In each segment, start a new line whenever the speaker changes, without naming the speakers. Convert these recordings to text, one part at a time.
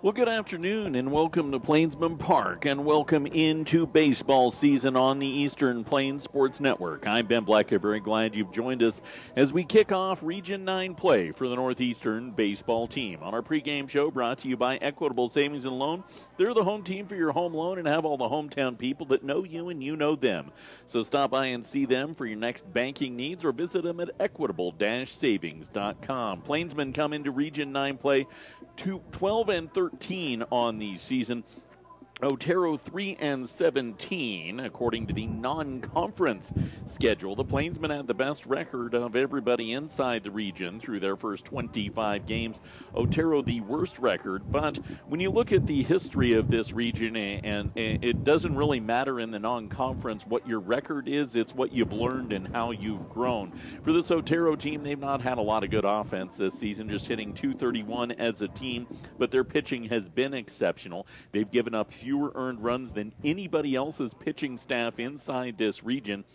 Well, good afternoon and welcome to Plainsman Park and welcome into baseball season on the Eastern Plains Sports Network. I'm Ben Black. I'm very glad you've joined us as we kick off Region 9 play for the Northeastern baseball team. On our pregame show brought to you by Equitable Savings and Loan. They're the home team for your home loan and have all the hometown people that know you and you know them. So stop by and see them for your next banking needs or visit them at equitable-savings.com. Plainsmen come into Region 9 play 12-13 on the season. Otero 3-17, according to the non-conference schedule. The Plainsmen had the best record of everybody inside the region through their first 25 games. Otero the worst record, but when you look at the history of this region, and it doesn't really matter in the non-conference what your record is, it's what you've learned and how you've grown. For this Otero team, they've not had a lot of good offense this season, just hitting .231 as a team, but their pitching has been exceptional. They've given up fewer earned runs than anybody else's pitching staff inside this region,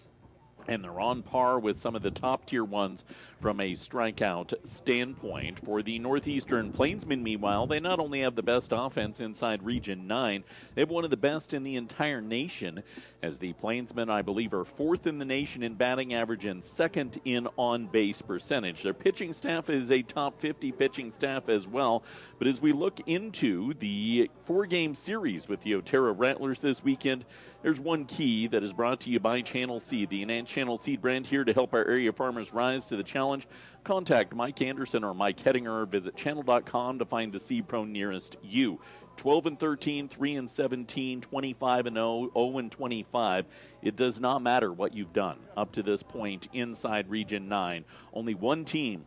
and they're on par with some of the top-tier ones from a strikeout standpoint. For the Northeastern Plainsmen, meanwhile, they not only have the best offense inside Region 9, they have one of the best in the entire nation, as the Plainsmen, I believe, are fourth in the nation in batting average and second in on-base percentage. Their pitching staff is a top 50 pitching staff as well, but as we look into the four-game series with the Otero Rattlers this weekend, there's one key that is brought to you by Channel Seed, the enhanced Channel Seed brand, here to help our area farmers rise to the challenge. Contact Mike Anderson or Mike Hettinger or visit channel.com to find the seed pro nearest you. 12-13, 3-17, 25-0, 0-25. It does not matter what you've done up to this point inside Region 9. Only one team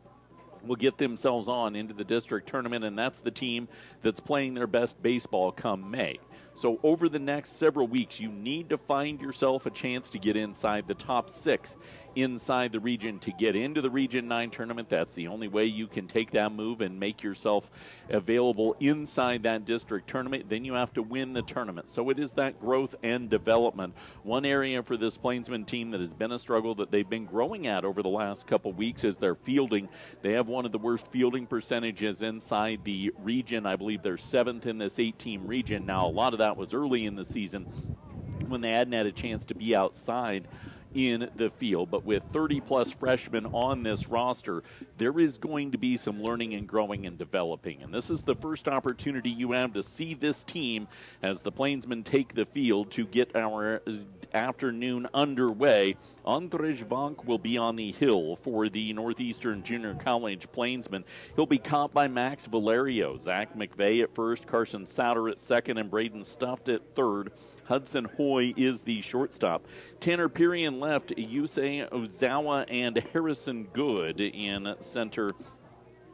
will get themselves on into the district tournament, and that's the team that's playing their best baseball come May. So over the next several weeks, you need to find yourself a chance to get inside the top 6 inside the region to get into the Region 9 tournament. That's the only way you can take that move and make yourself available inside that district tournament. Then you have to win the tournament. So it is that growth and development. One area for this Plainsman team that has been a struggle that they've been growing at over the last couple weeks is their fielding. They have one of the worst fielding percentages inside the region. I believe they're 7th in this 8-team region. Now, a lot of that was early in the season when they hadn't had a chance to be outside in the field. But with 30-plus freshmen on this roster, there is going to be some learning and growing and developing. And this is the first opportunity you have to see this team as the Plainsmen take the field to get our afternoon underway. Andrzej Vonk will be on the hill for the Northeastern Junior College Plainsmen. He'll be caught by Max Valerio, Zach McVeigh at first, Carson Sauter at second, and Braden Stuft at third. Hudson Hoy is the shortstop. Tanner Perian left, Yusei Ozawa and Harrison Good in center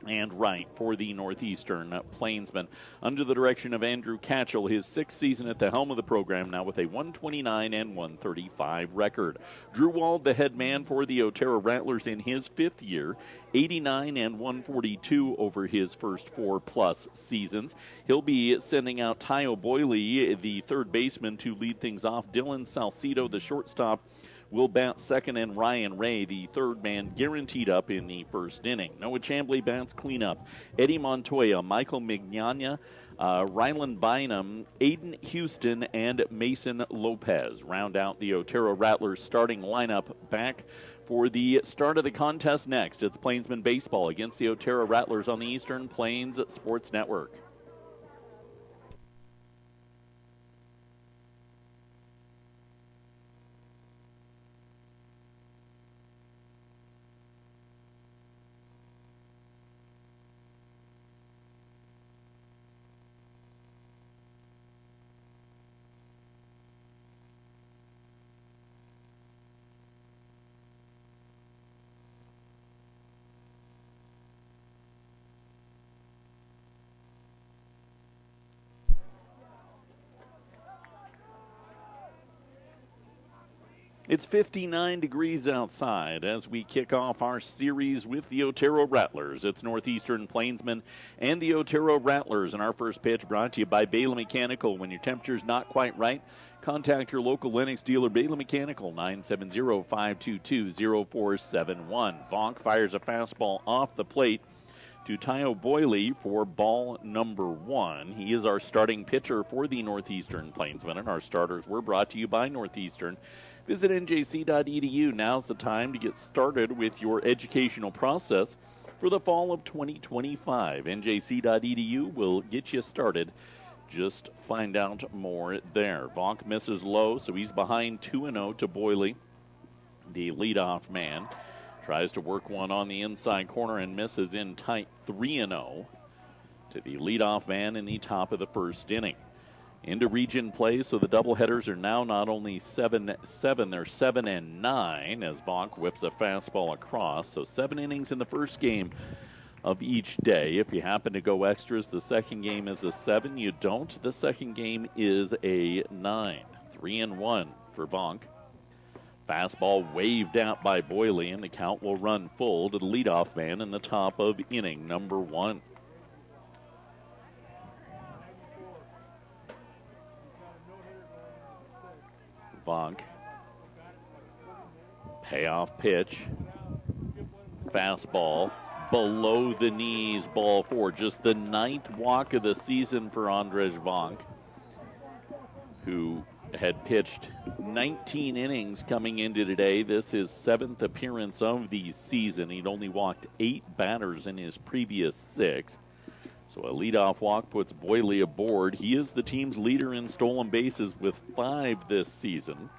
and right for the Northeastern Plainsmen. Under the direction of Andrew Catchell, his 6th season at the helm of the program, now with a 129 and 135 record. Drew Wald, the head man for the Otero Rattlers in his 5th year, 89 and 142 over his first 4+ seasons. He'll be sending out Tyo Boyle, the third baseman, to lead things off. Dylan Salcido, the shortstop, will bat second, and Ryan Ray, the third man, guaranteed up in the first inning. Noah Chambly bats cleanup. Eddie Montoya, Michael Mignogna, Rylan Bynum, Aiden Houston, and Mason Lopez round out the Otero Rattlers starting lineup. Back for the start of the contest next. It's Plainsman Baseball against the Otero Rattlers on the Eastern Plains Sports Network. It's 59 degrees outside as we kick off our series with the Otero Rattlers. It's Northeastern Plainsmen and the Otero Rattlers. And our first pitch brought to you by Bailey Mechanical. When your temperature's not quite right, contact your local Lennox dealer, Bailey Mechanical, 970-522-0471. Vonk fires a fastball off the plate to Tayo Boyle for ball number 1. He is our starting pitcher for the Northeastern Plainsmen, and our starters were brought to you by Northeastern. Visit njc.edu. Now's the time to get started with your educational process for the fall of 2025. njc.edu will get you started. Just find out more there. Vonk misses low, so he's behind 2-0 to Boyle, the leadoff man. Tries to work one on the inside corner and misses in tight 3-0 to the leadoff man in the top of the first inning. Into region play, so the doubleheaders are now not only 7-7, they're 7-9 as Vonk whips a fastball across. So 7 innings in the first game of each day. If you happen to go extras, the second game is a 7. You don't, the second game is a 9. 3-1 for Vonk. Fastball waved out by Boyle, and the count will run full to the leadoff man in the top of inning number 1. Vonk. Payoff pitch. Fastball. Below the knees, ball 4. Just the 9th walk of the season for Andrzej Vonk, who had pitched 19 innings coming into today. This is 7th appearance of the season. He'd only walked 8 batters in his previous 6. So a leadoff walk puts Boyle aboard. He is the team's leader in stolen bases with 5 this season.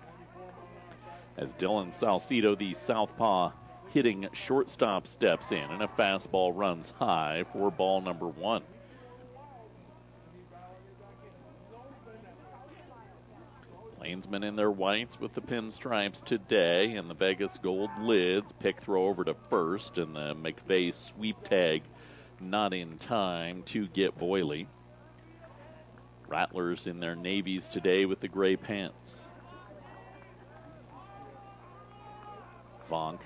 As Dylan Salcido, the southpaw hitting shortstop, steps in, and a fastball runs high for ball number 1. Plainsmen in their whites with the pinstripes today, and the Vegas gold lids. Pick throw over to first, and the McVeigh sweep tag not in time to get Boyle. Rattlers in their navies today with the gray pants. Vonk,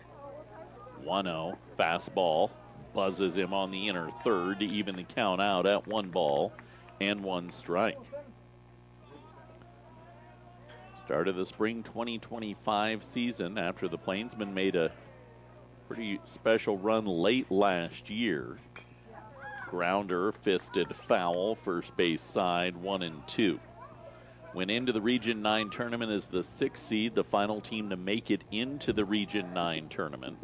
1-0, fastball, buzzes him on the inner third to even the count out at 1 ball and 1 strike. Start of the spring 2025 season after the Plainsmen made a pretty special run late last year. Grounder, fisted foul, first base side, 1-2. Went into the Region 9 tournament as the 6th seed, the final team to make it into the Region 9 tournament.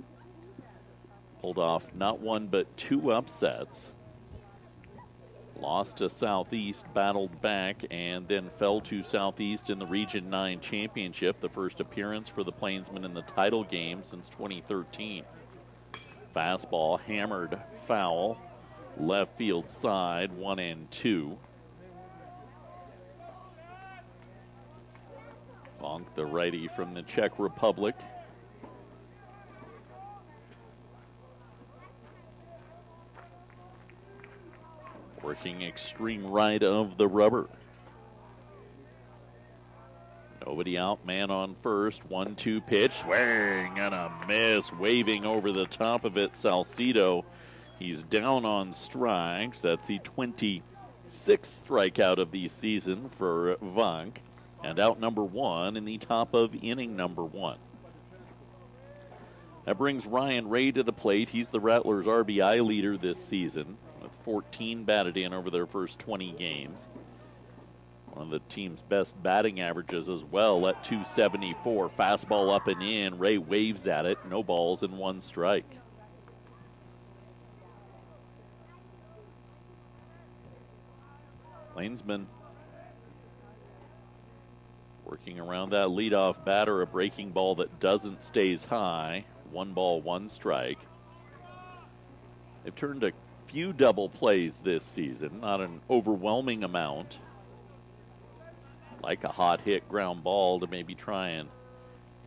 Pulled off not 1 but 2 upsets. Lost to Southeast, battled back, and then fell to Southeast in the Region 9 championship, the first appearance for the Plainsmen in the title game since 2013. Fastball hammered foul, left field side, 1-2. Vonk, the righty from the Czech Republic. Working extreme right of the rubber. Nobody out, man on first. 1-2 pitch, swing and a miss, waving over the top of it. Salcido, he's down on strikes. That's the 26th strikeout of the season for Vonk. And out number 1 in the top of inning number 1. That brings Ryan Ray to the plate. He's the Rattlers' RBI leader this season, with 14 batted in over their first 20 games. One of the team's best batting averages as well at .274. Fastball up and in. Ray waves at it. No balls and 1 strike. Plainsman working around that leadoff batter, a breaking ball that doesn't stays high. 1 ball, 1 strike. They've turned a few double plays this season, not an overwhelming amount. Like a hot hit ground ball to maybe try and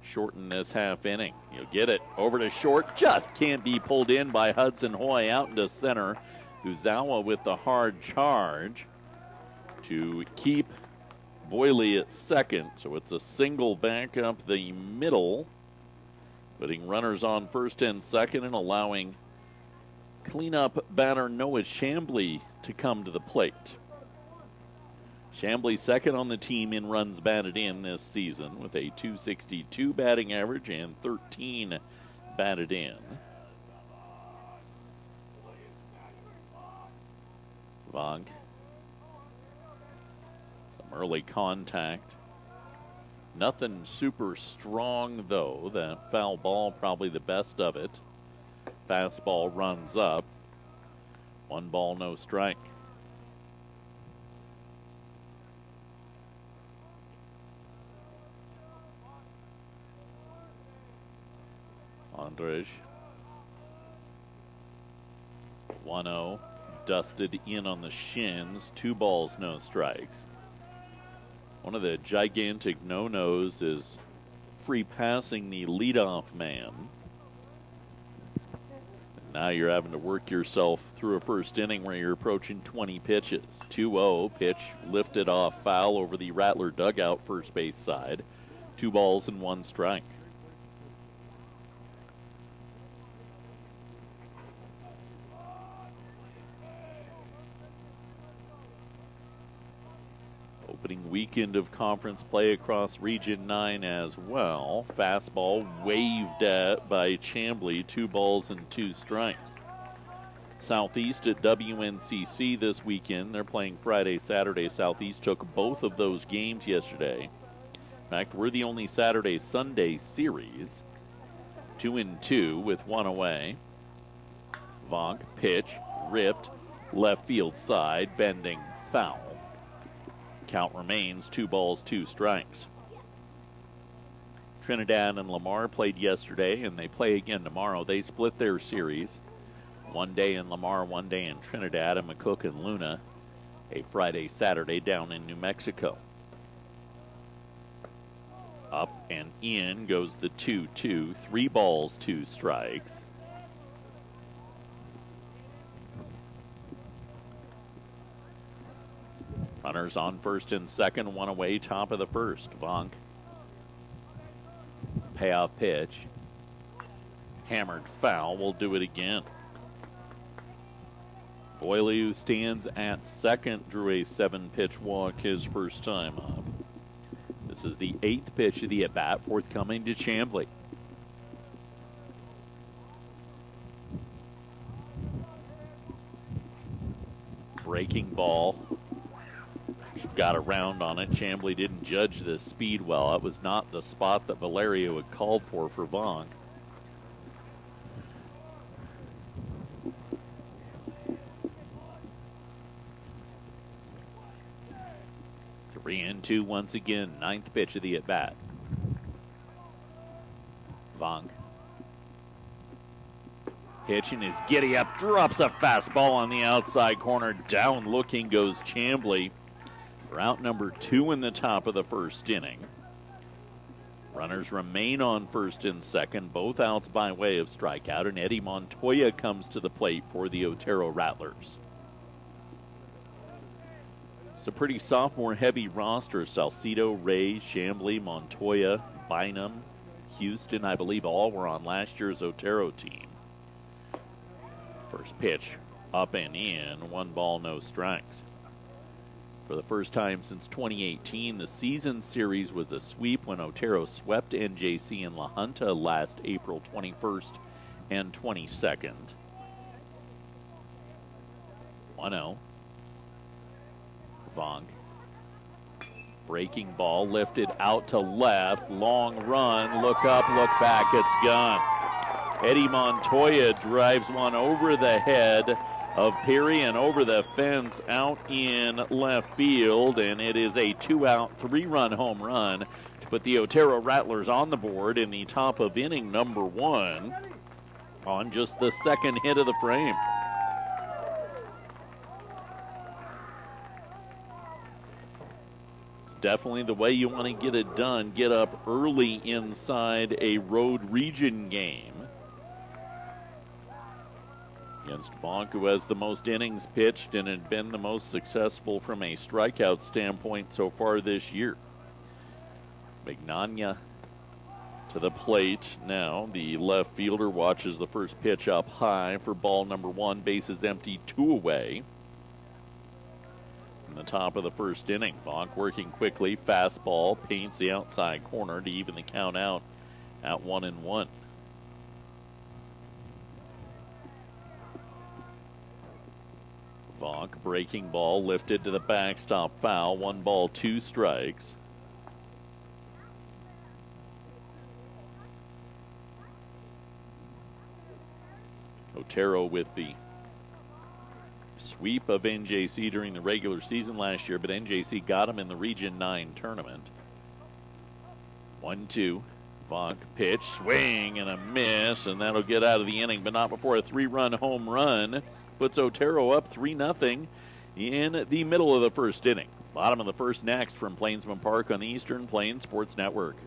shorten this half inning. You'll get it over to short, just can't be pulled in by Hudson Hoy out into center. Uzawa with the hard charge to keep Boyle at second, so it's a single back up the middle, putting runners on first and second and allowing cleanup batter Noah Chambly to come to the plate. Chambly second on the team in runs batted in this season with a .262 batting average and 13 batted in. Vonk. Some early contact. Nothing super strong, though. That foul ball, probably the best of it. Fastball runs up. 1 ball, no strike. Andrej. 1-0. Dusted in on the shins. 2 balls, no strikes. One of the gigantic no-nos is free passing the leadoff man. And now you're having to work yourself through a first inning where you're approaching 20 pitches. 2-0, pitch lifted off foul over the Rattler dugout first base side. 2 balls and 1 strike. Opening weekend of conference play across Region 9 as well. Fastball waved at by Chambly. 2 balls and 2 strikes. Southeast at WNCC this weekend. They're playing Friday, Saturday. Southeast took both of those games yesterday. In fact, we're the only Saturday, Sunday series. 2-2 with 1 away. Vonk, pitch, ripped, left field side, bending, foul. Count remains 2 balls, 2 strikes. Trinidad and Lamar played yesterday, and they play again tomorrow. They split their series. 1 day in Lamar, 1 day in Trinidad, and McCook and Luna. A Friday, Saturday down in New Mexico. Up and in goes the 2-2. 3 balls, 2 strikes. Runners on first and second, 1 away, top of the first. Vonk. Payoff pitch. Hammered foul. We'll do it again. Boyle, who stands at second, drew a 7-pitch walk his first time up. This is the 8th pitch of the at-bat, forthcoming to Chambly. Breaking ball. Got around on it. Chambly didn't judge the speed well. It was not the spot that Valerio had called for Vonk. Three and two once again. 9th pitch of the at-bat. Vonk. Hitching his giddy up. Drops a fastball on the outside corner. Down looking goes Chambly. Route number 2 in the top of the first inning. Runners remain on first and second, both outs by way of strikeout, and Eddie Montoya comes to the plate for the Otero Rattlers. It's a pretty sophomore-heavy roster. Salcido, Ray, Chambly, Montoya, Bynum, Houston, I believe all were on last year's Otero team. First pitch, up and in, 1 ball, no strikes. For the first time since 2018, the season series was a sweep when Otero swept NJC in La Junta last April 21st and 22nd. 1-0. Vonk. Breaking ball lifted out to left. Long run. Look up, look back. It's gone. Eddie Montoya drives one over the head of Perry and over the fence out in left field, and it is a 2-out, 3-run home run to put the Otero Rattlers on the board in the top of inning number 1 on just the second hit of the frame. It's definitely the way you want to get it done. Get up early inside a road region game. Against Vonk, who has the most innings pitched and had been the most successful from a strikeout standpoint so far this year. Mignogna to the plate now. The left fielder watches the first pitch up high for ball number 1. Bases empty, 2 away. In the top of the first inning, Vonk working quickly. Fastball paints the outside corner to even the count out at 1-1. Falk, breaking ball, lifted to the backstop, foul. 1 ball, 2 strikes. Otero with the sweep of NJC during the regular season last year, but NJC got him in the Region 9 tournament. 1-2. Falk, pitch, swing, and a miss, and that'll get out of the inning, but not before a 3-run home run puts Otero up 3-0 in the middle of the first inning. Bottom of the first next from Plainsman Park on the Eastern Plains Sports Network.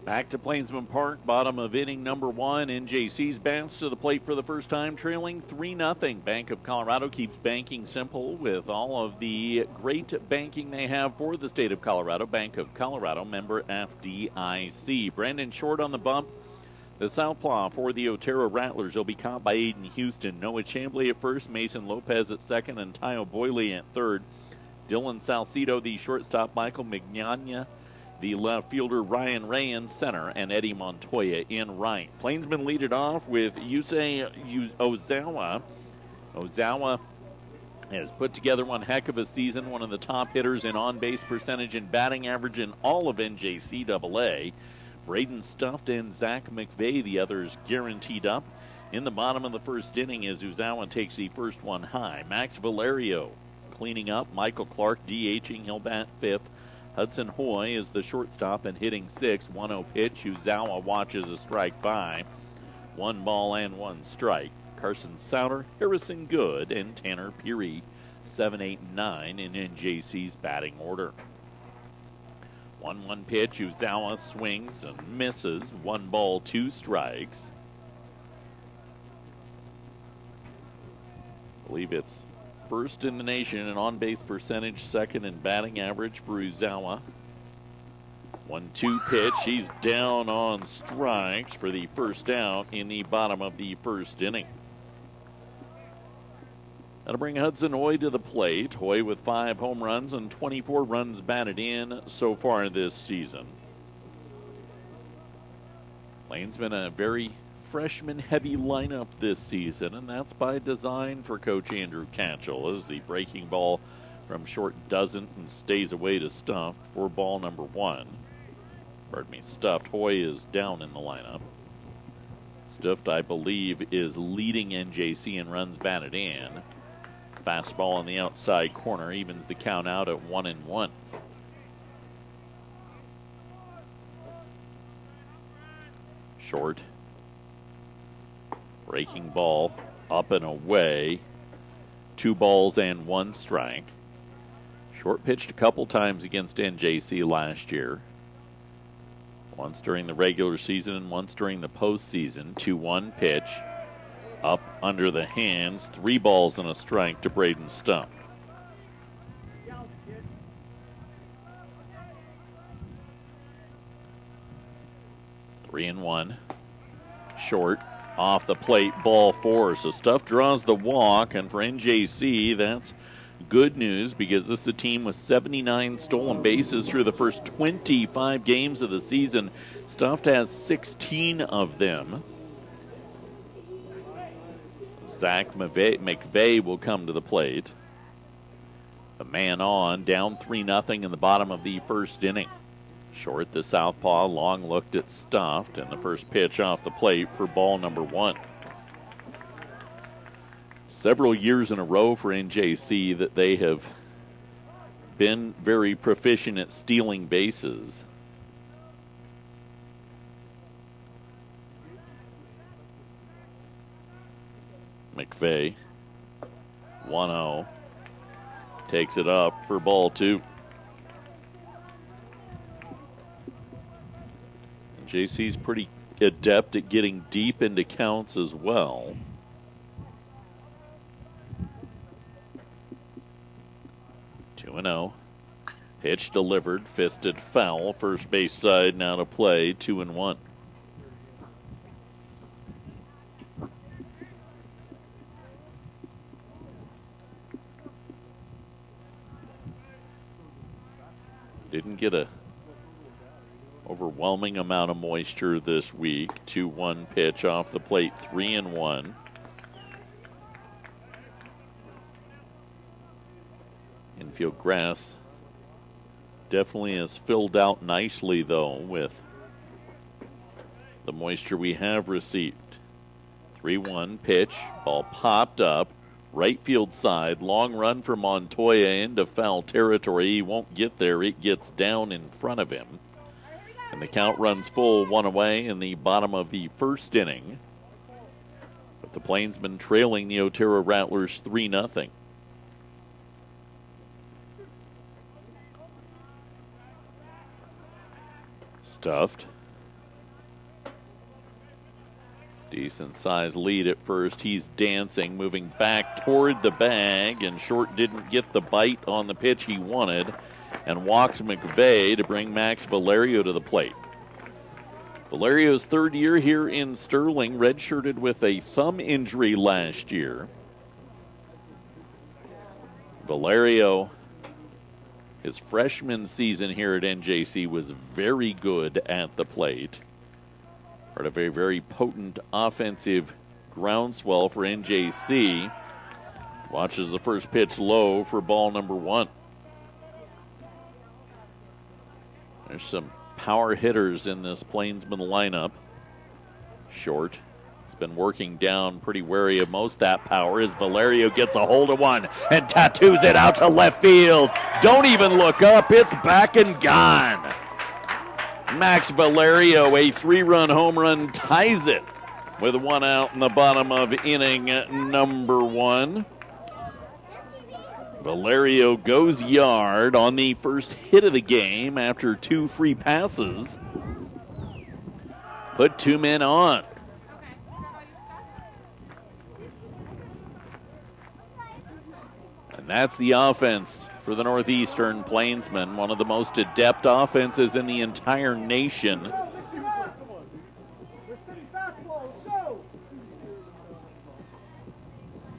Back to Plainsman Park, bottom of inning number 1. NJC's bats to the plate for the first time, trailing 3-0. Bank of Colorado keeps banking simple with all of the great banking they have for the state of Colorado. Bank of Colorado, member FDIC. Brandon Short on the bump. The southpaw for the Otero Rattlers will be caught by Aiden Houston. Noah Chambly at first, Mason Lopez at second, and Tayo Boyley at third. Dylan Salcido, the shortstop, Michael Mignogna, the left fielder Ryan Ray in center, and Eddie Montoya in right. Plainsmen lead it off with Yusei Ozawa. Ozawa has put together one heck of a season, one of the top hitters in on-base percentage and batting average in all of NJCAA. Braden Stuffed and Zach McVeigh, the others guaranteed up. In the bottom of the first inning as Ozawa takes the first one high. Max Valerio cleaning up. Michael Clark DHing. He'll bat fifth. Hudson Hoy is the shortstop and hitting sixth. 1-0 pitch. Uzawa watches a strike by. 1 ball and 1 strike. Carson Souter, Harrison Good, and Tanner Peary, 7, 8, and 9 in NJC's batting order. 1-1 pitch. Uzawa swings and misses. 1 ball, 2 strikes. I believe it's first in the nation in on-base percentage, second in batting average for Uzawa. 1-2 pitch. He's down on strikes for the first out in the bottom of the first inning. That'll bring Hudson Hoy to the plate. Hoy with 5 home runs and 24 runs batted in so far this season. Lane's been a very freshman-heavy lineup this season, and that's by design for Coach Andrew Catchell, as the breaking ball from short doesn't and stays away to Stuffed for ball number 1. Pardon me, Stuffed. Hoy is down in the lineup. Stuffed, I believe, is leading NJC in runs batted in. Fastball on the outside corner evens the count out at 1-1. Short. Breaking ball up and away. 2 balls and 1 strike. Short pitched a couple times against NJC last year. Once during the regular season and once during the postseason. 2-1 pitch. Up under the hands. 3 balls and a strike to Braden Stump. 3-1. Short. Off the plate, ball 4. So Stuff draws the walk, and for NJC, that's good news because this is a team with 79 stolen bases through the first 25 games of the season. Stuffed has 16 of them. Zach McVeigh will come to the plate. A man on, down 3-0 in the bottom of the first inning. Short, the southpaw, long looked at Stuffed, and the first pitch off the plate for ball number 1. Several years in a row for NJC that they have been very proficient at stealing bases. McVeigh, 1-0, takes it up for ball 2. JC's pretty adept at getting deep into counts as well. Two 2-0. Pitch delivered, fisted foul. First base side now to play, 2-1. Didn't get a overwhelming amount of moisture this week. 2-1 pitch off the plate, 3-1. Infield grass definitely has filled out nicely, though, with the moisture we have received. 3-1 pitch, ball popped up, right field side, long run for Montoya into foul territory. He won't get there, it gets down in front of him. And the count runs full, 1 away in the bottom of the first inning. But the Plainsmen trailing the Otero Rattlers 3-0. Stuffed. Decent size lead at first. He's dancing, moving back toward the bag, and Short didn't get the bite on the pitch he wanted and walks McVeigh to bring Max Valerio to the plate. Valerio's third year here in Sterling, redshirted with a thumb injury last year. Valerio, his freshman season here at NJC, was very good at the plate. Part of a very potent offensive groundswell for NJC. Watches the first pitch low for ball number 1. There's some power hitters in this Plainsman lineup. Short has been working down, pretty wary of most of that power as Valerio gets a hold of one and tattoos it out to left field. Don't even look up, it's back and gone. Max Valerio, a 3-run home run, ties it with 1 out in the bottom of inning number 1. Valerio goes yard on the first hit of the game after 2 free passes. Put 2 men on. And that's the offense for the Northeastern Plainsmen, one of the most adept offenses in the entire nation.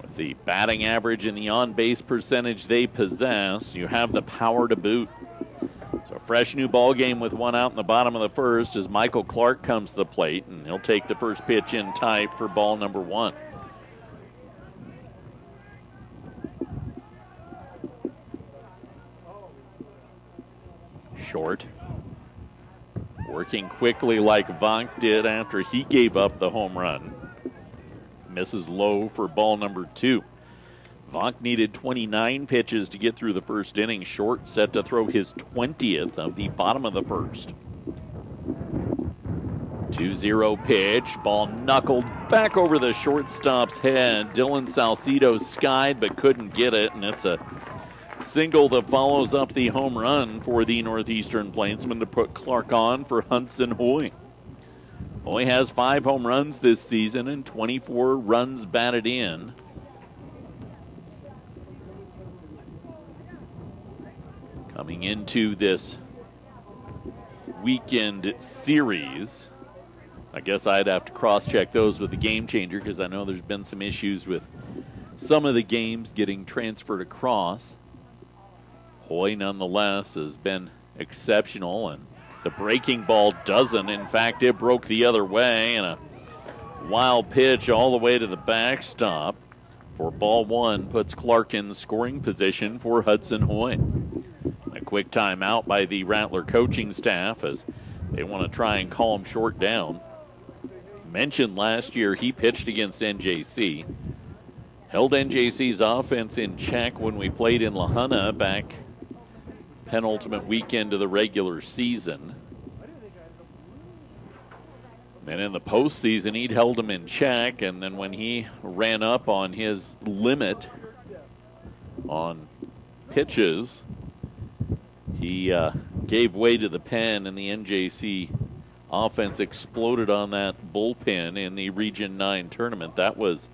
With the batting average and the on-base percentage they possess, you have the power to boot. So a fresh new ball game with 1 out in the bottom of the first as Michael Clark comes to the plate, and he'll take the first pitch in tight for ball number 1. Short. Working quickly like Vonk did after he gave up the home run. Misses low for ball number 2. Vonk needed 29 pitches to get through the first inning. Short set to throw his 20th of the bottom of the first. 2-0 pitch. Ball knuckled back over the shortstop's head. Dylan Salcido skied but couldn't get it, and it's a single that follows up the home run for the Northeastern Plainsmen to put Clark on for Hudson Hoy. Hoy has 5 home runs this season and 24 runs batted in. Coming into this weekend series, I guess I'd have to cross-check those with the Game Changer because I know there's been some issues with some of the games getting transferred across. Hoy, nonetheless, has been exceptional, and the breaking ball doesn't. In fact, it broke the other way, and a wild pitch all the way to the backstop for ball one puts Clark in scoring position for Hudson Hoy. A quick timeout by the Rattler coaching staff as they want to try and calm Short down. Mentioned last year he pitched against NJC. Held NJC's offense in check when we played in La Junta back penultimate weekend of the regular season. And in the postseason, he'd held him in check, and then when he ran up on his limit on pitches, he gave way to the pen, and the NJC offense exploded on that bullpen in the Region 9 tournament. That was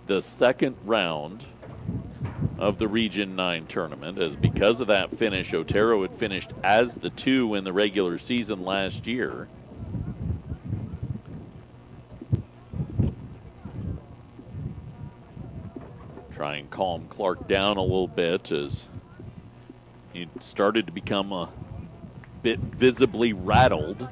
the second round of the Region 9 tournament, as because of that finish, Otero had finished as the 2 in the regular season last year. Try and calm Clark down a little bit as he started to become a bit visibly rattled.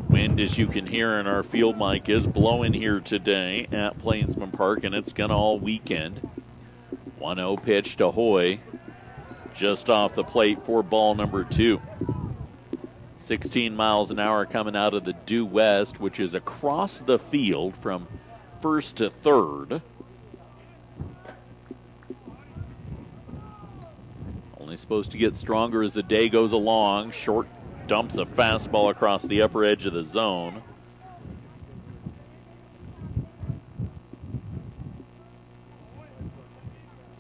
Wind, as you can hear in our field mic, is blowing here today at Plainsman Park, and it's going to all weekend. 1-0 pitch to Hoy, just off the plate for ball number 2. 16 miles an hour coming out of the due west, which is across the field from first to third. Only supposed to get stronger as the day goes along. Short dumps a fastball across the upper edge of the zone.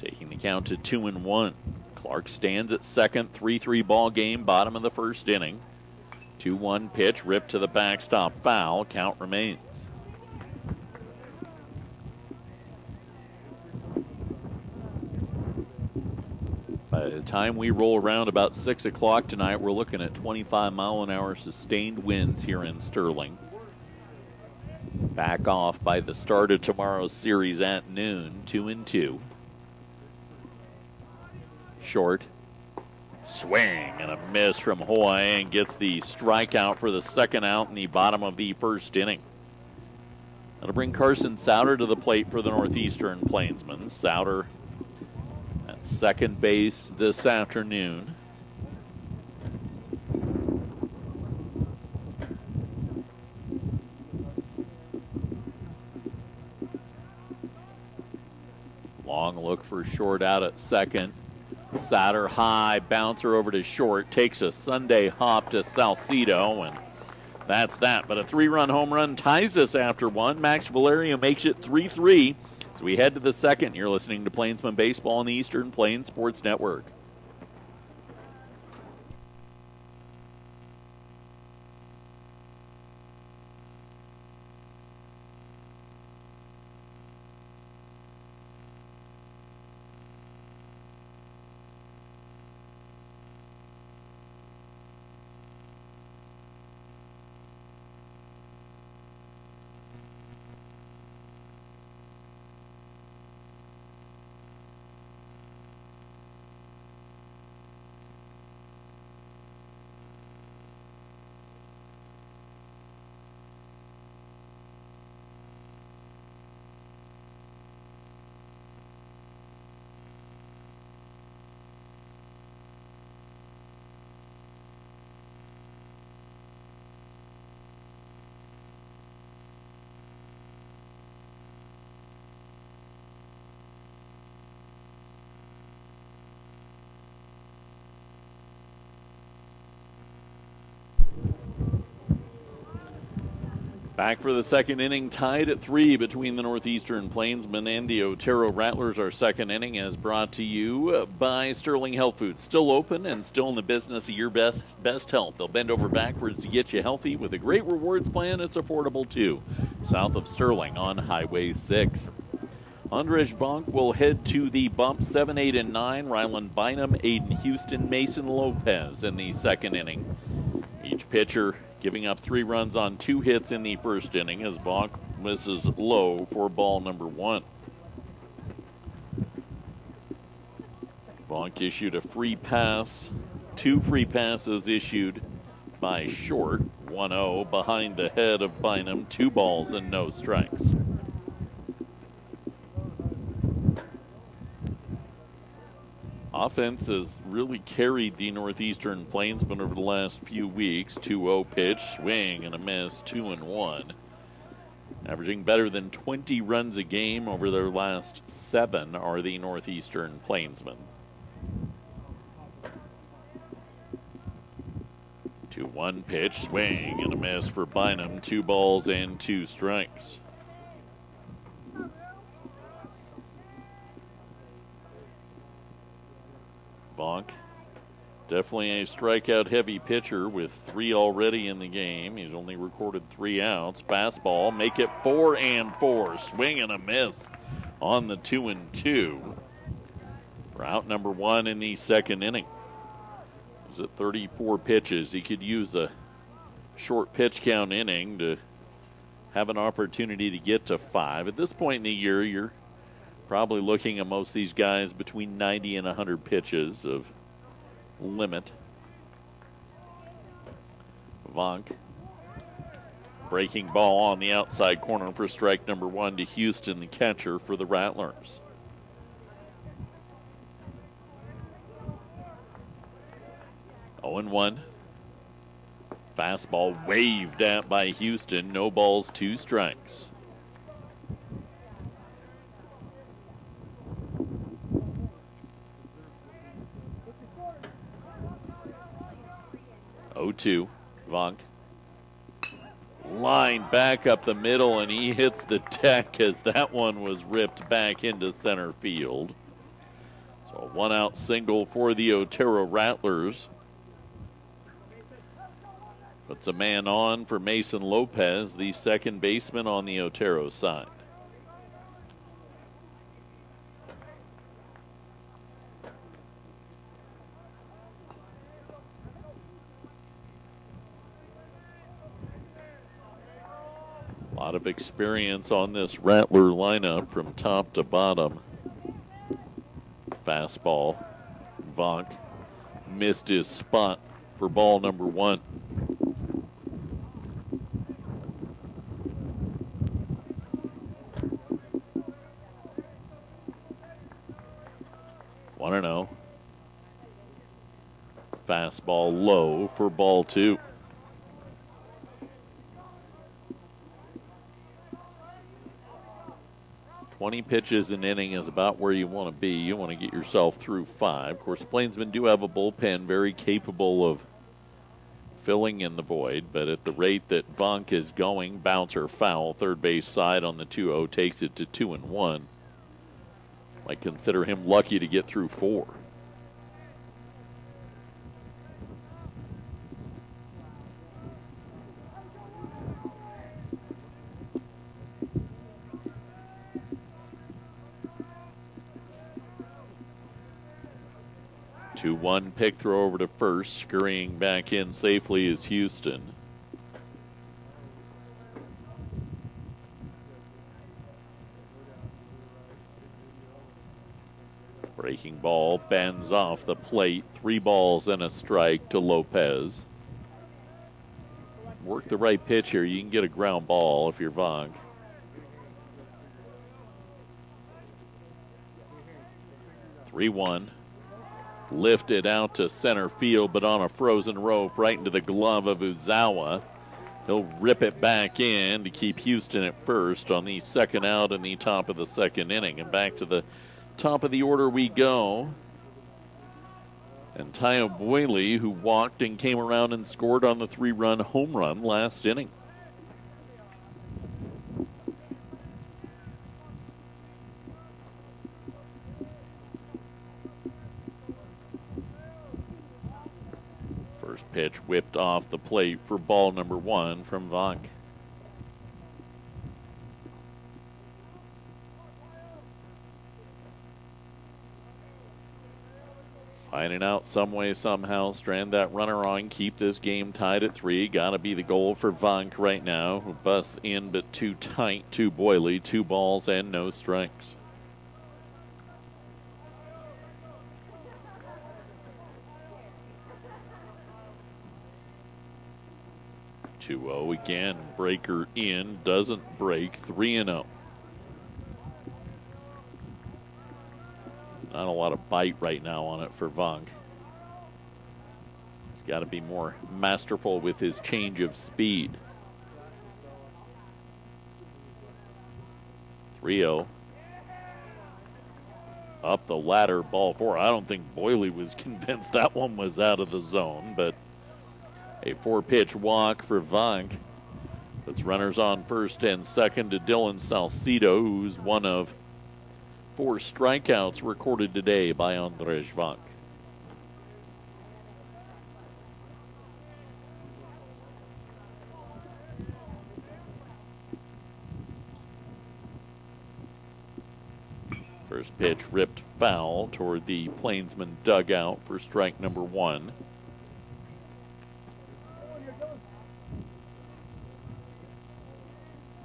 Taking the count to 2-1. Clark stands at second, 3-3 ball game, bottom of the first inning. 2-1 pitch, ripped to the backstop, foul, count remains. By the time we roll around about 6 o'clock tonight, we're looking at 25-mile-an-hour sustained winds here in Sterling. Back off by the start of tomorrow's series at noon, 2-2. Short. Swing and a miss from Hoy, and gets the strikeout for the second out in the bottom of the first inning. That'll bring Carson Souter to the plate for the Northeastern Plainsmen. Souter at second base this afternoon. Long look for Short out at second. Souter high, bouncer over to Short, takes a Sunday hop to Salcedo, and that's that. But a 3-run home run ties us after one. Max Valerio makes it 3-3 as we head to the second. You're listening to Plainsman Baseball on the Eastern Plains Sports Network. Back for the second inning, tied at 3 between the Northeastern Plainsmen and the Otero Rattlers. Our second inning is brought to you by Sterling Health Foods. Still open and still in the business of your best health. They'll bend over backwards to get you healthy with a great rewards plan. It's affordable too. South of Sterling on Highway 6. Andres Bonk will head to the bump. 7, 8, and 9. Ryland Bynum, Aiden Houston, Mason Lopez in the second inning. Each pitcher giving up 3 runs on 2 hits in the first inning as Bonk misses low for ball number 1. Bonk issued a free pass. 2 free passes issued by Short. 1-0 behind the head of Bynum. 2 balls and no strikes. Offense has really carried the Northeastern Plainsmen over the last few weeks. 2-0 pitch, swing and a miss, 2-1. Averaging better than 20 runs a game over their last 7 are the Northeastern Plainsmen. 2-1 pitch, swing and a miss for Bynum. 2 balls and 2 strikes. Bonk, definitely a strikeout-heavy pitcher with 3 already in the game. He's only recorded 3 outs. Fastball, make it 4-4. Swing and a miss on the 2-2. For out number 1 in the second inning. He's at 34 pitches. He could use a short pitch count inning to have an opportunity to get to 5. At this point in the year, you're probably looking at most of these guys between 90 and 100 pitches of limit. Vonk, breaking ball on the outside corner for strike number 1 to Houston, the catcher for the Rattlers. Oh and 1. Fastball waved at by Houston. No balls, 2 strikes. Oh, 2. Vonk. Line back up the middle, and he hits the deck as that one was ripped back into center field. So a 1-out single for the Otero Rattlers. Puts a man on for Mason Lopez, the second baseman on the Otero side. A lot of experience on this Rattler lineup from top to bottom. Fastball. Vonk missed his spot for ball number 1. I don't know. Fastball low for ball 2. "20 pitches an inning is about where you want to be. You want to get yourself through 5. Of course, Plainsmen do have a bullpen very capable of filling in the void, but at the rate that Vonk is going, bouncer foul, third base side on the 2-0, takes it to 2-1. Might consider him lucky to get through 4. Two 2-1 pick throw over to first. Scurrying back in safely is Houston. Breaking ball bends off the plate. 3 balls and a strike to Lopez. Work the right pitch here. You can get a ground ball if you're Vonk. "3-1. Lifted out to center field, but on a frozen rope right into the glove of Uzawa. He'll rip it back in to keep Houston at first on the second out in the top of the second inning. And back to the top of the order we go. And Tayo Boyle, who walked and came around and scored on the 3-run home run last inning. First pitch whipped off the plate for ball number 1 from Vonk. Finding out some way, somehow, strand that runner on, keep this game tied at 3. Got to be the goal for Vonk right now. Bus in, but too tight, too boily, 2 balls and no strikes. 2-0 again. Breaker in, doesn't break, 3-0. Not a lot of bite right now on it for Vonk. He's got to be more masterful with his change of speed. 3-0. Up the ladder, ball 4. I don't think Boyle was convinced that one was out of the zone, but a 4-pitch walk for Vonk. Puts runners on first and second to Dylan Salcido, who's one of 4 strikeouts recorded today by Andrzej Vonk. First pitch ripped foul toward the Plainsman dugout for strike number 1.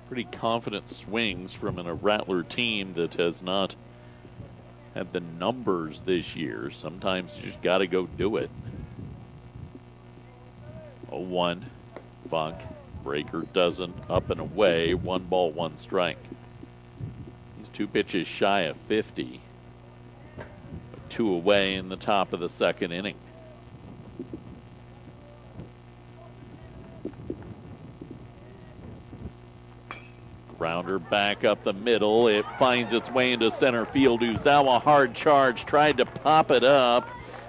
Pretty confident swings from a Rattler team that has not had the numbers this year. Sometimes you just got to go do it. 0-1. Vonk. Breaker doesn't. Up and away. 1 ball, 1 strike. He's 2 pitches shy of 50. 2 away in the top of the second inning. Grounder back up the middle. It finds its way into center field. Uzawa hard charge, tried to pop it up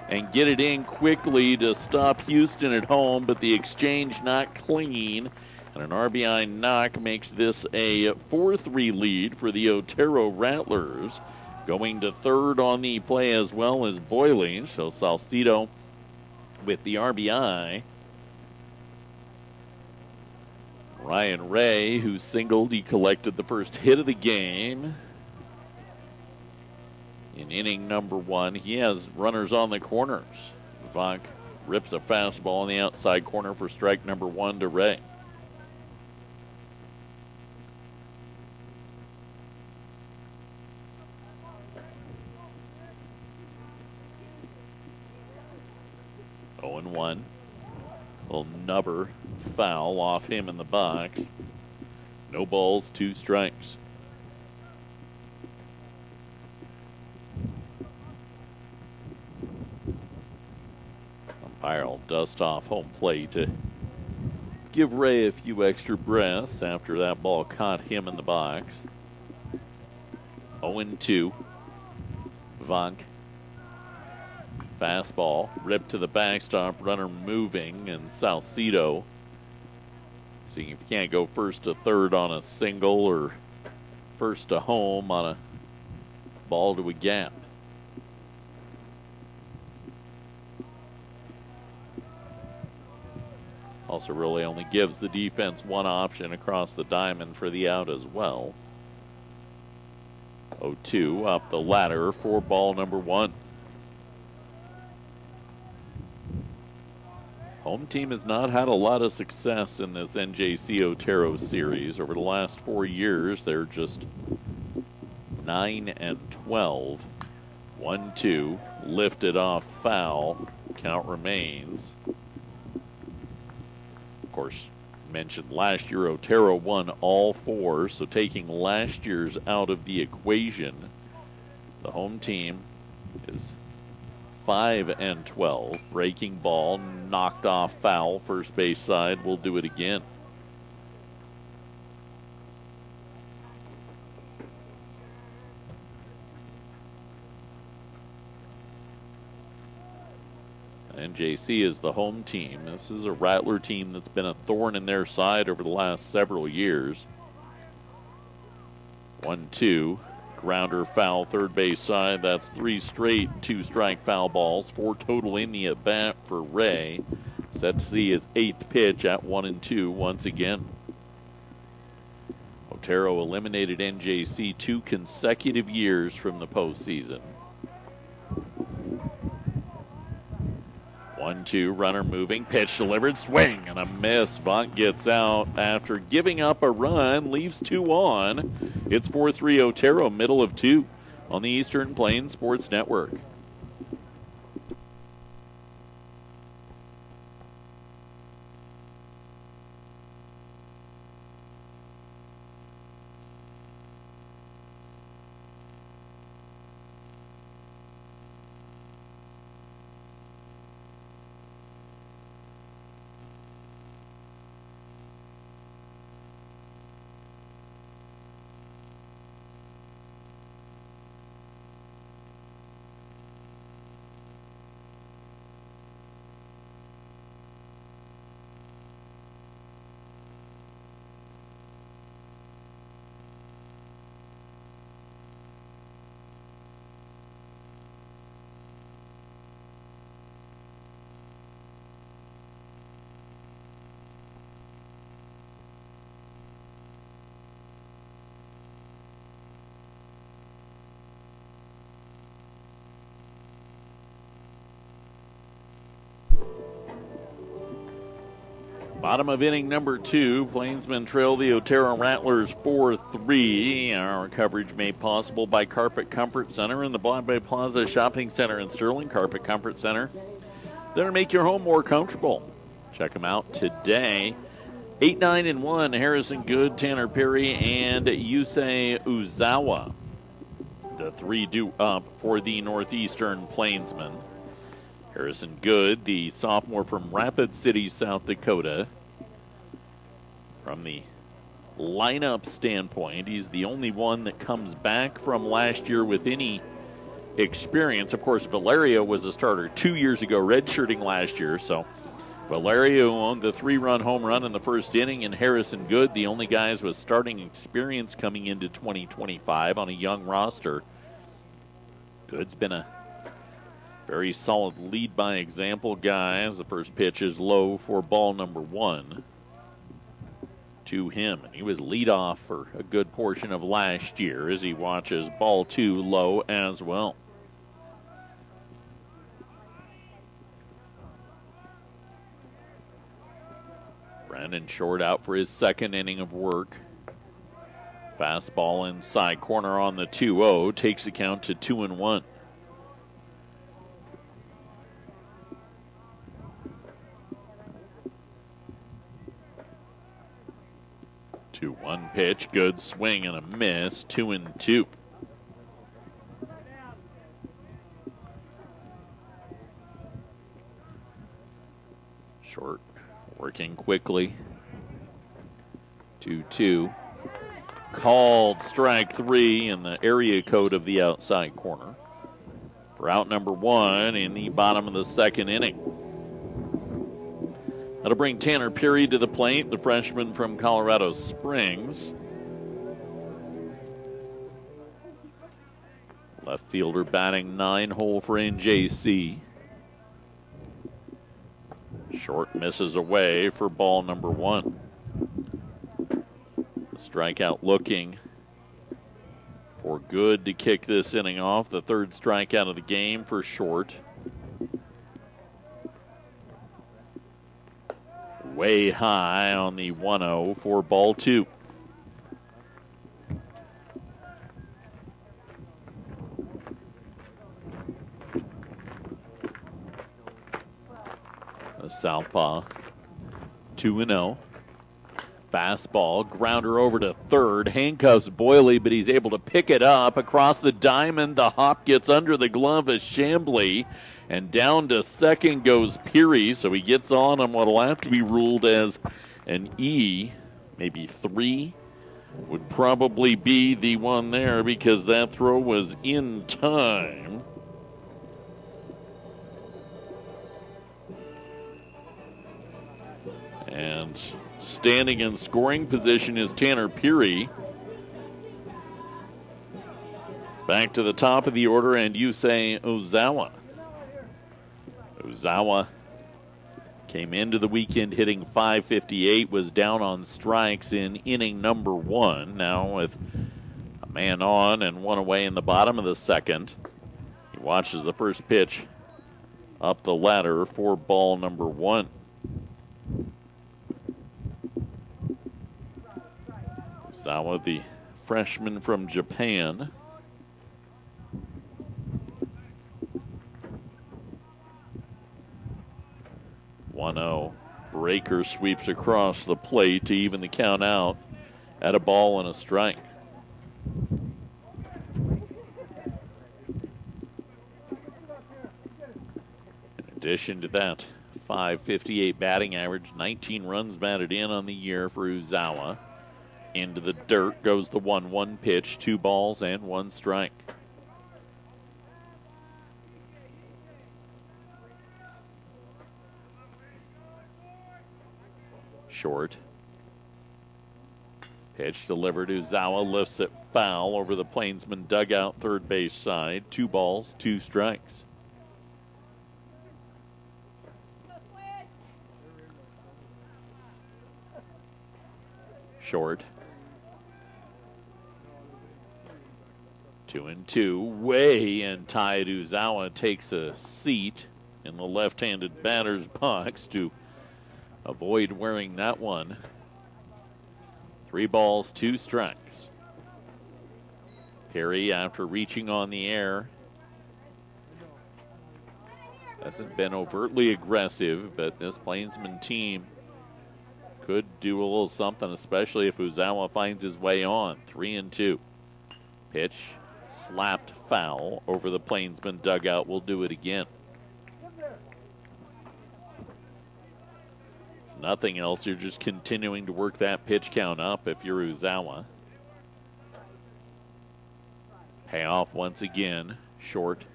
and get it in quickly to stop Houston at home, but the exchange not clean. And an RBI knock makes this a 4-3 lead for the Otero Rattlers. Going to third on the play as well as Boiling. So Salcido with the RBI. Ryan Ray, who singled, he collected the first hit of the game in inning number 1. He has runners on the corners. Vonk rips a fastball on the outside corner for strike number 1 to Ray. Oh and 1. Little nubber foul off him in the box. No balls, 2 strikes. Umpire will dust off home plate to give Ray a few extra breaths after that ball caught him in the box. 0-2. Vonk. Fastball, ripped to the backstop, runner moving, and Salcido seeing if he can't go first to third on a single or first to home on a ball to a gap. Also really only gives the defense 1 option across the diamond for the out as well. 0-2 up the ladder for ball number 1. Home team has not had a lot of success in this NJC Otero series. Over the last 4 years, they're just 9-12. 1-2, lifted off foul. Count remains. Of course, mentioned last year, Otero won all 4, so taking last year's out of the equation, the home team is 5-12. Breaking ball, knocked off foul, first base side. We'll do it again. NJC is the home team. This is a Rattler team that's been a thorn in their side over the last several years. 1-2. Grounder foul, third base side. That's 3 straight 2-strike foul balls. 4 total in the at bat for Ray. Set to see his 8th pitch at 1-2 once again. Otero eliminated NJC 2 consecutive years from the postseason. 1-2, runner moving, pitch delivered, swing and a miss. Vaught gets out after giving up a run, leaves 2 on. It's 4-3 Otero, middle of 2 on the Eastern Plains Sports Network. Bottom of inning number 2, Plainsmen trail the Otero Rattlers 4-3. Our coverage made possible by Carpet Comfort Center and the Broadway Plaza Shopping Center in Sterling. Carpet Comfort Center, there to make your home more comfortable. Check them out today. 8-9-1, Harrison Good, Tanner Perry, and Yusei Uzawa. The 3 due up for the Northeastern Plainsmen. Harrison Good, the sophomore from Rapid City, South Dakota. From the lineup standpoint, he's the only one that comes back from last year with any experience. Of course, Valerio was a starter 2 years ago, redshirting last year. So Valerio owned the 3-run home run in the first inning, and Harrison Good, the only guys with starting experience coming into 2025 on a young roster. Good's been a very solid lead by example guy as the first pitch is low for ball number 1 to him. And he was leadoff for a good portion of last year as he watches ball 2 low as well. Brandon Short out for his second inning of work. Fastball inside corner on the 2-0 takes the count to 2-1. 2-1 pitch, good swing and a miss, 2-2. Short working quickly. 2-2. Called strike 3 in the area code of the outside corner for out number 1 in the bottom of the second inning. That'll bring Tanner Perry to the plate, the freshman from Colorado Springs. Left fielder batting 9-hole for NJC. Short misses away for ball number 1. The strikeout looking for Good to kick this inning off. The third strikeout of the game for Short. Way high on the 1-0 for ball 2. The southpaw, 2-0. Fastball, grounder over to third, handcuffs Boyley, but he's able to pick it up across the diamond. The hop gets under the glove of Chambly, and down to second goes Peary, so he gets on what will have to be ruled as an E, maybe 3 would probably be the one there because that throw was in time. And standing in scoring position is Tanner Peary. Back to the top of the order, and Yusei Uzawa. Uzawa came into the weekend hitting .558, was down on strikes in inning number 1. Now with a man on and one away in the bottom of the second, he watches the first pitch up the ladder for ball number 1. Uzawa, the freshman from Japan. Breaker sweeps across the plate to even the count out at a ball and a strike. In addition to that, .558 batting average, 19 runs batted in on the year for Uzawa. Into the dirt goes the 1-1 pitch, 2 balls and 1 strike. Short. Pitch delivered. Uzawa lifts it foul over the Plainsman dugout third base side. 2 balls, 2 strikes. Short. 2-2. Way inside. Uzawa takes a seat in the left-handed batter's box to avoid wearing that one. 3 balls, 2 strikes. Perry, after reaching on the air, hasn't been overtly aggressive, but this Plainsman team could do a little something, especially if Uzawa finds his way on. 3-2. Pitch slapped foul over the Plainsman dugout. Will do it again. If nothing else, you're just continuing to work that pitch count up if you're Uzawa. Payoff once again. Short.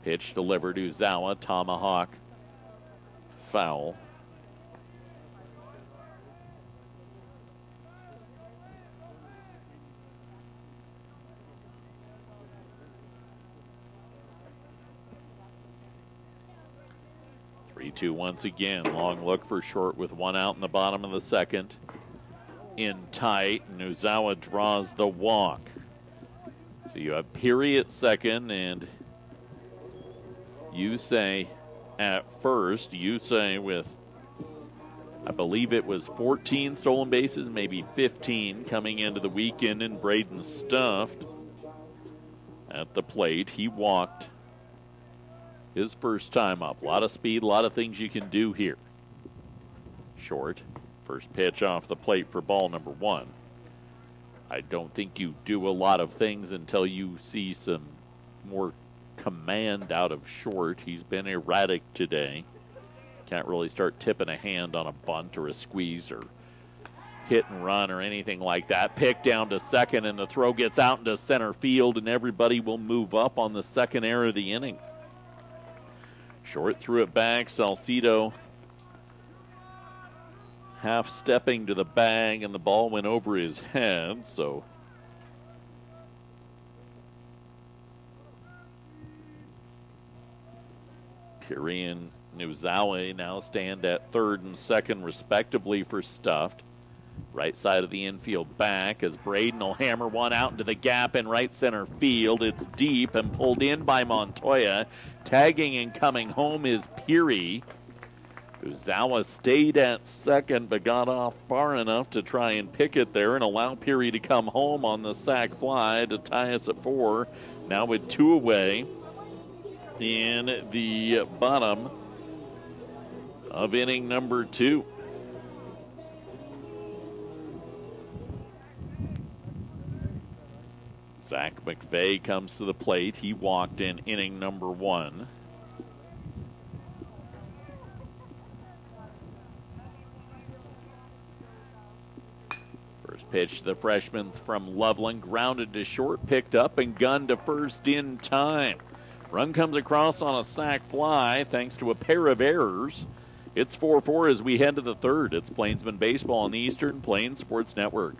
Pitch delivered. Uzawa, tomahawk, foul. Two once again. Long look for Short with 1 out in the bottom of the second. In tight, and Uzawa draws the walk. So you have Peary at second, and Yusei at first. Yusei with, I believe it was 14 stolen bases, maybe 15 coming into the weekend, and Braden stuffed at the plate. He walked his first time up. A lot of speed, a lot of things you can do here. Short. First pitch off the plate for ball number 1. I don't think you do a lot of things until you see some more command out of Short. He's been erratic today. Can't really start tipping a hand on a bunt or a squeeze or hit and run or anything like that. Pick down to second, and the throw gets out into center field, and everybody will move up on the second error of the inning. Short threw it back. Salcido half stepping to the bag, and the ball went over his head. So Peary and Uzawa now stand at third and second respectively for stuffed. Right side of the infield back as Braden will hammer one out into the gap in right center field. It's deep and pulled in by Montoya. Tagging and coming home is Peary. Uzawa stayed at second but got off far enough to try and pick it there and allow Peary to come home on the sac fly to tie us at 4. Now with 2 away in the bottom of inning number 2. Zach McVeigh comes to the plate. He walked in inning number 1. First pitch, the freshman from Loveland, grounded to short, picked up and gunned to first in time. Run comes across on a sac fly thanks to a pair of errors. It's 4-4 as we head to the third. It's Plainsman Baseball on the Eastern Plains Sports Network.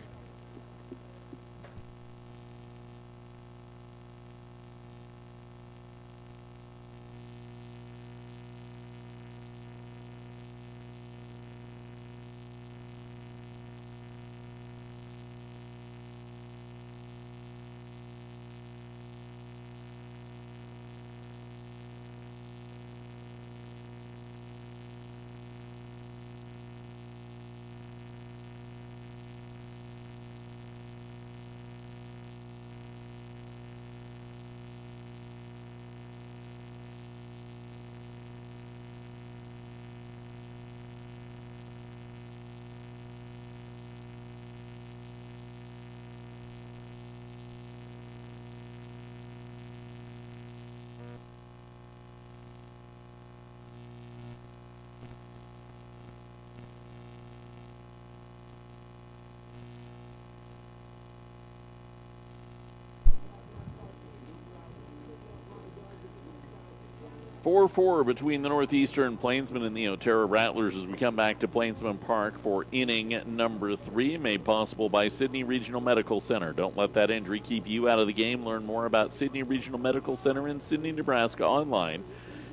4-4 between the Northeastern Plainsmen and the Otero Rattlers as we come back to Plainsman Park for inning number 3, made possible by Sidney Regional Medical Center. Don't let that injury keep you out of the game. Learn more about Sidney Regional Medical Center in Sidney, Nebraska online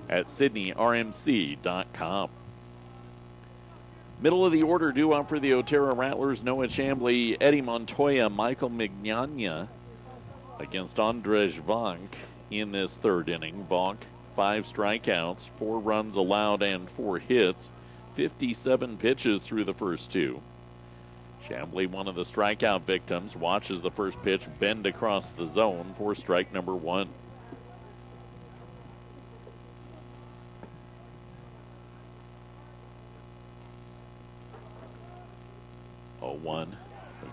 at sydneyrmc.com. Middle of the order due up for the Otero Rattlers: Noah Chambly, Eddie Montoya, Michael Mignogna against Andrzej Vonk in this third inning. Vonk, 5 strikeouts, 4 runs allowed, and 4 hits. 57 pitches through the first 2. Chambly, one of the strikeout victims, watches the first pitch bend across the zone for strike number 1. Oh, 1.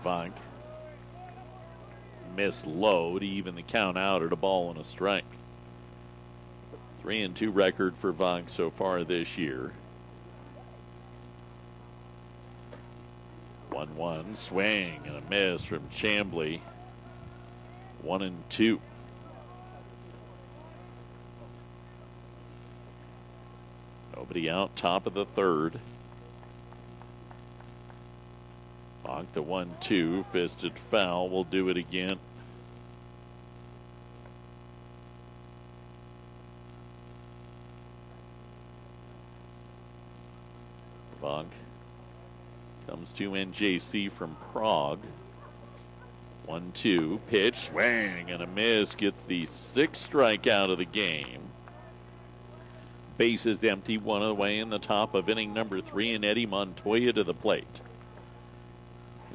Vonk. Miss low to even the count out at a ball and a strike. 3-2 record for Vonk so far this year. 1-1 swing and a miss from Chambly. 1-2. Nobody out, top of the third. Vonk, the 1-2, fisted foul, will do it again. Vonk comes to NJC from Prague. 1-2, pitch, swing, and a miss. Gets the 6th strikeout of the game. Bases empty, one away in the top of inning number 3, and Eddie Montoya to the plate.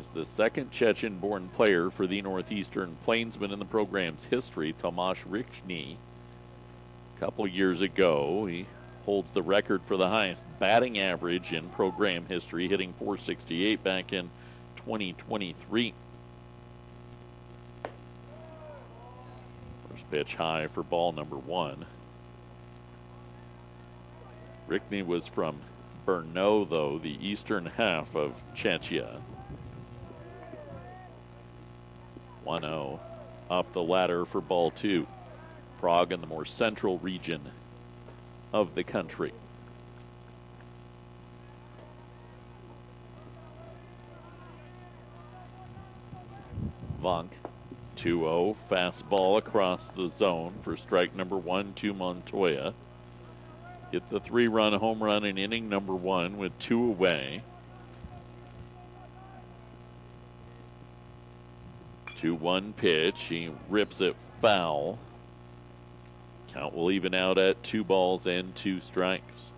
Is the second Chechen-born player for the Northeastern Plainsmen in the program's history. Tomasz Richtny, a couple years ago, he holds the record for the highest batting average in program history, hitting .468 back in 2023. First pitch high for ball number 1. Richtny was from Brno, though, the eastern half of Czechia. 1-0 up the ladder for ball 2. Prague in the more central region of the country. Vonk, 2-0, fastball across the zone for strike number 1 to Montoya. Hit the 3-run home run in inning number 1 with 2 away. 2-1 pitch. He rips it foul. Count will even out at 2 balls and 2 strikes.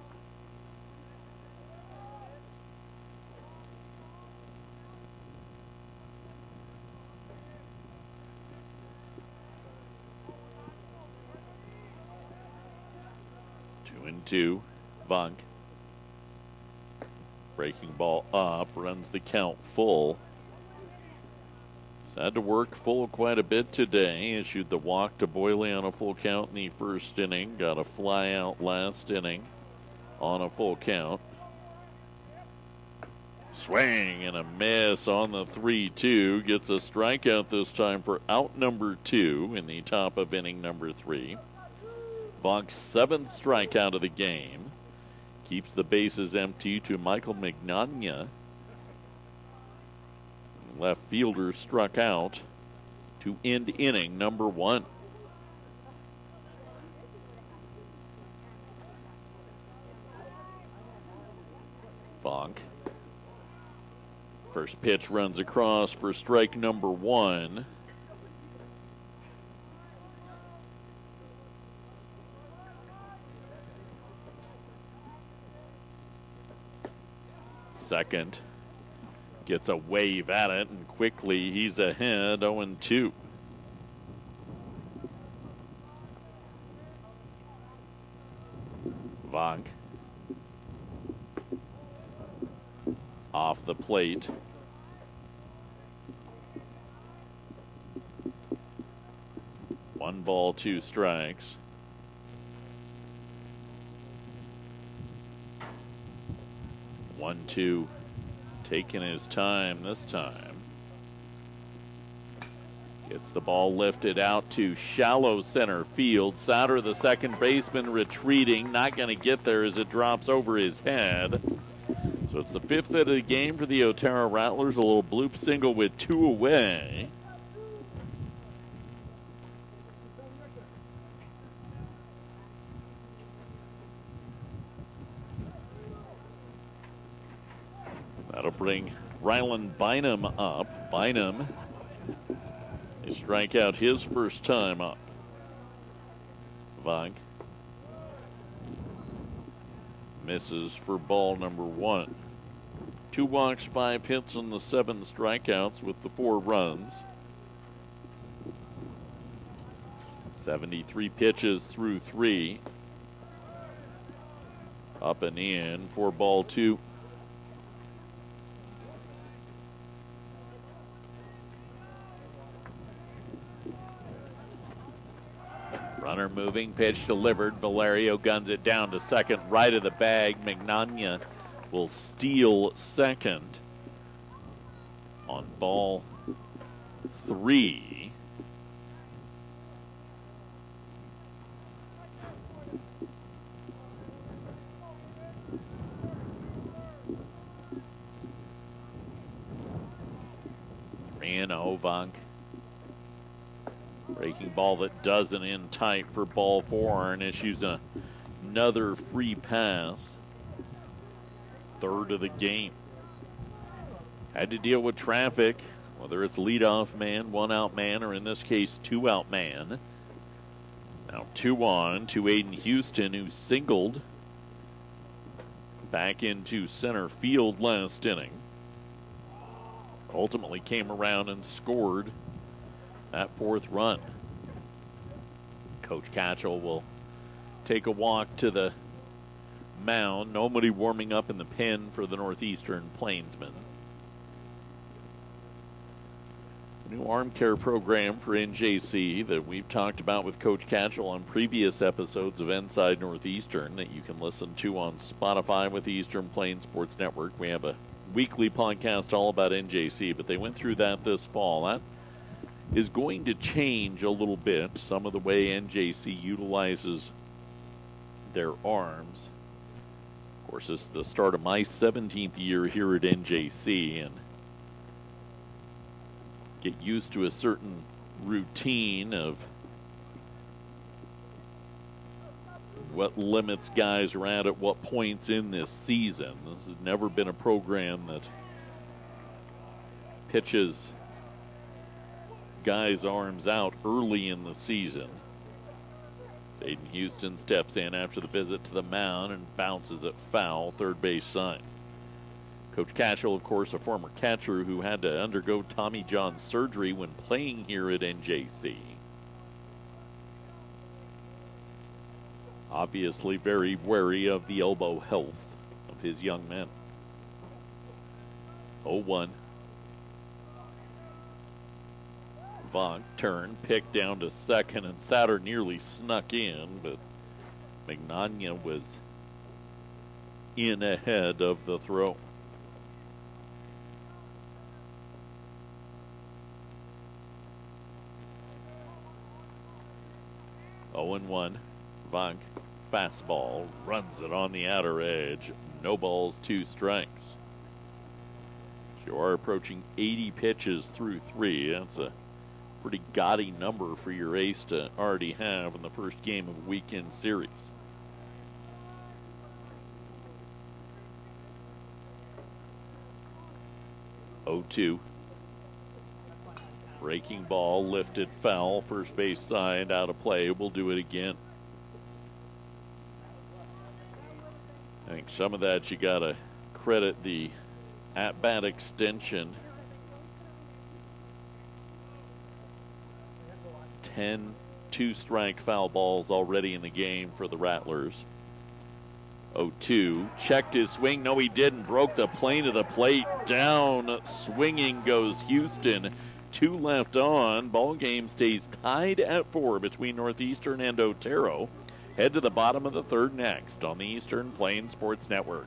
Two and two. Vonk. Breaking ball up. Runs the count full. Had to work full quite a bit today. Issued the walk to Boyle on a full count in the first inning. Got a fly out last inning on a full count. Swing and a miss on the 3-2. Gets a strikeout this time for out number 2 in the top of inning number 3. Vonk's 7th strikeout of the game. Keeps the bases empty to Michael Mignogna. Left fielder struck out to end inning number 1. Vonk. First pitch runs across for strike number 1. Second. Gets a wave at it, and quickly he's ahead, 0-2. Vonk. Off the plate. One ball, 2 strikes. One, two. Taking his time this time. Gets the ball lifted out to shallow center field. Sauter, the second baseman, retreating. Not going to get there as it drops over his head. So it's the fifth hit of the game for the Otero Rattlers. A little bloop single with 2 away. That'll bring Rylan Bynum up. Bynum, he strike out his first time up. Vonk misses for ball number 1. 2 walks, 5 hits, and the 7 strikeouts with the 4 runs. 73 pitches through 3. Up and in for ball 2. Runner moving, pitch delivered. Valerio guns it down to second, right of the bag. Magnania will steal second on ball 3. Vonk. Breaking ball that doesn't in tight for ball 4 and issues another free pass. Third of the game. Had to deal with traffic, whether it's leadoff man, 1 out man, or in this case 2 out man. Now 2 on to Aiden Houston, who singled back into center field last inning. Ultimately came around and scored that 4th run. Coach Catchell will take a walk to the mound. Nobody warming up in the pen for the Northeastern Plainsmen. A new arm care program for NJC that we've talked about with Coach Catchell on previous episodes of Inside Northeastern that you can listen to on Spotify with the Eastern Plains Sports Network. We have a weekly podcast all about NJC, but they went through that this fall. That is going to change a little bit, some of the way NJC utilizes their arms. Of course, this is the start of my 17th year here at NJC, and get used to a certain routine of what limits guys are at what points in this season. This has never been a program that pitches guys' arms out early in the season. Aiden Houston steps in after the visit to the mound and bounces it foul, third base side. Coach Catchell, of course, a former catcher who had to undergo Tommy John surgery when playing here at NJC. Obviously very wary of the elbow health of his young men. 0-1. Vonk turn, picked down to second, and Sauter nearly snuck in, but Magnania was in ahead of the throw. Oh and 1. Vonk, fastball, runs it on the outer edge. No balls, 2 strikes. You are approaching 80 pitches through 3. That's a pretty gaudy number for your ace to already have in the first game of a weekend series. Oh, 2. Breaking ball, lifted foul, first base side, out of play. We'll do it again. I think some of that you got to credit the at-bat extension. 10 2-strike foul balls already in the game for the Rattlers. 0-2. Checked his swing. No, he didn't. Broke the plane of the plate. Down. Swinging goes Houston. 2 left on. Ball game stays tied at 4 between Northeastern and Otero. Head to the bottom of the 3rd next on the Eastern Plains Sports Network.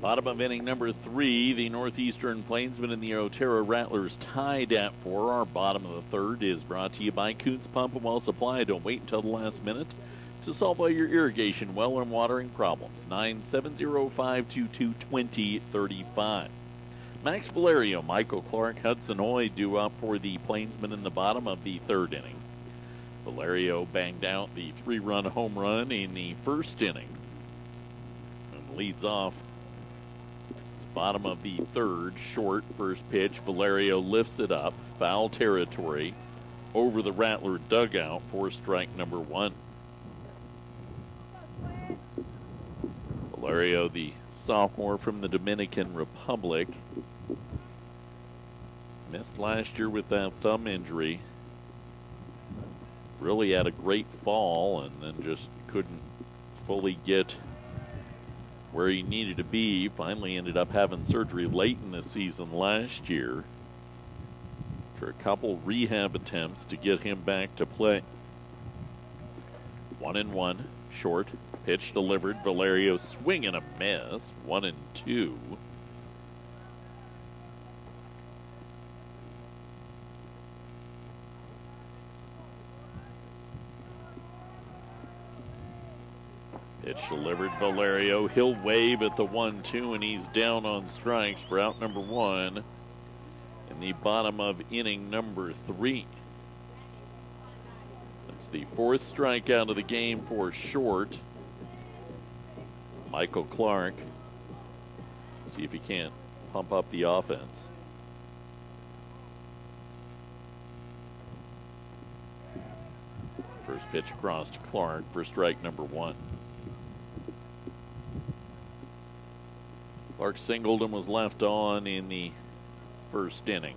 Bottom of inning number 3, the Northeastern Plainsmen and the Otero Rattlers tied at 4. Our bottom of the third is brought to you by Kuntz Pump and Well Supply. Don't wait until the last minute to solve all your irrigation, well, and watering problems. 970-522-2035. Max Valerio, Michael Clark, Hudson Hoy due up for the Plainsmen in the bottom of the third inning. Valerio banged out the 3-run home run in the first inning and leads off. Bottom of the third, short, first pitch. Valerio lifts it up, foul territory, over the Rattler dugout for strike number 1. Valerio, the sophomore from the Dominican Republic, missed last year with that thumb injury. Really had a great fall and then just couldn't fully get where he needed to be. Finally ended up having surgery late in the season last year after a couple rehab attempts to get him back to play. 1-1, short, pitch delivered. Valerio swing and a miss. 1-2. Pitch delivered, Valerio. He'll wave at the 1-2, and he's down on strikes for out number 1 in the bottom of inning number 3. That's the 4th strikeout of the game for short Michael Clark. See if he can't pump up the offense. First pitch across to Clark for strike number 1. Clark singled and was left on in the first inning.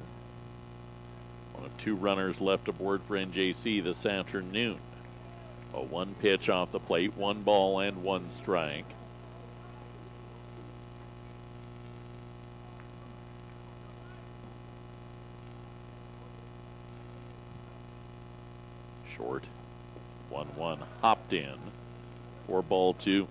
One of 2 runners left aboard for NJC this afternoon. A 1 pitch off the plate, 1 ball and 1 strike. Short, 1-1, hopped in, 4-2.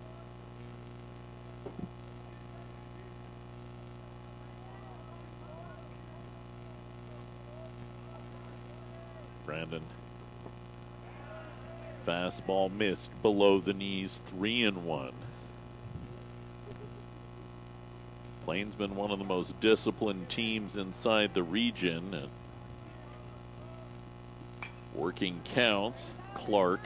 Brandon. Fastball missed below the knees, 3-1. Plainsmen, one of the most disciplined teams inside the region. Working counts. Clark,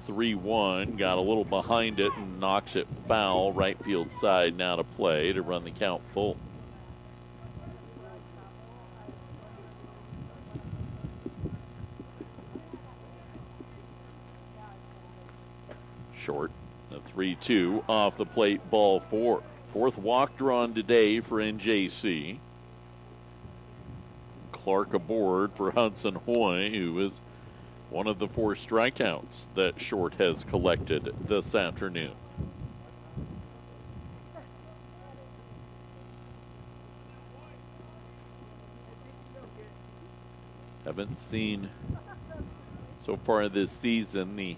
3-1, got a little behind it and knocks it foul, right field side now to play to run the count full. Short, a 3-2 off the plate, ball 4. 4th walk drawn today for NJC. Clark aboard for Hudson Hoy, who is one of the 4 strikeouts that Short has collected this afternoon. Haven't seen so far this season the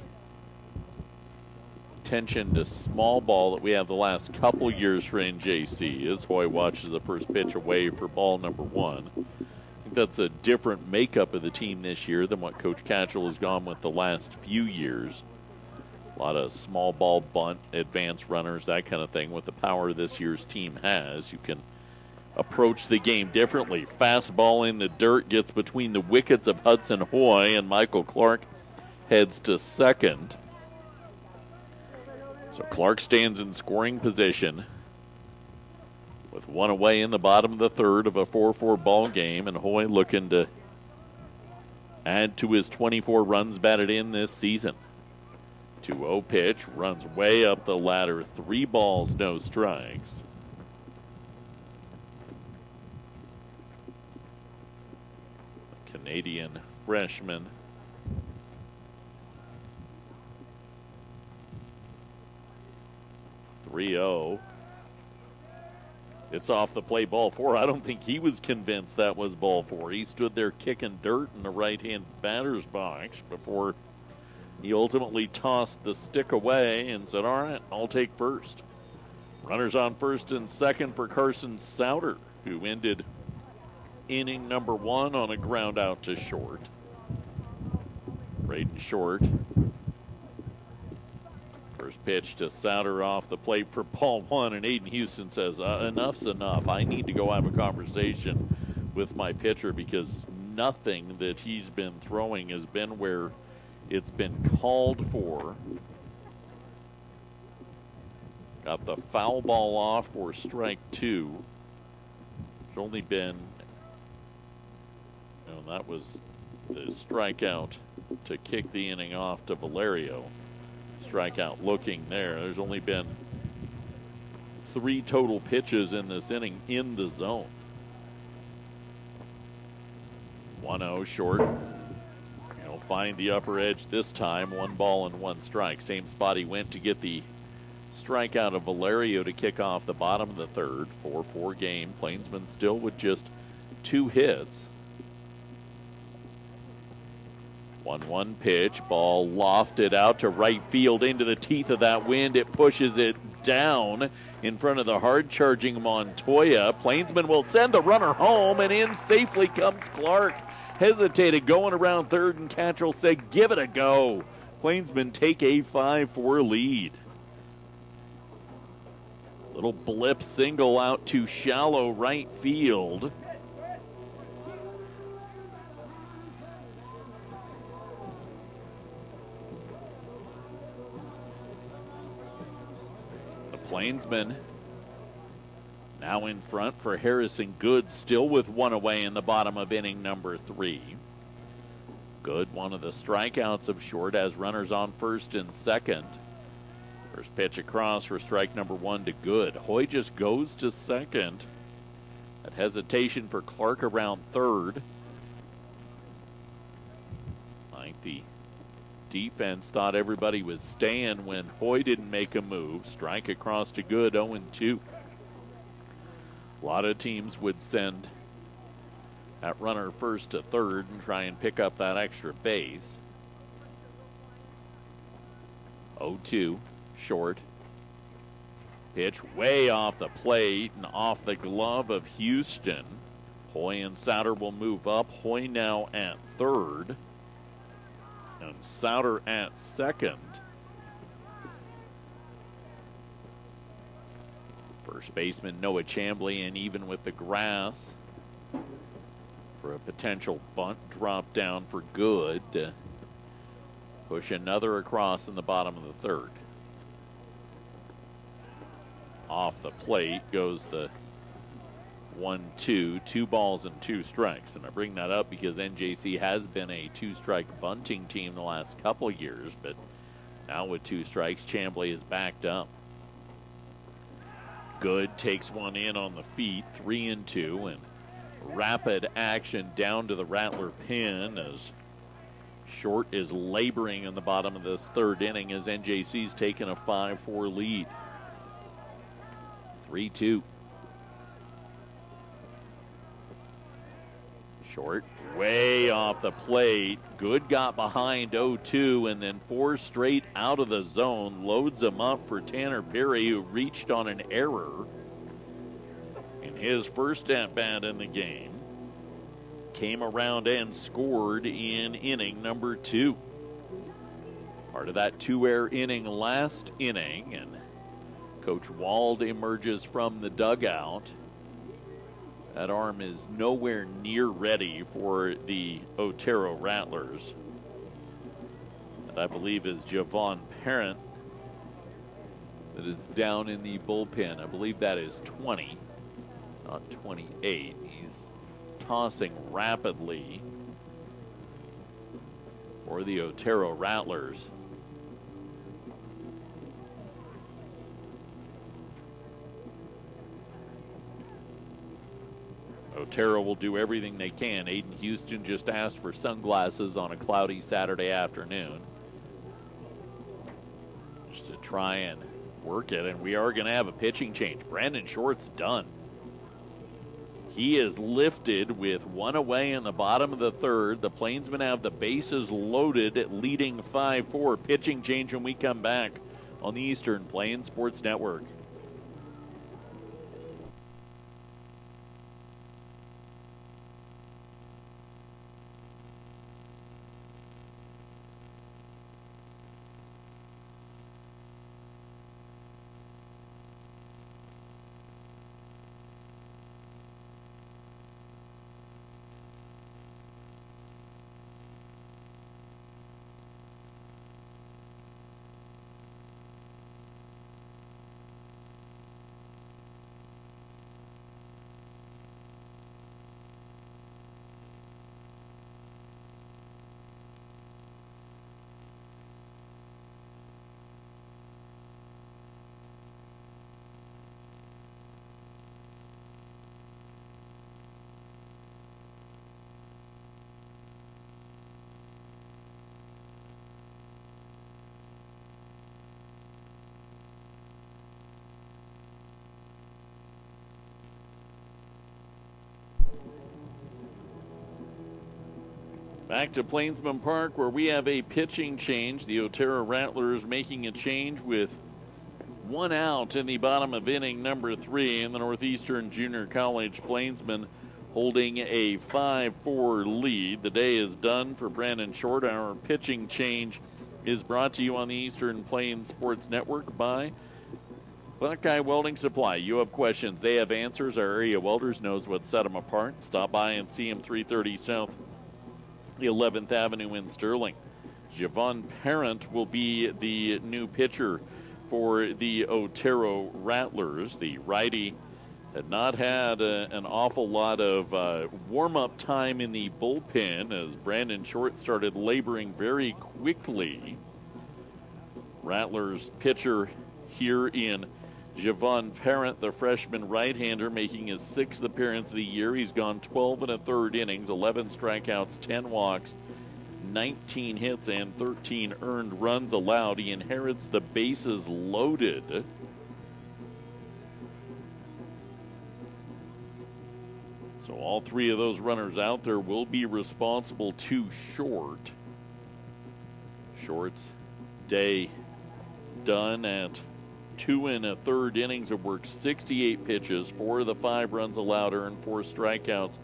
attention to small ball that we have the last couple years for NJC as Hoy watches the first pitch away for ball number 1. I think that's a different makeup of the team this year than what Coach Catchell has gone with the last few years. A lot of small ball, bunt, advanced runners, that kind of thing. With the power this year's team has, you can approach the game differently. Fastball in the dirt gets between the wickets of Hudson Hoy, and Michael Clark heads to second. So Clark stands in scoring position with 1 away in the bottom of the third of a 4-4 ball game, and Hoy looking to add to his 24 runs batted in this season. 2-0 pitch, runs way up the ladder, 3 balls, no strikes. Canadian freshman. It's off the play, ball 4. I don't think he was convinced that was ball 4. He stood there kicking dirt in the right-hand batter's box before he ultimately tossed the stick away and said, all right, I'll take first. Runners on first and second for Carson Souter, who ended inning number 1 on a ground out to short. Braden Short. First pitch to Souter off the plate for ball 1, and Aiden Houston says, enough's enough. I need to go have a conversation with my pitcher because nothing that he's been throwing has been where it's been called for. Got the foul ball off for strike 2. It's only been, that was the strikeout to kick the inning off to Valerio. Strikeout looking there. There's only been 3 total pitches in this inning in the zone. 1-0 short. He'll find the upper edge this time. 1 ball and 1 strike. Same spot he went to get the strikeout of Valerio to kick off the bottom of the third. 4-4 game. Plainsman still with just 2 hits. 1-1 pitch. Ball lofted out to right field into the teeth of that wind. It pushes it down in front of the hard-charging Montoya. Plainsman will send the runner home, and in safely comes Clark. Hesitated going around third, and Cantrell said, give it a go. Plainsman take a 5-4 lead. Little blip single out to shallow right field. The Plainsmen now in front for Harrison Good, still with 1 away in the bottom of inning number 3. Good, one of the strikeouts of Short, has runners on first and second. First pitch across for strike number 1 to Good. Hoy just goes to second. That hesitation for Clark around third. I think the defense thought everybody was staying when Hoy didn't make a move. Strike across to Good, 0-2. A lot of teams would send that runner first to third and try and pick up that extra base. 0-2, short. Pitch way off the plate and off the glove of Houston. Hoy and Souter will move up. Hoy now at third, and Souter at second. First baseman Noah Chambly, and even with the grass for a potential bunt drop down for Good. Push another across in the bottom of the third. Off the plate goes the 1-2, 2 balls and 2 strikes. And I bring that up because NJC has been a 2-strike bunting team the last couple of years, but now with 2 strikes, Chambly is backed up. Good takes one in on the feet, 3-2, and rapid action down to the Rattler pin as Short is laboring in the bottom of this third inning as NJC's taken a 5-4 lead. 3-2. Short way off the plate. Good got behind 0-2 and then 4 straight out of the zone. Loads him up for Tanner Perry, who reached on an error in his first at-bat in the game. Came around and scored in inning number 2. Part of that 2-error inning last inning, and Coach Wald emerges from the dugout. That arm is nowhere near ready for the Otero Rattlers. That I believe is Javon Parent that is down in the bullpen. I believe that is 20, not 28. He's tossing rapidly for the Otero Rattlers. Otero will do everything they can. Aiden Houston just asked for sunglasses on a cloudy Saturday afternoon just to try and work it, and we are going to have a pitching change. Brandon Short's done. He is lifted with 1 away in the bottom of the third. The Plainsmen have the bases loaded, leading 5-4. Pitching change when we come back on the Eastern Plains Sports Network. Back to Plainsman Park, where we have a pitching change. The Otero Rattlers making a change with one out in the bottom of inning number 3, and the Northeastern Junior College Plainsmen holding a 5-4 lead. The day is done for Brandon Short. Our pitching change is brought to you on the Eastern Plains Sports Network by Buckeye Welding Supply. You have questions, they have answers. Our area welders knows what set them apart. Stop by and see them 330 South 11th Avenue in Sterling. Javon Parent will be the new pitcher for the Otero Rattlers. The righty had not had an awful lot of warm-up time in the bullpen as Brandon Short started laboring very quickly. Rattlers pitcher here in Javon Parent, the freshman right-hander, making his 6th appearance of the year. He's gone 12 1/3 innings, 11 strikeouts, 10 walks, 19 hits, and 13 earned runs allowed. He inherits the bases loaded. So all 3 of those runners out there will be responsible to Short. Short's day done at 2 1/3 innings of work, 68 pitches, 4 of the 5 runs allowed, earned 4 strikeouts,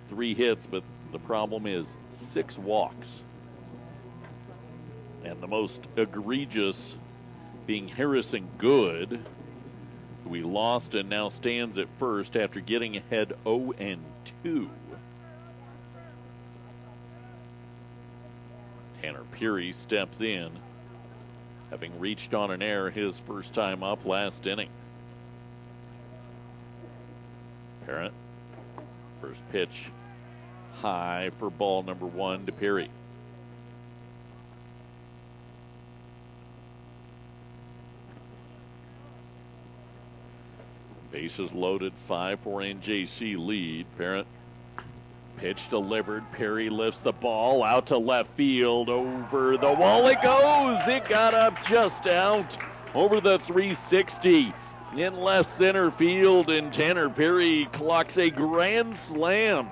3 hits, but the problem is 6 walks. And the most egregious being Harrison Good, who he lost and now stands at first after getting ahead 0-2. Tanner Peary steps in, having reached on an error his first time up last inning. Parent, first pitch high for ball number 1 to Peary. Bases loaded, 5-4 NJC lead. Parent, pitch delivered. Perry lifts the ball out to left field. Over the wall it goes. It got up just out over the 360 in left center field, and Tanner Perry clocks a grand slam.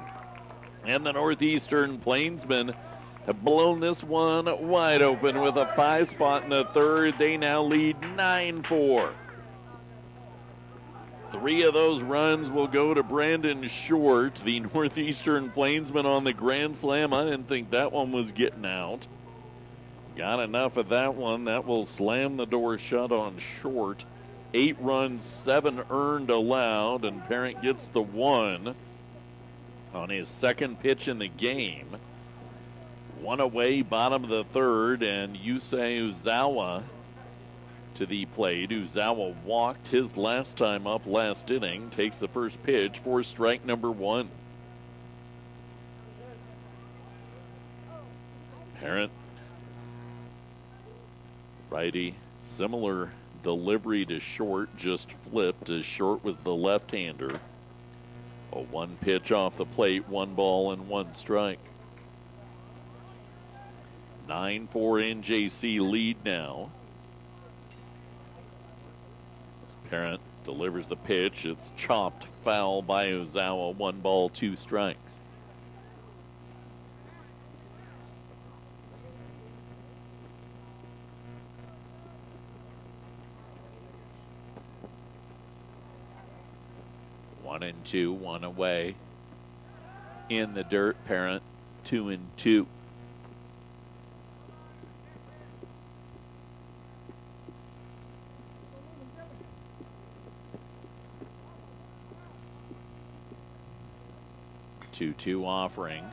And the Northeastern Plainsmen have blown this one wide open with a 5 spot in the 3rd. They now lead 9-4. 3 of those runs will go to Brandon Short, the Northeastern Plainsman on the grand slam. I didn't think that one was getting out. Got enough of that one. That will slam the door shut on Short. 8 runs, 7 earned allowed, and Parent gets the 1 on his 2nd pitch in the game. 1 away, bottom of the 3rd, and Yusei Uzawa to the plate. Uzawa walked his last time up last inning, takes the first pitch for strike number 1. Parent, righty, similar delivery to Short, just flipped as Short was the left-hander. A 1 pitch off the plate, 1 ball and 1 strike. 9-4 NJC lead now. Parent delivers the pitch. It's chopped foul by Uzawa. 1 ball, 2 strikes. One and 2, 1 away. In the dirt, Parent 2-2. Two offering,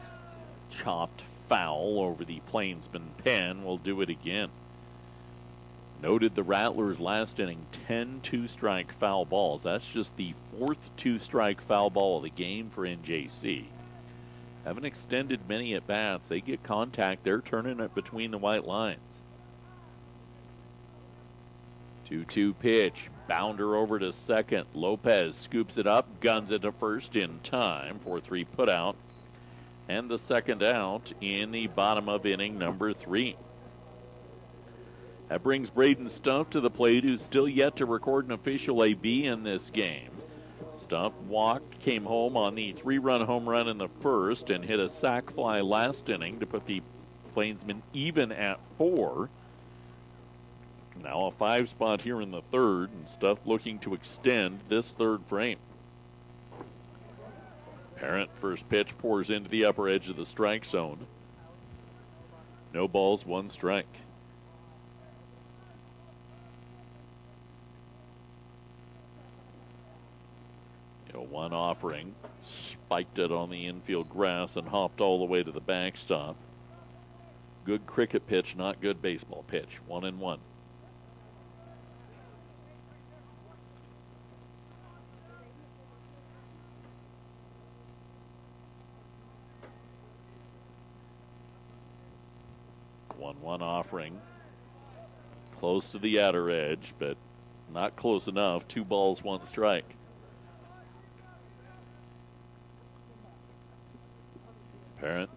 chopped foul over the Plainsman pen. Will do it again. Noted the Rattlers last inning, 10 2-strike foul balls. That's just the 4th 2-strike foul ball of the game for NJC. Haven't extended many at bats. They get contact, they're turning it between the white lines. 2-2 pitch. Bounder over to second. Lopez scoops it up, guns it to first in time. 4-3 put out. And the second out in the bottom of inning number 3. That brings Braden Stumpf to the plate, who's still yet to record an official AB in this game. Stuff walked, came home on the 3-run home run in the first, and hit a sac fly last inning to put the Plainsmen even at 4. Now a 5 spot here in the third, and Stuff looking to extend this third frame. Parent first pitch pours into the upper edge of the strike zone. No balls, 1 strike. One offering, spiked it on the infield grass and hopped all the way to the backstop. Good cricket pitch, not good baseball pitch. 1-1. One offering, close to the outer edge, but not close enough. 2 balls, 1 strike. Parent.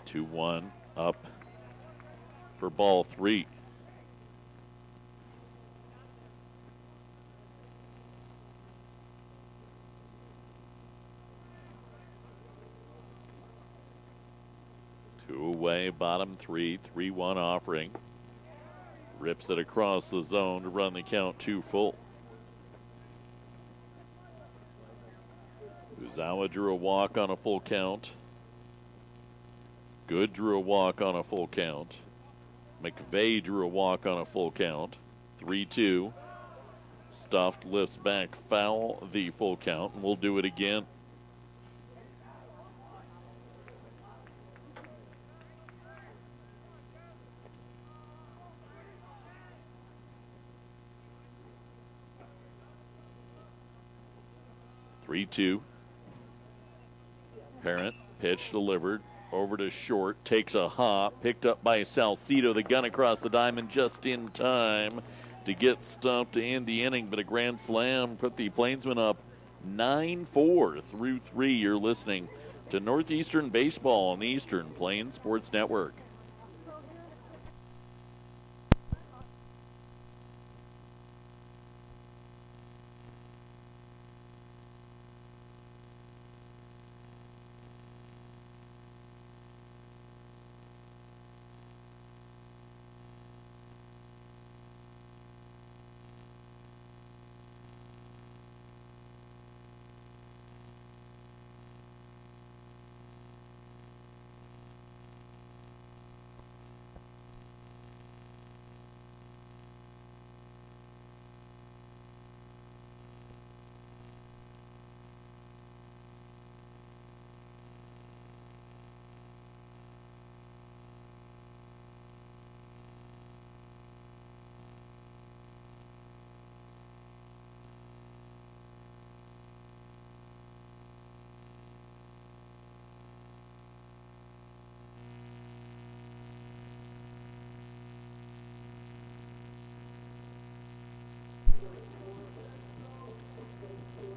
2-1 up for ball 3. Two away, bottom 3, 3-1 offering. Rips it across the zone to run the count 2 full. Uzawa drew a walk on a full count. Good drew a walk on a full count. McVeigh drew a walk on a full count. 3-2. Stuffed lifts back foul, the full count, and we'll do it again. Three-two. Parent, pitch delivered, over to short, takes a hop, picked up by Salcido, the gun across the diamond just in time to get Stumped to end the inning, but a grand slam put the Plainsmen up 9-4 through 3. You're listening to Northeastern Baseball on the Eastern Plains Sports Network.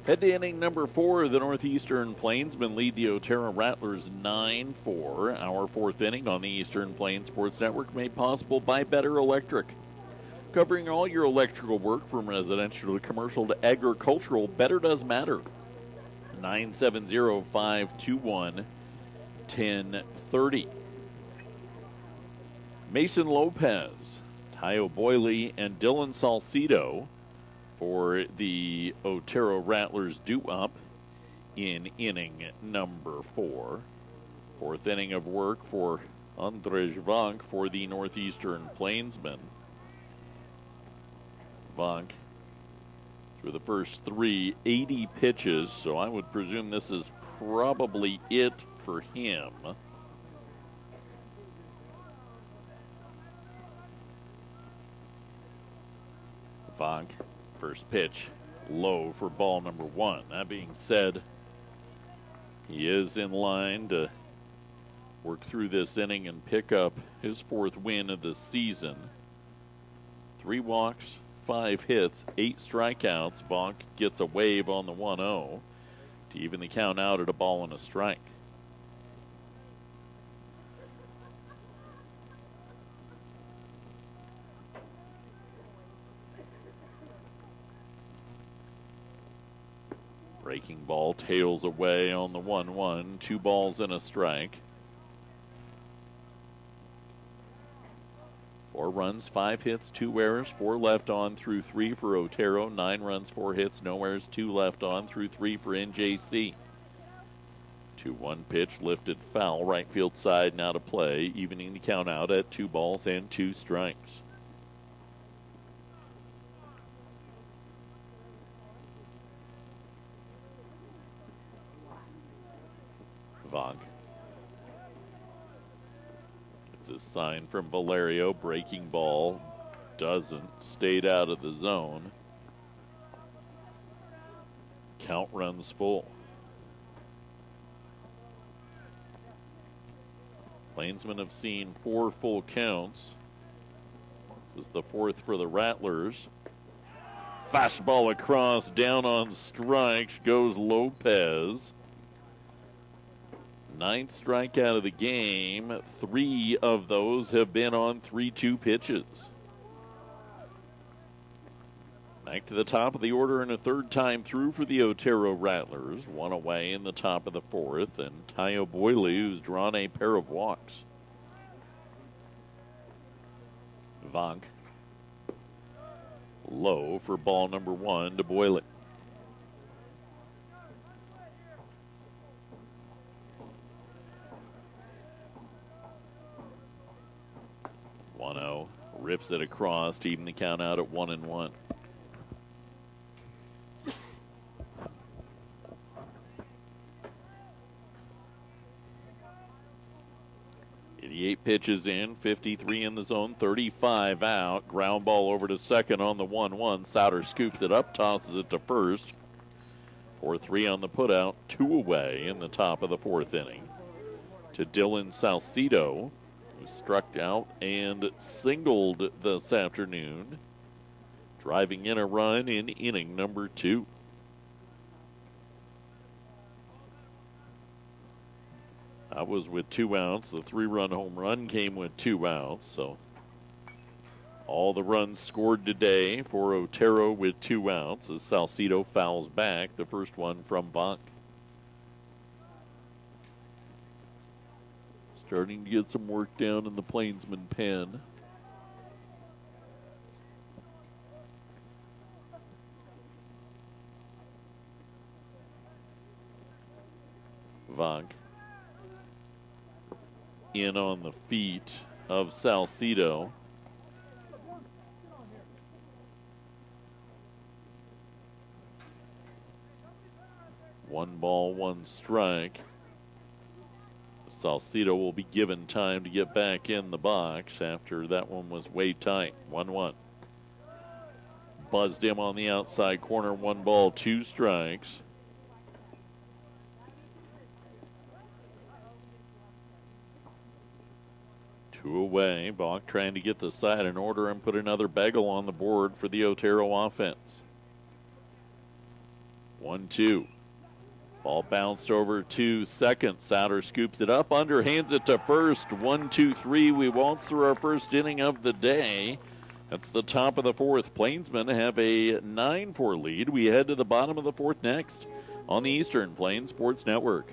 Head to inning number 4. The Northeastern Plainsmen lead the Otero Rattlers 9-4. Our 4th inning on the Eastern Plains Sports Network made possible by Better Electric. Covering all your electrical work from residential to commercial to agricultural, Better does matter. 970-521-1030. Mason Lopez, Tayo Boyley, and Dylan Salcido for the Otero Rattlers due up in inning number 4. 4th inning of work for Andrzej Vank for the Northeastern Plainsmen. Vank through the first 3, 80 pitches, so I would presume this is probably it for him. Vank, first pitch, low for ball number 1. That being said, he is in line to work through this inning and pick up his 4th win of the season. 3 walks, 5 hits, 8 strikeouts. Vonk gets a wave on the 1-0 to even the count out at a ball and a strike. Breaking ball tails away on the 1-1. 2 balls and a strike. 4 runs, 5 hits, 2 errors, 4 left on through 3 for Otero. 9 runs, 4 hits, no errors, 2 left on through 3 for NJC. 2-1 pitch lifted foul, right field side now to play, evening the count out at 2 balls and 2 strikes. Vonk. It's a sign from Valerio. Breaking ball doesn't. Stayed out of the zone. Count runs full. Plainsmen have seen 4 full counts. This is the 4th for the Rattlers. Fastball across, down on strikes, goes Lopez. 9th strikeout of the game. 3 of those have been on 3-2 pitches. Back to the top of the order and a 3rd time through for the Otero Rattlers. 1 away in the top of the 4th, and Tayo Boyle, who's drawn a pair of walks. Vonk. Low for ball number 1 to Boyle. Rips it across to even the count out at 1-1. Pitches in, 53 in the zone, 35 out. Ground ball over to second on the 1-1. Souter scoops it up, tosses it to first. 4-3 on the putout, 2 away in the top of the 4th inning. To Dylan Salcido, who struck out and singled this afternoon, driving in a run in inning number 2. That was with 2 outs. The 3-run home run came with 2 outs. So all the runs scored today for Otero with 2 outs as Salcido fouls back the first one from Vonk. Starting to get some work down in the Plainsman pen. Vonk in on the feet of Salcido. One ball, 1 strike. Salcido will be given time to get back in the box after that one was way tight. 1-1. Buzzed him on the outside corner. 1 ball, 2 strikes. Two away. Bach trying to get the side in order and put another bagel on the board for the Otero offense. 1-2. Ball bounced over to second. Souter scoops it up, underhands it to first. 1-2-3. We waltz through our first inning of the day. That's the top of the 4th. Plainsmen have a 9-4 lead. We head to the bottom of the 4th next on the Eastern Plains Sports Network.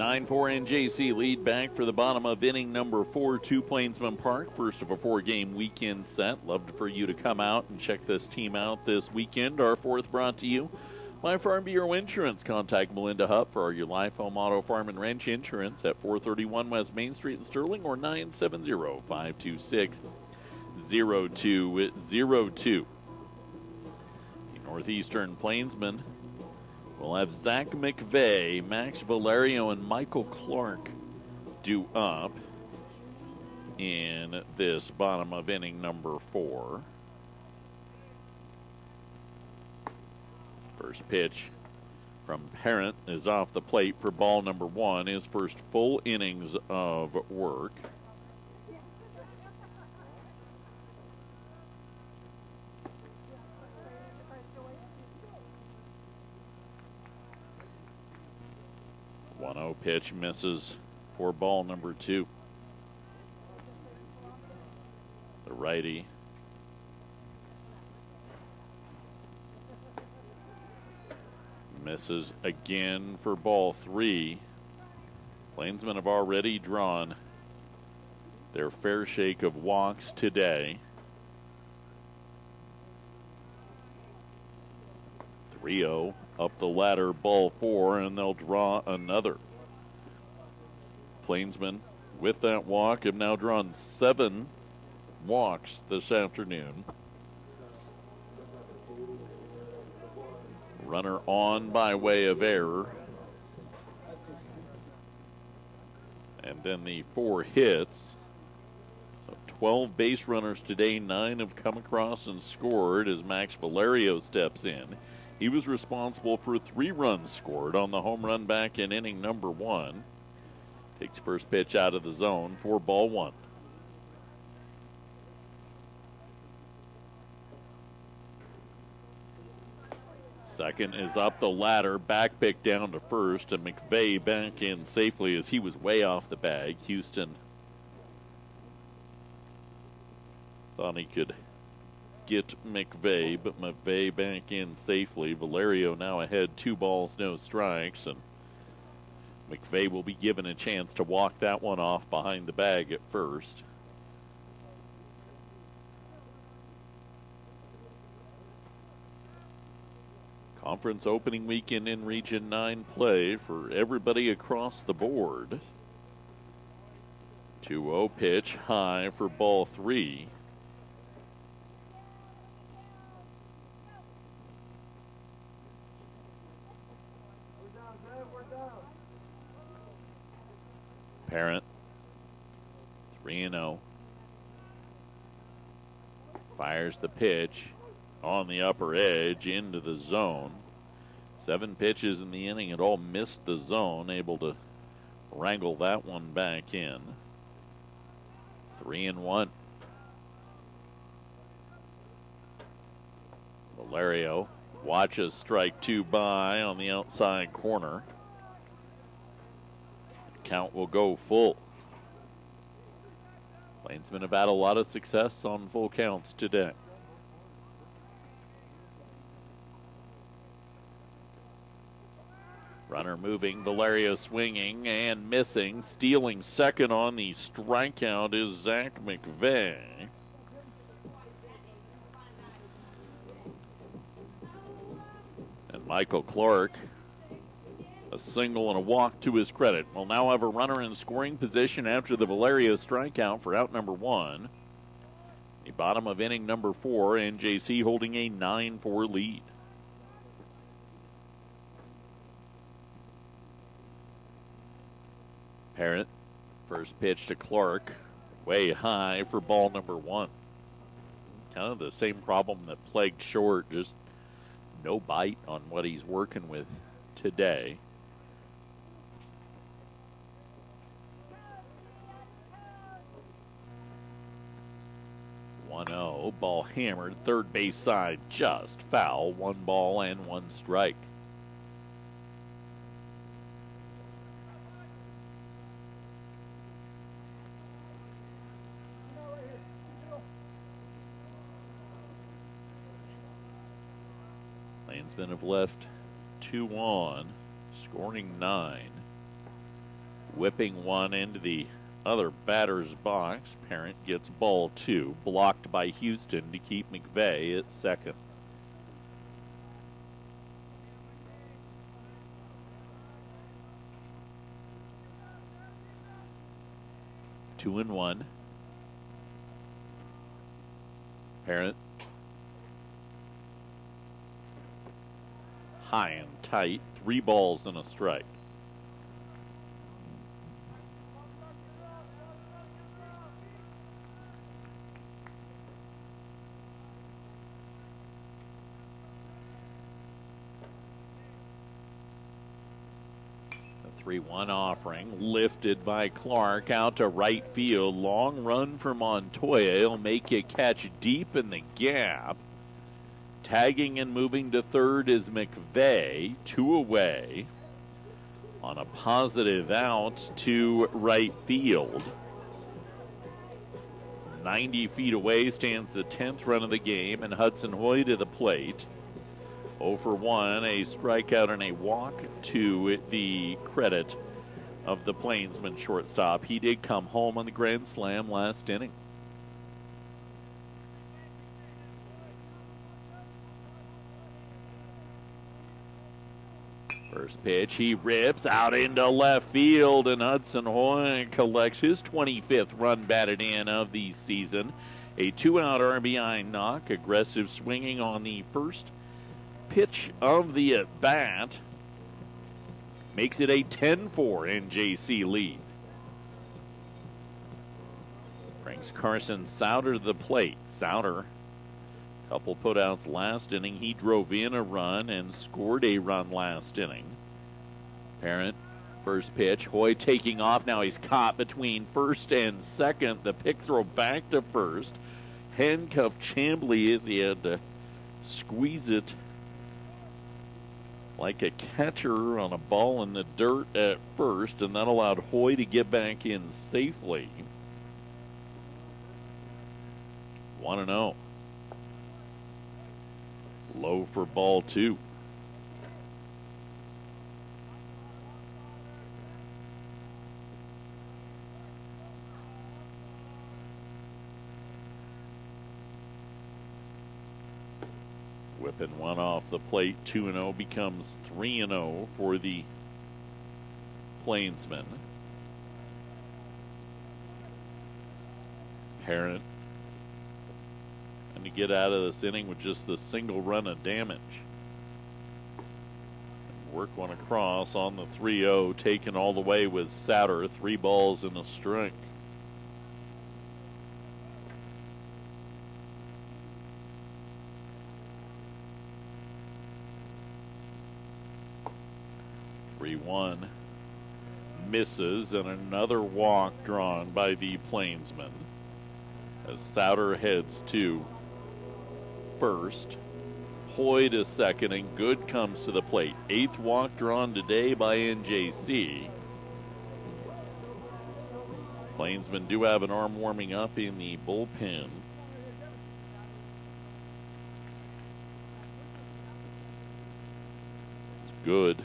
9-4 NJC lead back for the bottom of inning number 4, to Plainsman Park. First of a 4-game weekend set. Love for you to come out and check this team out this weekend. Our fourth brought to you by Farm Bureau Insurance. Contact Melinda Hupp for your life, home, auto, farm, and ranch insurance at 431 West Main Street in Sterling or 970-526-0202. The Northeastern Plainsman will have Zach McVeigh, Max Valerio, and Michael Clark due up in this bottom of inning number 4. First pitch from Parent is off the plate for ball number 1, his first full innings of work. Pitch misses for ball number 2. The righty misses again for ball 3. Plainsmen have already drawn their fair shake of walks today. 3-0 up the ladder, ball 4, and they'll draw another. Plainsmen, with that walk, have now drawn 7 walks this afternoon. Runner on by way of error. And then the 4 hits. So 12 base runners today, 9 have come across and scored as Max Valerio steps in. He was responsible for 3 runs scored on the home run back in inning number 1. Takes first pitch out of the zone for ball 1. Second is up the ladder, back pick down to first, and McVeigh back in safely as he was way off the bag. Houston thought he could get McVeigh, but McVeigh back in safely. Valerio now ahead, 2 balls, no strikes, and McVeigh will be given a chance to walk that one off behind the bag at first. Conference opening weekend in Region 9 play for everybody across the board. 2-0 pitch high for ball 3. Parent, 3-0. Fires the pitch on the upper edge into the zone. 7 pitches in the inning, it all missed the zone, able to wrangle that one back in. 3-1. Valerio watches strike 2 by on the outside corner. Count will go full. Plainsmen have had a lot of success on full counts today. Runner moving, Valerio swinging and missing. Stealing second on the strikeout is Zach McVeigh. And Michael Clark, a single and a walk to his credit, will now have a runner in scoring position after the Valerio strikeout for out number 1. The bottom of inning number 4, NJC holding a 9-4 lead. Parent, first pitch to Clark, way high for ball number 1. Kind of the same problem that plagued Short, just no bite on what he's working with today. 1-0, ball hammered, third base side, just foul, 1 ball and 1 strike. Plainsmen have left 2 on, scoring 9. Whipping one into the other batter's box. Parent gets ball 2, blocked by Houston to keep McVeigh at second. Two and one. Parent. High and tight. 3 balls and a strike. The 3-1 offering lifted by Clark out to right field. Long run for Montoya. He'll make a catch deep in the gap. Tagging and moving to third is McVeigh. 2 away on a positive out to right field. 90 feet away stands the 10th run of the game, and Hudson Hoy to the plate. 0 for 1, a strikeout and a walk to the credit of the Plainsman shortstop. He did come home on the grand slam last inning. First pitch, he rips out into left field, and Hudson Hoy collects his 25th run batted in of the season. A 2-out RBI knock, aggressive swinging on the first pitch of the at-bat. Makes it a 10-4 NJC lead. Brings Carson Souter to the plate. Souter, couple putouts last inning. He drove in a run and scored a run last inning. Parent, first pitch. Hoy taking off. Now he's caught between first and second. The pick throw back to first. Handcuffed Chambly as he had to squeeze it like a catcher on a ball in the dirt at first, and that allowed Hoy to get back in safely. 1-0. Low for ball 2. Whipping one off the plate. 2-0 becomes 3-0 for the Plainsmen. Parent to get out of this inning with just the single run of damage. And work one across on the 3-0, taken all the way with Souter. 3 balls and a strike. One misses, and another walk drawn by the Plainsmen as Souter heads to first. Hoy to second, and Good comes to the plate. 8th walk drawn today by NJC. Plainsmen do have an arm warming up in the bullpen. It's Good.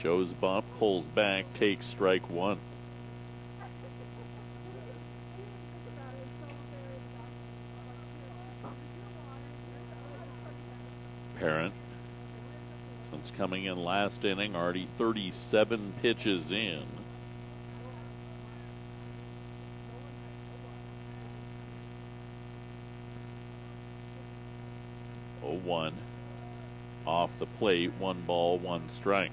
Shows bump, pulls back, takes strike 1. Parent, since coming in last inning, already 37 pitches in. Oh, 1 off the plate, 1 ball, 1 strike.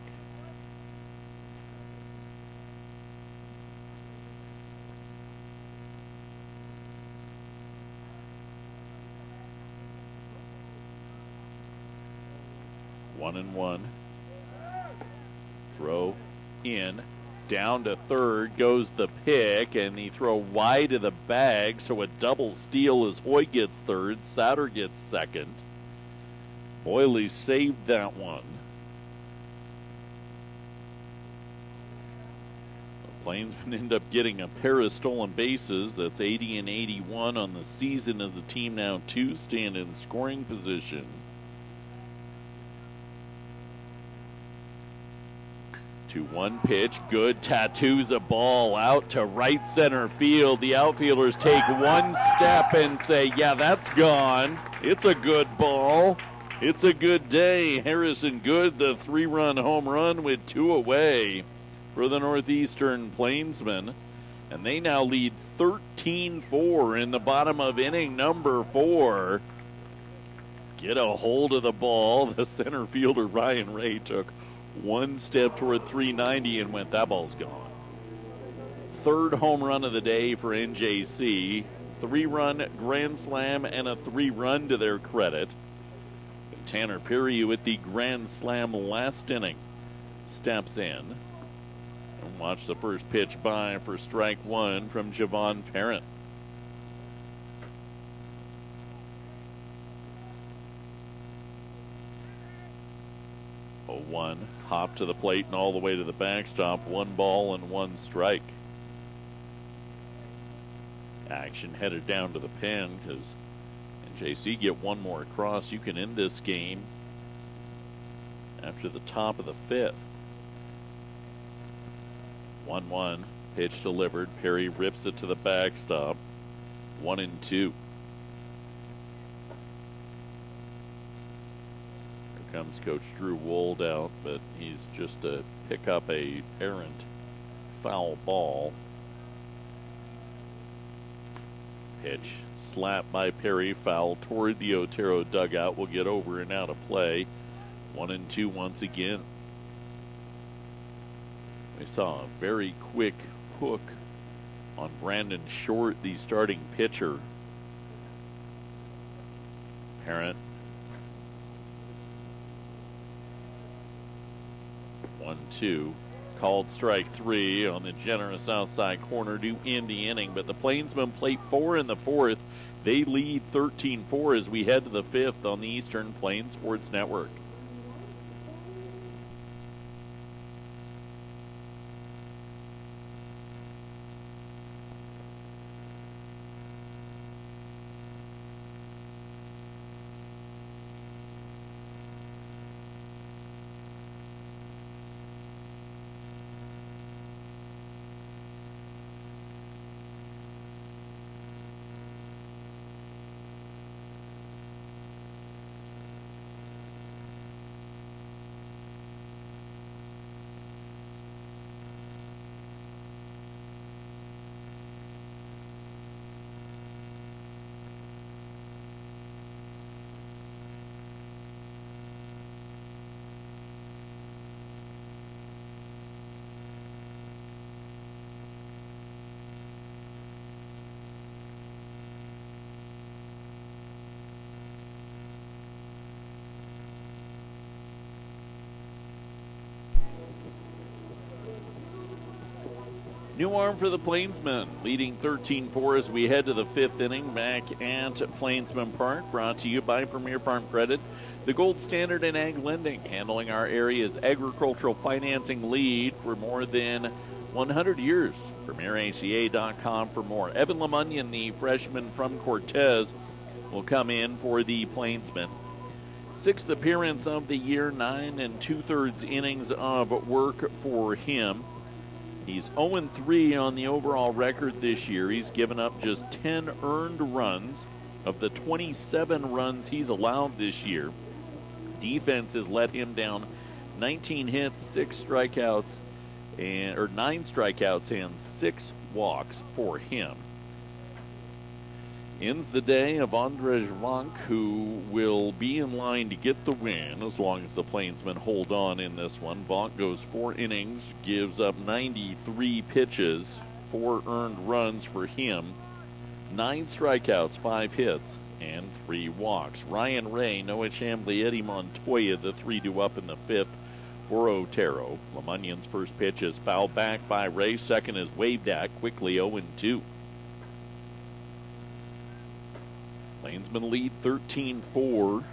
One and one. Throw in. Down to third goes the pick, and he throw wide of the bag, so a double steal as Hoy gets third. Souter gets second. Boyley saved that one. The Plainsmen end up getting a pair of stolen bases. That's 80 and 81 on the season as a team now 2 stand in scoring position. 2-1 pitch, good, tattoos a ball out to right center field. The outfielders take one step and say, yeah, that's gone. It's a good ball. It's a good day. Harrison Good, the 3-run home run with 2 away for the Northeastern Plainsmen. And they now lead 13-4 in the bottom of inning number 4. Get a hold of the ball. The center fielder, Ryan Ray, took one step toward 390 and went, that ball's gone. 3rd home run of the day for NJC. 3-run grand slam and a 3-run to their credit. And Tanner Perry with the grand slam last inning steps in. And watch the first pitch by for strike 1 from Javon Parent. 0-1, hop to the plate and all the way to the backstop. 1 ball and 1 strike. Action headed down to the pen because NJC get 1 more across. You can end this game after the top of the 5th. 1-1, pitch delivered. Perry rips it to the backstop. 1-2. Comes Coach Drew Wold out, but he's just to pick up a errant foul ball. Pitch slapped by Perry, foul toward the Otero dugout. Will get over and out of play. 1-2 once again. We saw a very quick hook on Brandon Short, the starting pitcher. Parent. 1-2. Called strike 3 on the generous outside corner to end the inning. But the Plainsmen plate 4 in the 4th. They lead 13-4 as we head to the 5th on the Eastern Plains Sports Network. New arm for the Plainsmen, leading 13-4 as we head to the 5th inning back at Plainsman Park. Brought to you by Premier Farm Credit, the gold standard in ag lending, handling our area's agricultural financing lead for more than 100 years. PremierACA.com for more. Evan Lemunion, the freshman from Cortez, will come in for the Plainsmen. 6th appearance of the year, 9 2/3 innings of work for him. He's 0-3 on the overall record this year. He's given up just 10 earned runs of the 27 runs he's allowed this year. Defense has let him down 19 hits, 9 strikeouts, and 6 walks for him. Ends the day of Andrzej Vank, who will be in line to get the win as long as the Plainsmen hold on in this one. Vank goes 4 innings, gives up 93 pitches, 4 earned runs for him, 9 strikeouts, 5 hits, and 3 walks. Ryan Ray, Noah Chambly, Eddie Montoya, the 3 due up in the 5th for Otero. Lemunion's first pitch is fouled back by Ray. Second is waved at quickly, 0-2. Plainsmen lead 13-4.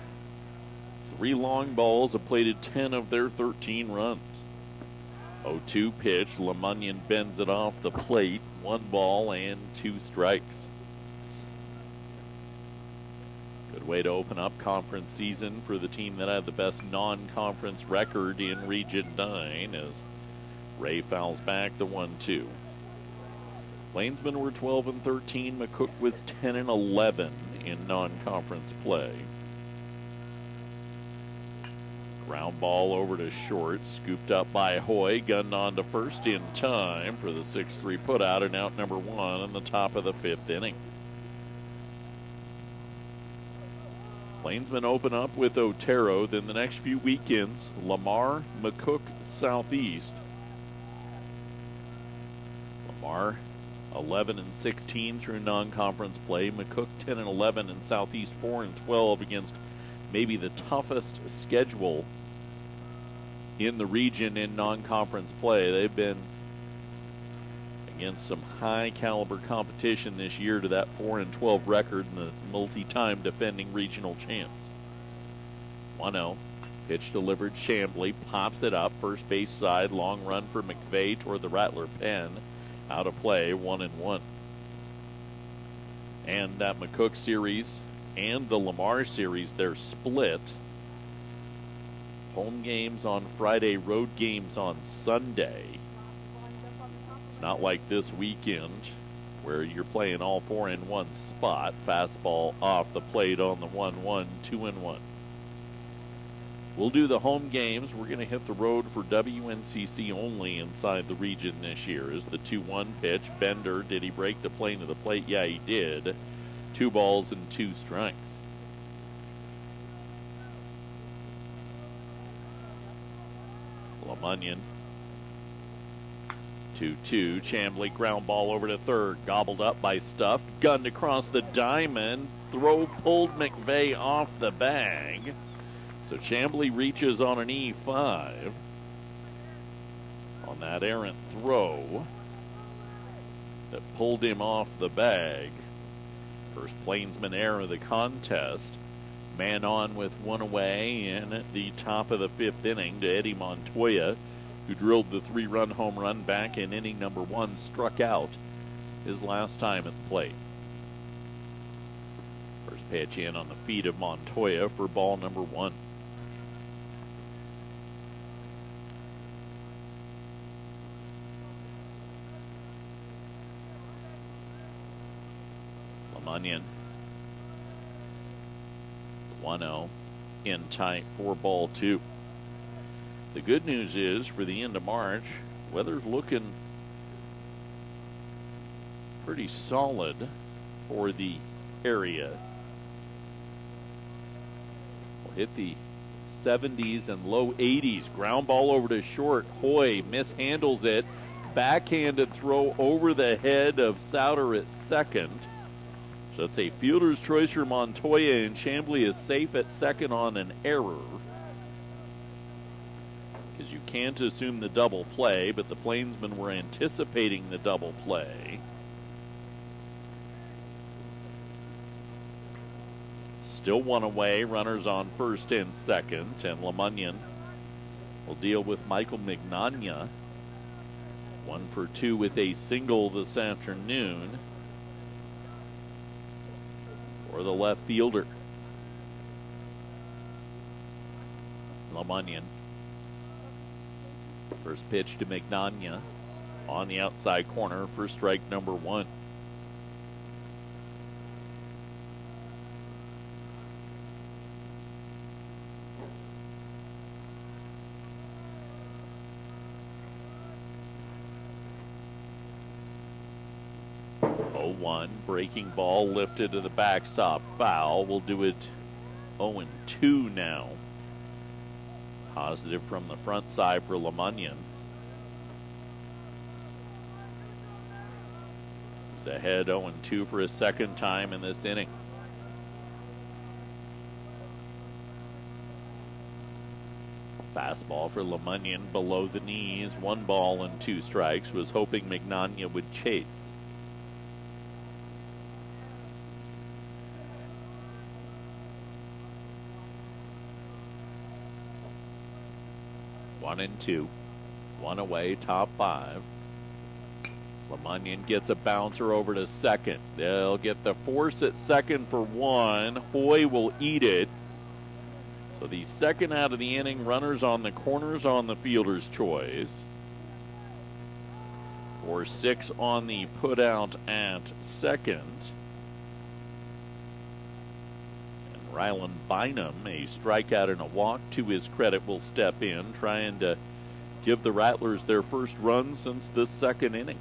3 long balls have plated 10 of their 13 runs. 0-2 pitch. Lemunion bends it off the plate. 1 ball and 2 strikes. Good way to open up conference season for the team that had the best non-conference record in Region 9 as Ray fouls back the 1-2. Plainsmen were 12 and 13. McCook was 10 and 11 in non-conference play. Ground ball over to short, scooped up by Hoy, gunned on to first in time for the 6-3 putout and out number 1 in the top of the 5th inning. Plainsmen open up with Otero, then the next few weekends, Lamar, McCook, Southeast. Lamar 11 and 16 through non-conference play. McCook 10 and 11, and Southeast 4 and 12 against maybe the toughest schedule in the region in non-conference play. They've been against some high-caliber competition this year to that 4 and 12 record and the multi-time defending regional champs. 1-0. Pitch delivered. Chambly pops it up. First base side. Long run for McVeigh toward the Rattler pen. Out of play. 1-1. And that McCook series and the Lamar series, they're split. Home games on Friday, road games on Sunday. It's not like this weekend where you're playing all 4 in one spot. Fastball off the plate on the 1-1, 2-1. We'll do the home games. We're going to hit the road for WNCC only inside the region this year. Is the 2-1 pitch. Bender, did he break the plane to the plate? Yeah, he did. 2 balls and 2 strikes. Lemunyon. 2-2. Chambly ground ball over to third. Gobbled up by Stuff. Gunned across the diamond. Throw pulled McVeigh off the bag. So Chambly reaches on an E5 on that errant throw that pulled him off the bag. First Plainsman error of the contest. Man on with 1 away in at the top of the 5th inning to Eddie Montoya, who drilled the 3-run home run back in inning number 1, struck out his last time at the plate. First pitch in on the feet of Montoya for ball number 1. Lemunyon. 1-0 in tight for ball 2. The good news is for the end of March, weather's looking pretty solid for the area. We'll hit the 70s and low 80s. Ground ball over to short. Hoy mishandles it. Backhanded throw over the head of Souter at second. So it's a fielder's choice for Montoya, and Chambly is safe at second on an error. Because you can't assume the double play, but the Plainsmen were anticipating the double play. Still 1 away, runners on first and second, and Lemunyon will deal with Michael Mignogna. 1 for 2 with a single this afternoon for the left fielder. Lemunyon. First pitch to Mignogna on the outside corner for strike number 1. Breaking ball lifted to the backstop. Foul. We'll do it 0-2 now. Positive from the front side for Lemunyon. He's ahead 0-2 for his second time in this inning. Fastball for Lemunyon below the knees. 1 ball and 2 strikes. Was hoping Mignogna would chase. 1-2. 1 away, top 5. Lemunyon gets a bouncer over to second. They'll get the force at second for 1. Hoy will eat it. So the second out of the inning, runners on the corners on the fielder's choice. for 6 on the putout at second. And Rylan Bynum, a strikeout and a walk to his credit, will step in, trying to give the Rattlers their first run since the second inning.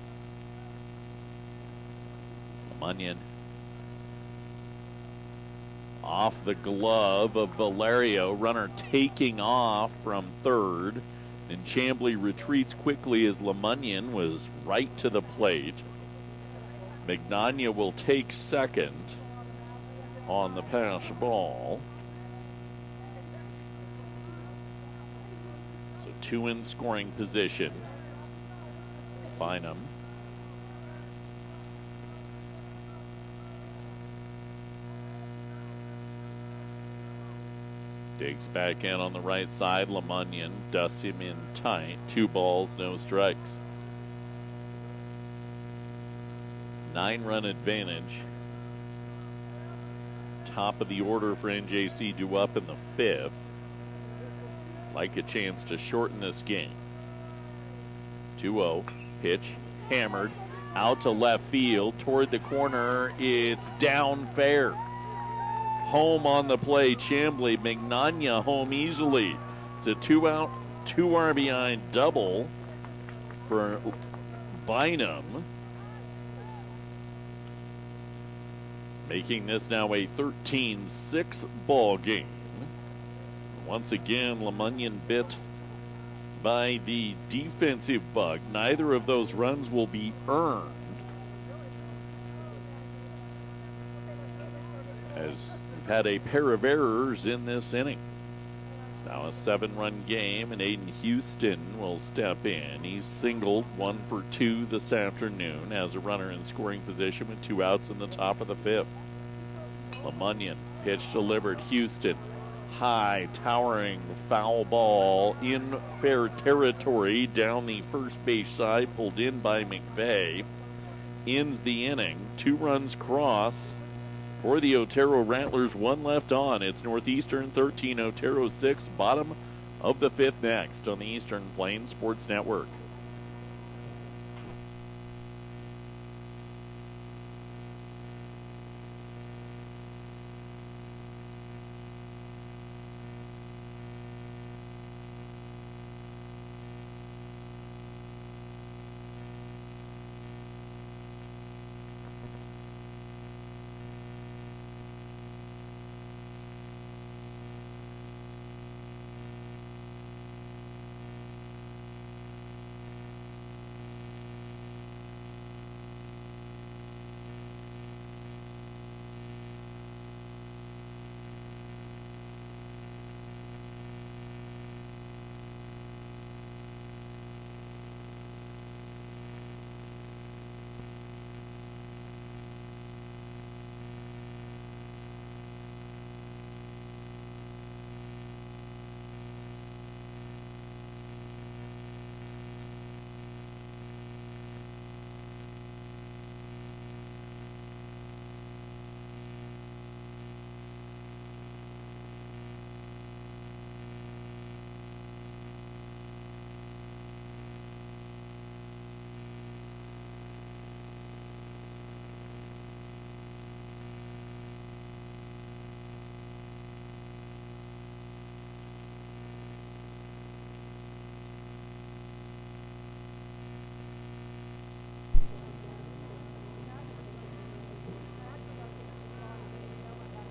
Munyon off the glove of Valerio, runner taking off from third. And Chambly retreats quickly as LeMunyon was right to the plate. Magnolia will take second on the pass ball. So 2 in scoring position. Bynum. Digs back in on the right side. LeMunyon dusts him in tight. 2 balls, no strikes. 9-run advantage. Top of the order for NJC due up in the 5th. Like a chance to shorten this game. 2-0. Pitch hammered out to left field toward the corner. It's down fair. Home on the play. Chambly, Magnolia home easily. It's a 2-out, 2 RBI double for Bynum, making this now a 13-6 ball game. Once again, LeMunyon bit by the defensive bug. Neither of those runs will be earned, as we've had a pair of errors in this inning. It's now a 7-run game, and Aiden Houston will step in. He's singled 1 for 2 this afternoon, has a runner in scoring position with 2 outs in the top of the 5th. LeMunyon, pitch delivered. Houston, high, towering foul ball in fair territory down the first base side, pulled in by McVeigh. Ends the inning. 2 runs cross for the Otero Rattlers, 1 left on. It's Northeastern 13, Otero 6, bottom of the 5th next on the Eastern Plains Sports Network.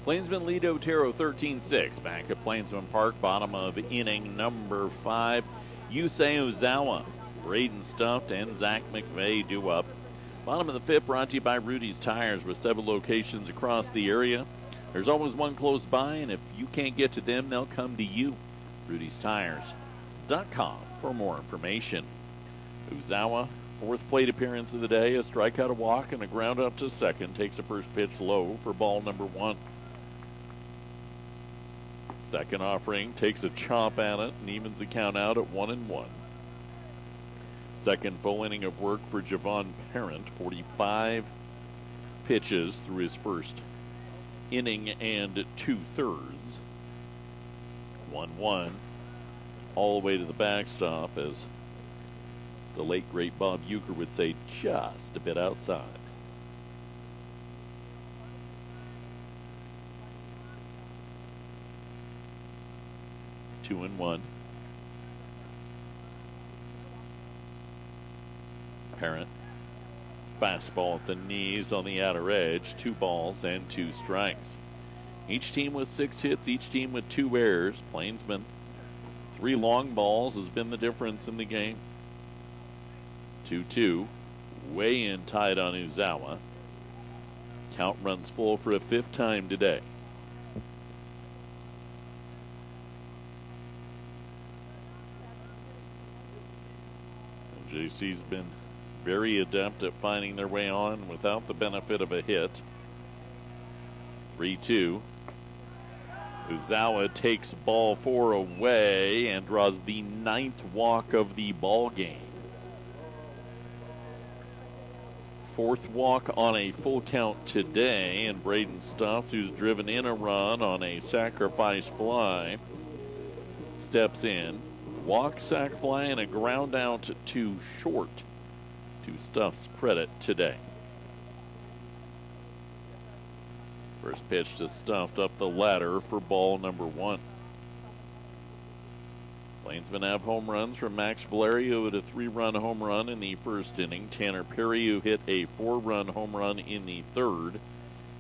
Plainsman lead Otero 13-6. Back at Plainsman Park, bottom of inning number 5. Yusei Ozawa, Braden Stuffed, and Zach McVeigh due up. Bottom of the 5th, brought to you by Rudy's Tires, with 7 locations across the area. There's always one close by, and if you can't get to them, they'll come to you. Rudy'sTires.com for more information. Ozawa, 4th plate appearance of the day, a strikeout, a walk, and a ground out to second. Takes the first pitch low for ball number 1. Second offering, takes a chop at it and evens the count out at 1-1. Second full inning of work for Javon Parent. 45 pitches through his first inning and 2/3. 1-1 all the way to the backstop as the late great Bob Uecker would say, just a bit outside. Two and one. Parent. Fastball at the knees on the outer edge. 2 balls and 2 strikes. Each team with 6 hits, each team with 2 errors. Plainsman, 3 long balls has been the difference in the game. 2-2. Way in tied on Uzawa. Count runs full for a 5th time today. JC's been very adept at finding their way on without the benefit of a hit. 3-2. Uzawa takes ball 4 away and draws the 9th walk of the ball game. 4th walk on a full count today, and Braden Stuft, who's driven in a run on a sacrifice fly, steps in. Walk, sac fly, and a ground out to short, to Stuff's credit today. First pitch to Stuffed up the ladder for ball number 1. Plainsmen have home runs from Max Valerio at a 3-run home run in the first inning. Tanner Perry, who hit a 4-run home run in the 3rd.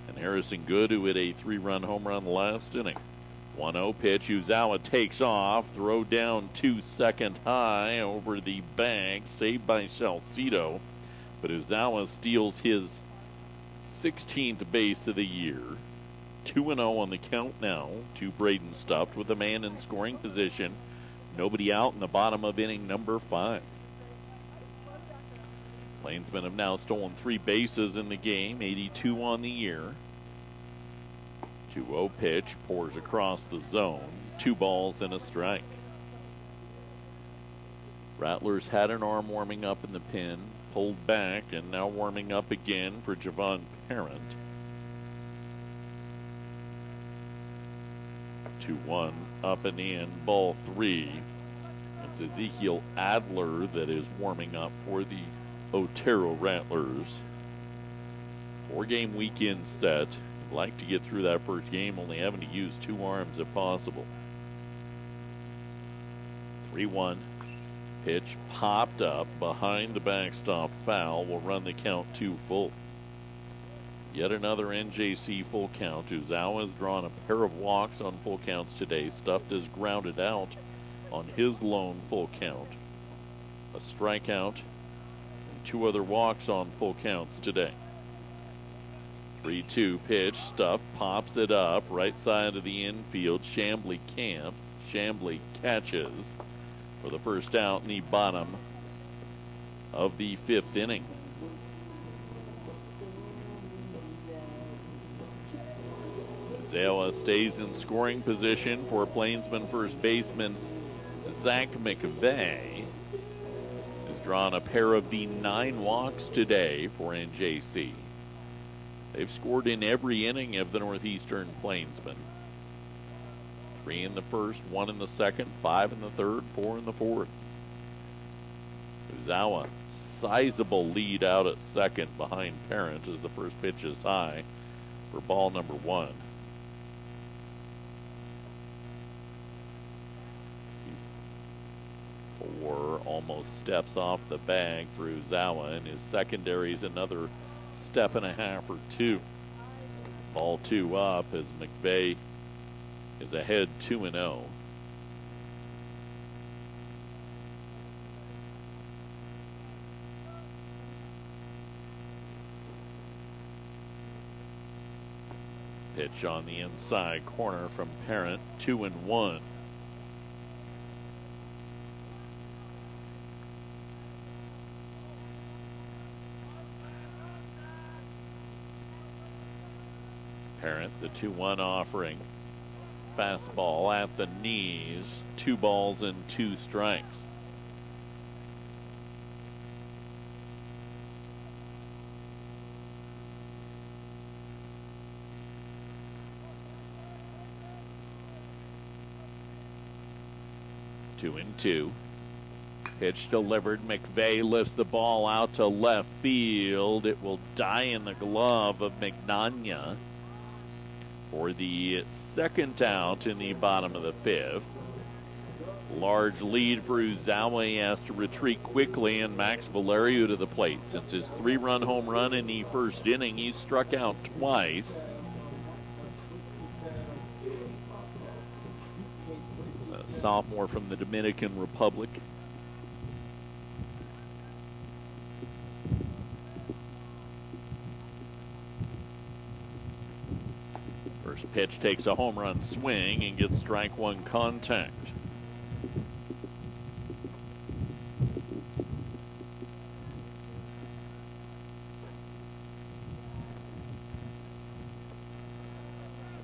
And Harrison Good, who hit a 3-run home run last inning. 1-0 pitch. Uzawa takes off. Throw down to second high over the bag. Saved by Salcido. But Uzawa steals his 16th base of the year. 2-0 on the count now to Braden Stuft with a man in scoring position. Nobody out in the bottom of inning number 5. Plainsmen have now stolen 3 bases in the game. 82 on the year. 2-0 pitch, pours across the zone. 2 balls and a strike. Rattlers had an arm warming up in the pen, pulled back, and now warming up again for Javon Parent. 2-1, up and in, ball 3. It's Ezekiel Adler that is warming up for the Otero Rattlers. 4-game weekend set. Like to get through that first game, only having to use 2 arms if possible. 3-1. Pitch popped up behind the backstop, foul. Will run the count 2 full. Yet another NJC full count. Uzawa has drawn a pair of walks on full counts today. Stuft is grounded out on his lone full count. A strikeout and 2 other walks on full counts today. 3-2 pitch. Stuff pops it up right side of the infield. Chambly camps. Chambly catches for the first out in the bottom of the 5th inning. Uzawa stays in scoring position for Plainsman first baseman Zach McVeigh. Has drawn a pair of the 9 walks today for NJC. They've scored in every inning of the Northeastern Plainsmen. 3 in the first, 1 in the second, 5 in the third, 4 in the fourth. Uzawa, sizable lead out at second behind Parent as the first pitch is high for ball number 1. Four almost steps off the bag for Uzawa, and his secondary is another step and a half or 2. Ball 2 up as McVeigh is ahead 2-0. Pitch on the inside corner from Parent, 2-1. Parent, the 2-1 offering. Fastball at the knees. 2 balls and 2 strikes. Two and 2. Pitch delivered. McVeigh lifts the ball out to left field. It will die in the glove of McNanya for the second out in the bottom of the fifth. Large lead for Uzawa. He has to retreat quickly, and Max Valerio to the plate. Since his 3-run home run in the first inning, he's struck out twice. A sophomore from the Dominican Republic. First pitch takes a home run swing and gets strike one contact.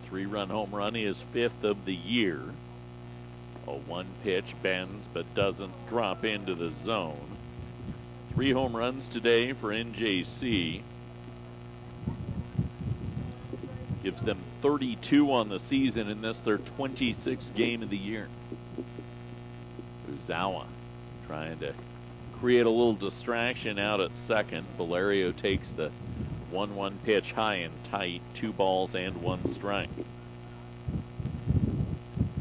Three-run home run, his fifth of the year. A one pitch bends but doesn't drop into the zone. 3 home runs today for NJC. Gives them 32 on the season, and this their 26th game of the year. Uzawa trying to create a little distraction out at second. Valerio takes the 1-1 pitch high and tight, 2 balls and 1 strike.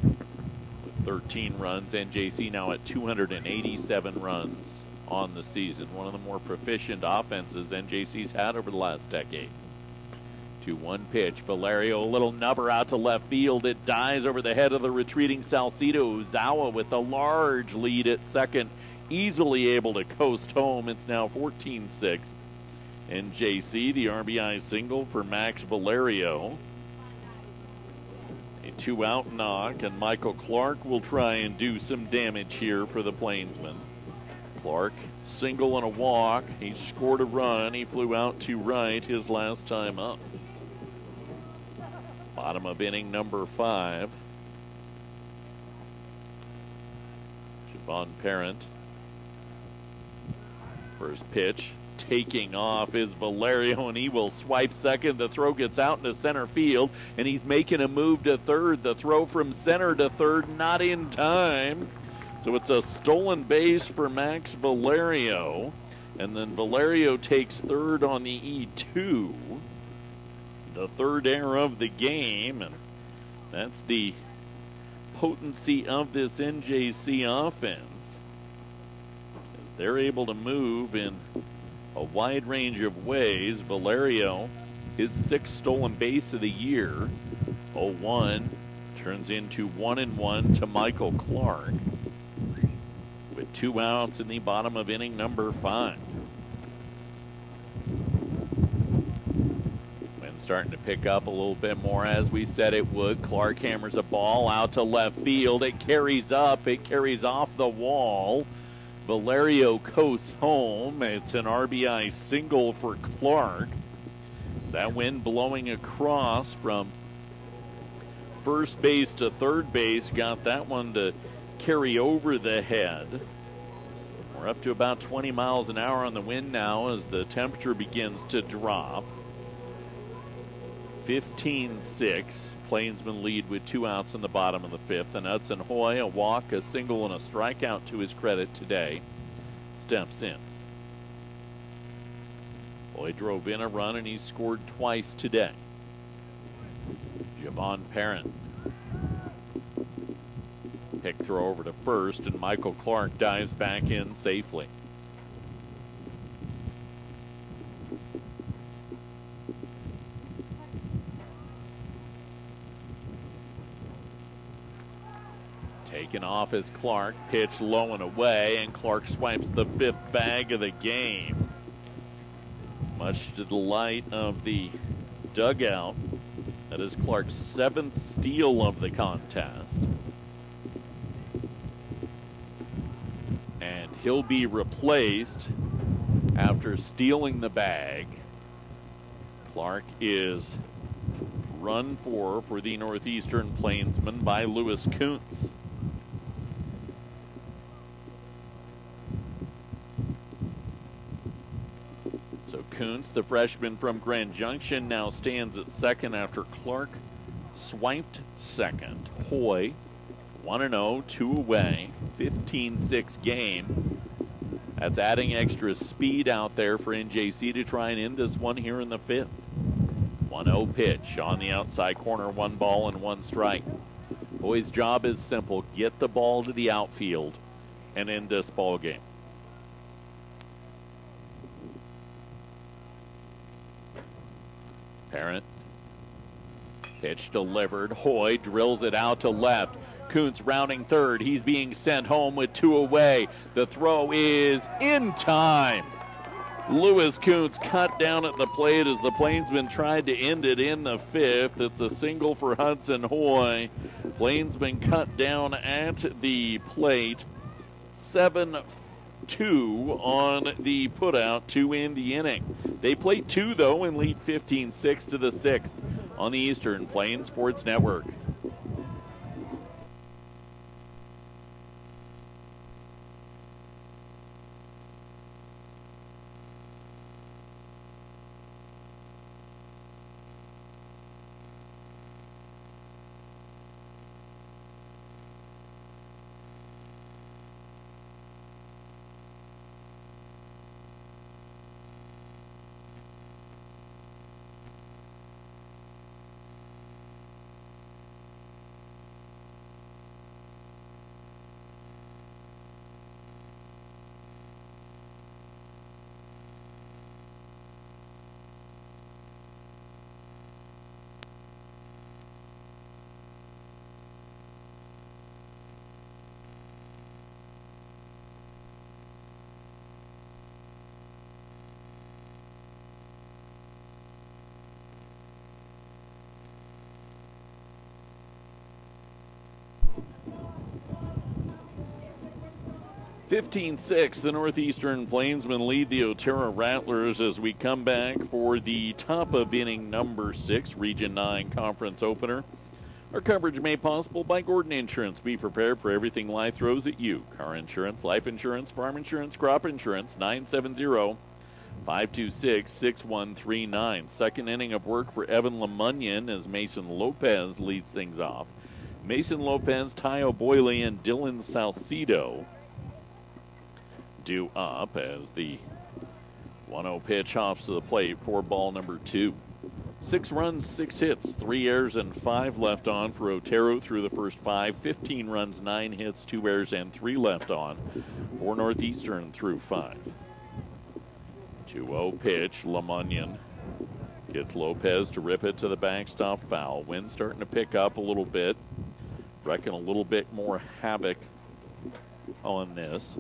With 13 runs, NJC now at 287 runs on the season. One of the more proficient offenses NJC's had over the last decade. 2-1 pitch. Valerio, a little nubber out to left field. It dies over the head of the retreating Salcido. Uzawa with a large lead at second, easily able to coast home. It's now 14-6. NJC, the RBI single for Max Valerio. A 2-out knock, and Michael Clark will try and do some damage here for the Plainsmen. Clark, single and a walk. He scored a run. He flew out to right his last time up. Bottom of inning number 5. Javon Parent. First pitch. Taking off is Valerio, and he will swipe second. The throw gets out into center field, and he's making a move to third. The throw from center to third, not in time. So it's a stolen base for Max Valerio, and then Valerio takes third on the E2. The third error of the game, and that's the potency of this NJC offense, as they're able to move in a wide range of ways. Valerio, his 6th stolen base of the year. 0-1 turns into 1-1 to Michael Clark, with 2 outs in the bottom of inning number 5. Wind starting to pick up a little bit more, as we said it would. Clark hammers a ball out to left field. It carries up. It carries off the wall. Valerio coasts home. It's an RBI single for Clark. That wind blowing across from first base to third base got that one to carry over the head. We're up to about 20 miles an hour on the wind now as the temperature begins to drop. 15-6. Plainsmen lead with 2 outs in the bottom of the 5th. And Hudson Hoy, a walk, a single, and a strikeout to his credit today, steps in. Hoy drove in a run, and he scored twice today. Javon Parent. Pick throw over to first, and Michael Clark dives back in safely. Taken off is Clark, pitch low and away, and Clark swipes the 5th bag of the game. Much to the delight of the dugout. That is Clark's 7th steal of the contest. And he'll be replaced after stealing the bag. Clark is run for the Northeastern Plainsmen by Lewis Kuntz. Kuntz, the freshman from Grand Junction, now stands at second after Clark swiped second. Hoy, 1-0, 2 away, 15-6 game. That's adding extra speed out there for NJC to try and end this one here in the fifth. 1-0 pitch on the outside corner, 1 ball and 1 strike. Boys' job is simple. Get the ball to the outfield and end this ball game. Parent. Pitch delivered. Hoy drills it out to left. Kuntz rounding third. He's being sent home with 2 away. The throw is in time. Lewis Kuntz cut down at the plate as the Plainsmen tried to end it in the fifth. It's a single for Hudson Hoy. Plainsmen cut down at the plate. 7-2 on the putout to end the inning. They played 2, though, and lead 15-6 to the 6th on the Eastern Plains Sports Network. (15-6), the Northeastern Plainsmen lead the Otero Rattlers as we come back for the top of inning number 6, Region 9 Conference opener. Our coverage made possible by Gordon Insurance. Be prepared for everything life throws at you. Car insurance, life insurance, farm insurance, crop insurance, 970-526-6139. Second inning of work for Evan Lemunyon as Mason Lopez leads things off. Mason Lopez, Tayo Boyley, and Dylan Salcido due up as the 1-0 pitch hops to the plate for ball number 2. 6 runs, 6 hits, 3 errors, and 5 left on for Otero through the first 5. 15 runs, 9 hits, 2 errors, and 3 left on for Northeastern through 5. 2-0 pitch. Lemunyon gets Lopez to rip it to the backstop foul. Wind starting to pick up a little bit. Reckon a little bit more havoc on this.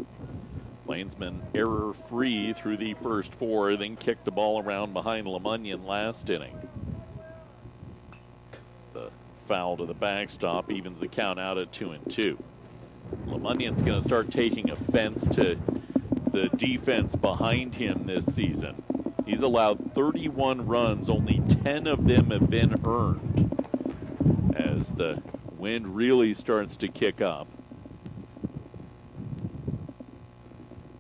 Plainsmen error-free through the first 4, then kicked the ball around behind Lemunyon last inning. It's the foul to the backstop, evens the count out at 2-2. Lemunyon's going to start taking offense to the defense behind him this season. He's allowed 31 runs, only 10 of them have been earned as the wind really starts to kick up.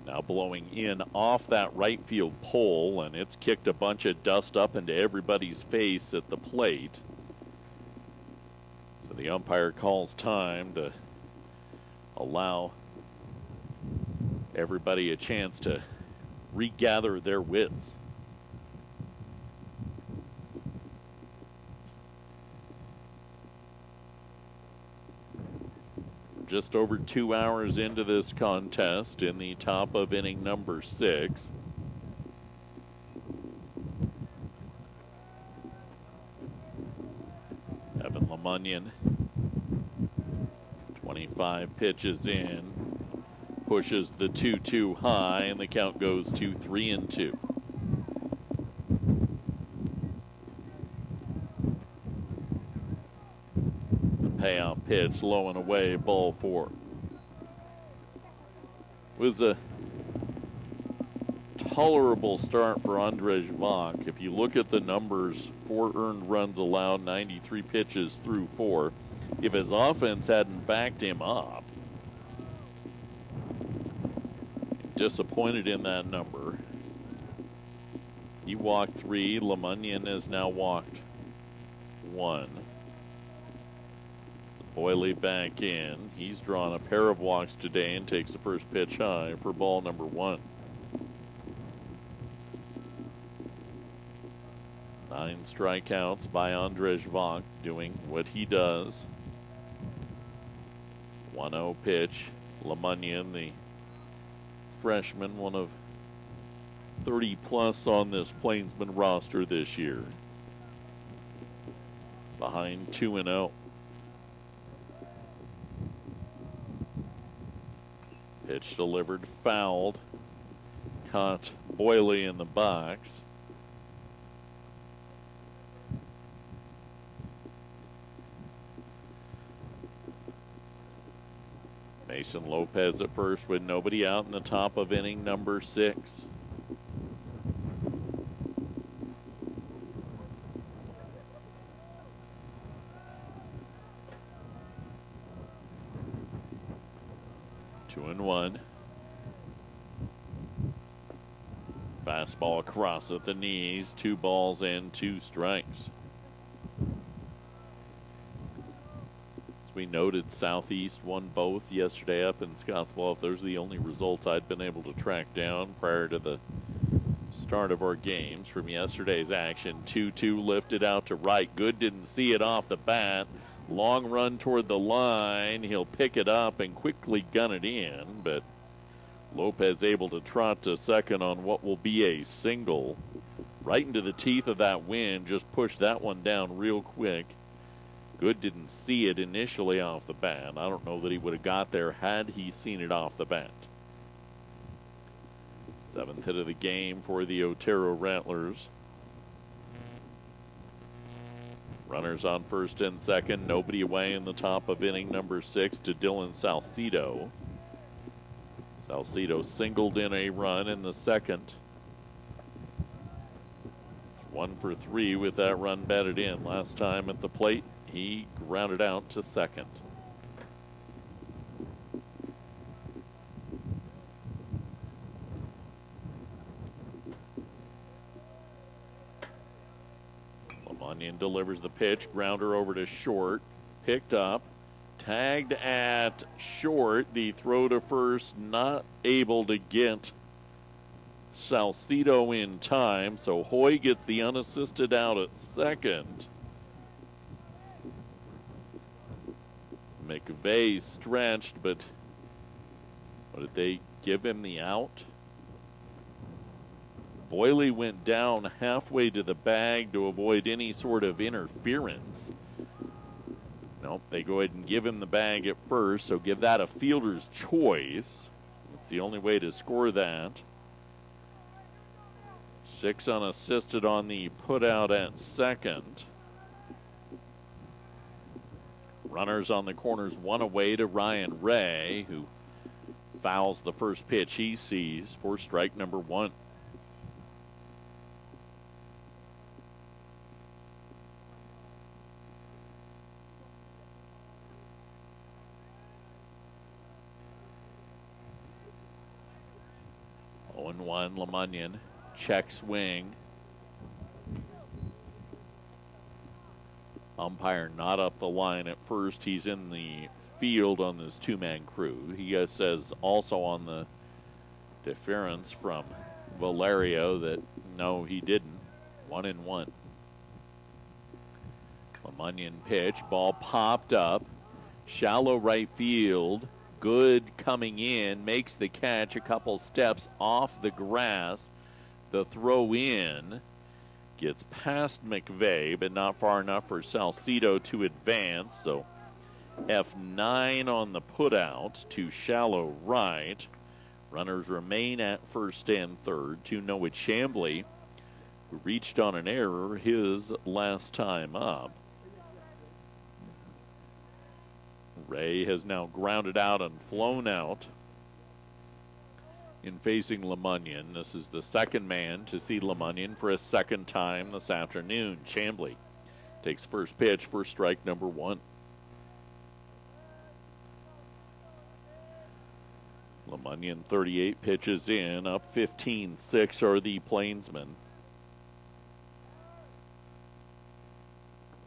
Now blowing in off that right field pole, and it's kicked a bunch of dust up into everybody's face at the plate. So the umpire calls time to allow everybody a chance to regather their wits. Just over 2 hours into this contest in the top of inning number 6. Evan Lemunyon, 25 pitches in, pushes the 2-2 high, and the count goes to 3-2. Payout pitch, low and away, ball 4. Was a tolerable start for Andrzej Vach. If you look at the numbers, 4 earned runs allowed, 93 pitches through 4. If his offense hadn't backed him up, disappointed in that number. He walked 3. Lemunyon has now walked 1. Boyle back in. He's drawn a pair of walks today and takes the first pitch high for ball number 1. 9 strikeouts by Andrzej Vok, doing what he does. 1-0 pitch. LeMunyon, the freshman, one of 30 plus on this Plainsman roster this year. Behind 2-0. Pitch delivered, fouled. Caught Boyle in the box. Mason Lopez at first with nobody out in the top of inning number 6. Two and one. Fastball across at the knees. 2 balls and 2 strikes. We noted Southeast won both yesterday up in Scottsbluff. Those are the only results I'd been able to track down prior to the start of our games from yesterday's action. 2-2 lifted out to right. Good didn't see it off the bat. Long run toward the line. He'll pick it up and quickly gun it in, but Lopez able to trot to second on what will be a single. Right into the teeth of that wind. Just pushed that one down real quick. Good didn't see it initially off the bat. I don't know that he would have got there had he seen it off the bat. 7th hit of the game for the Otero Rattlers. Runners on first and second. Nobody away in the top of inning number 6 to Dylan Salcido. Salcido singled in a run in the second. 1 for 3 with that run batted in. Last time at the plate, he grounded out to second. LeMunyon delivers the pitch. Grounder over to short. Picked up. Tagged at short. The throw to first not able to get Salcido in time. So Hoy gets the unassisted out at second. McVeigh stretched, but did they give him the out? Boyle went down halfway to the bag to avoid any sort of interference. Nope, they go ahead and give him the bag at first, so give that a fielder's choice. That's the only way to score that. 6 unassisted on the putout at second. Runners on the corners, 1 away to Ryan Ray, who fouls the first pitch he sees for strike number 1. Oh and 1, LeMunyon, check swing. Umpire not up the line at first. He's in the field on this 2-man crew. He says also on the deference from Valerio that no, he didn't. 1 and 1. LeMunyon pitch. Ball popped up. Shallow right field. Good coming in. Makes the catch a couple steps off the grass. The throw in. Gets past McVeigh, but not far enough for Salcido to advance. So F9 on the putout to shallow right. Runners remain at first and third to Noah Chambly, who reached on an error his last time up. Ray has now grounded out and flown out in facing LeMunyon. This is the second man to see LeMunyon for a second time this afternoon. Chambly takes first pitch for strike number 1. LeMunyon 38 pitches in, up 15-6 are the Plainsmen.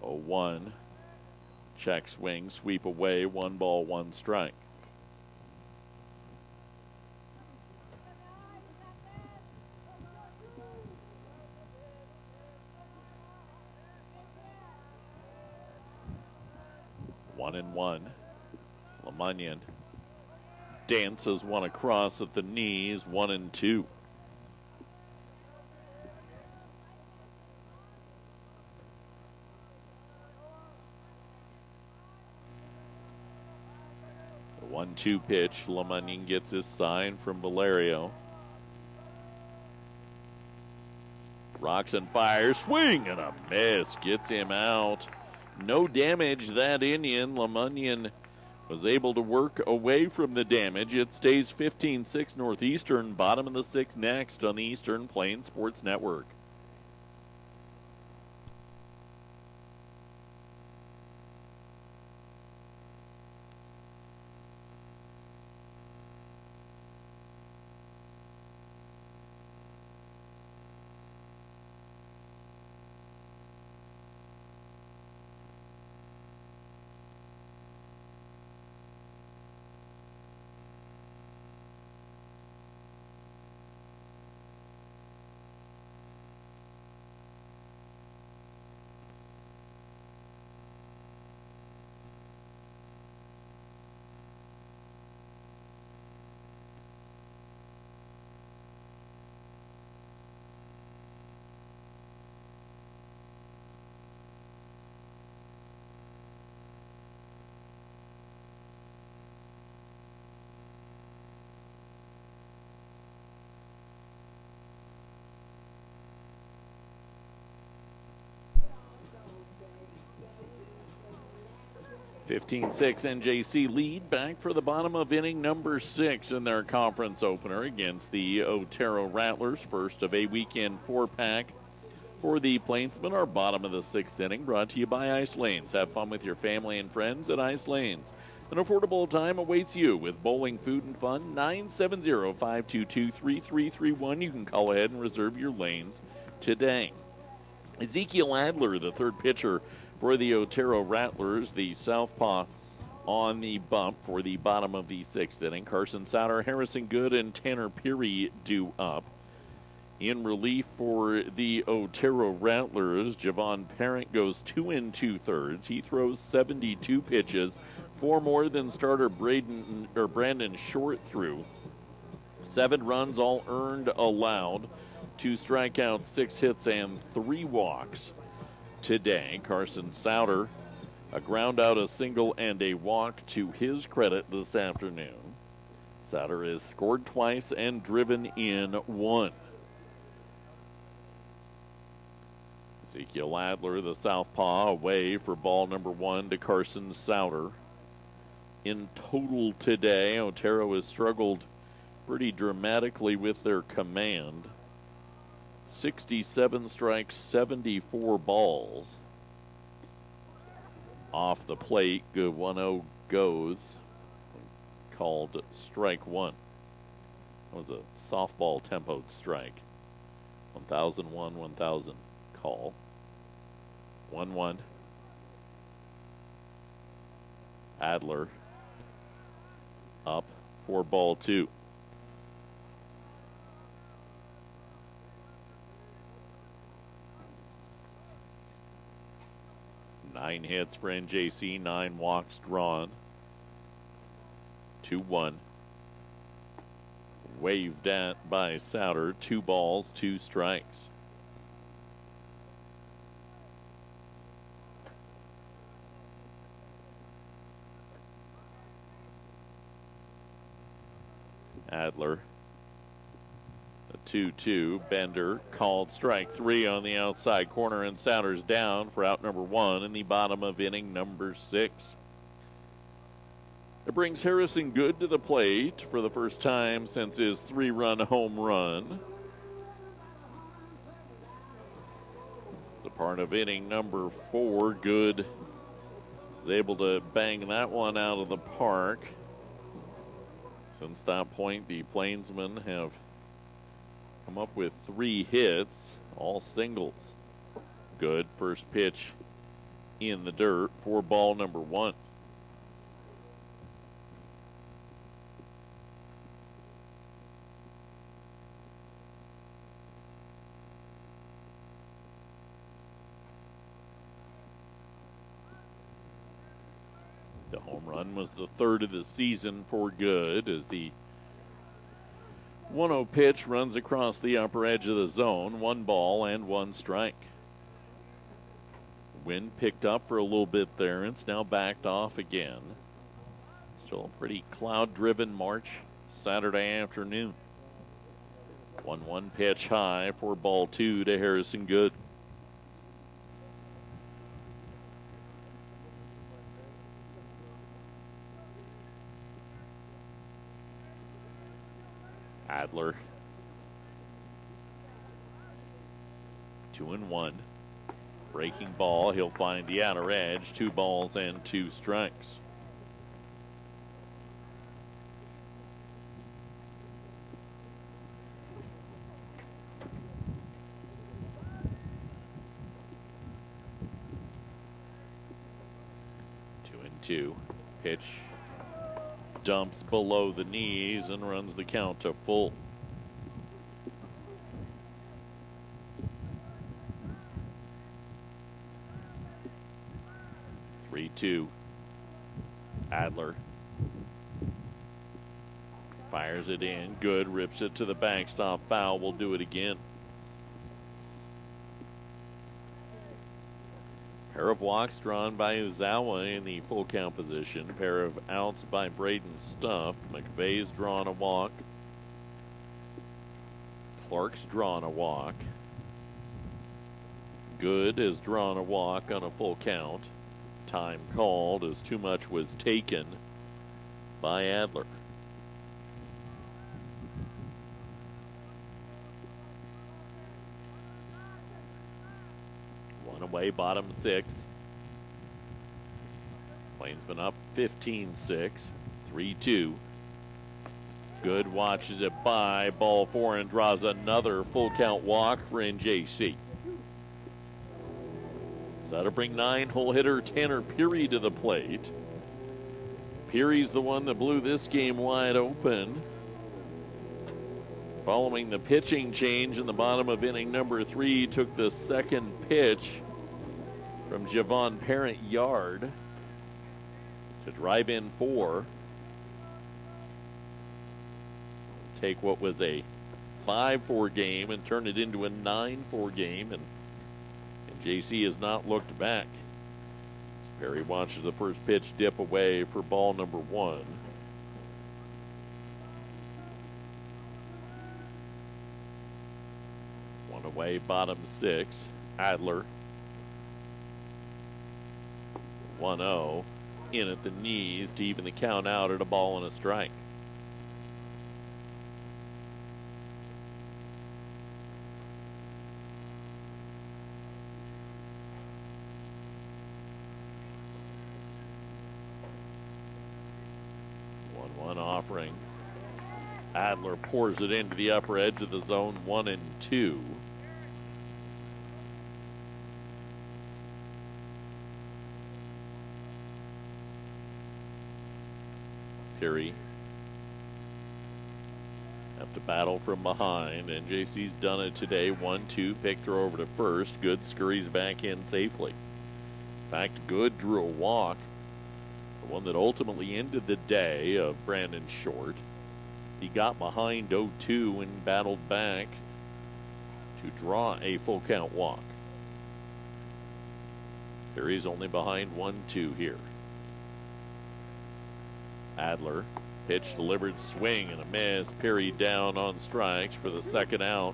0-1. Check swing, sweep away, 1 ball, 1 strike. One and one. LeMunion dances one across at the knees, 1 and 2. The 1-2 pitch. LeMunion gets his sign from Valerio. Rocks and fires, swing and a miss, gets him out. No damage that inning. LeMunion was able to work away from the damage. It stays 15-6 Northeastern, bottom of the 6th next on the Eastern Plains Sports Network. (15-6) NJC lead back for the bottom of inning number 6 in their conference opener against the Otero Rattlers. First of a weekend 4-pack for the Plainsmen. Our bottom of the 6th inning brought to you by Ice Lanes. Have fun with your family and friends at Ice Lanes. An affordable time awaits you with bowling, food, and fun. 970-522-3331. You can call ahead and reserve your lanes today. Ezekiel Adler, the third pitcher for the Otero Rattlers, the southpaw on the bump for the bottom of the 6th inning. Carson Sauter, Harrison Good, and Tanner Peary due up. In relief for the Otero Rattlers, Javon Parent goes 2 2/3. He throws 72 pitches, 4 more than starter Brandon Short threw. 7 runs, all earned, allowed. 2 strikeouts, 6 hits, and 3 walks. Today, Carson Sauter, a ground out, a single, and a walk to his credit this afternoon. Sauter has scored twice and driven in 1. Ezekiel Adler, the southpaw, away for ball number 1 to Carson Sauter. In total today, Otero has struggled pretty dramatically with their command. 67 strikes, 74 balls. Off the plate, good 1-0 goes. Called strike 1. That was a softball tempoed strike. 1001, 1000 call. 1-1. Adler up for ball 2. Nine hits for NJC, 9 walks drawn. 2-1. Waved at by Sauter. 2 balls, 2 strikes. Adler. The 2-2. Bender called strike 3 on the outside corner, and Sauter's down for out number 1 in the bottom of inning number 6. It brings Harrison Good to the plate for the first time since his 3-run home run. The part of inning number 4, Good is able to bang that one out of the park. Since that point, the Plainsmen have come up with 3 hits, all singles. Good first pitch in the dirt for ball number 1. The home run was the 3rd of the season for Good as the 1-0 pitch runs across the upper edge of the zone. 1 ball and 1 strike. Wind picked up for a little bit there. It's now backed off again. Still a pretty cloud-driven March Saturday afternoon. 1-1 pitch high for ball 2 to Harrison Good. Adler. 2-1. Breaking ball. He'll find the outer edge. 2 balls and 2 strikes. Two. Pitch dumps below the knees and runs the count to full. Three-two. Adler fires it in. Good. Rips it to the backstop. Foul. Will do it again. Pair of walks drawn by Uzawa in the full count position. Pair of outs by Braden Stuff. McVeigh's drawn a walk. Clark's drawn a walk. Good has drawn a walk on a full count. Time called as too much was taken by Adler. Away, bottom 6. Plainsman up 15-6. 3-2. Good watches it by. Ball 4 and draws another full count walk for NJC. So that'll bring 9-hole hitter Tanner Peary to the plate. Peary's the one that blew this game wide open. Following the pitching change in the bottom of inning number 3, took the second pitch from Javon Parent Yard to drive in 4. Take what was a 5-4 game and turn it into a 9-4 game, and JC has not looked back. Perry watches the first pitch dip away for ball number 1. One away, bottom 6. Adler. 1-0. In at the knees to even the count out at a ball and a strike. One offering. Adler pours it into the upper edge of the zone. 1-2. Peary have to battle from behind, and JC's done it today. 1-2, pick throw over to first. Good scurries back in safely. In fact, Good drew a walk, the one that ultimately ended the day of Brandon Short. He got behind 0-2 and battled back to draw a full count walk. Peary's only behind 1-2 here. Adler, pitch delivered, swing and a miss. Peary down on strikes for the second out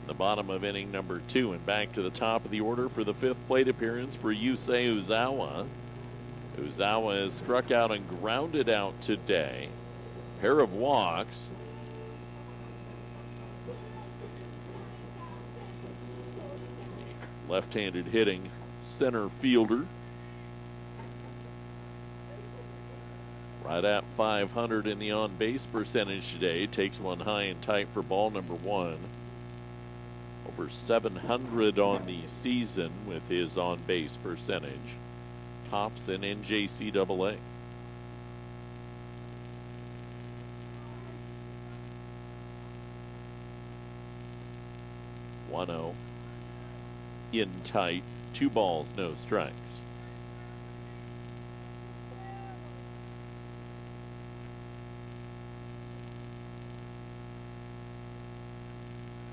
in the bottom of inning number 2. And back to the top of the order for the 5th plate appearance for Yusei Uzawa. Uzawa has struck out and grounded out today. Pair of walks. Left-handed hitting center fielder. Right at 500 in the on-base percentage today. Takes one high and tight for ball number 1. Over 700 on the season with his on-base percentage. Tops in NJCAA. One-zero. In tight. 2 balls, no strikes.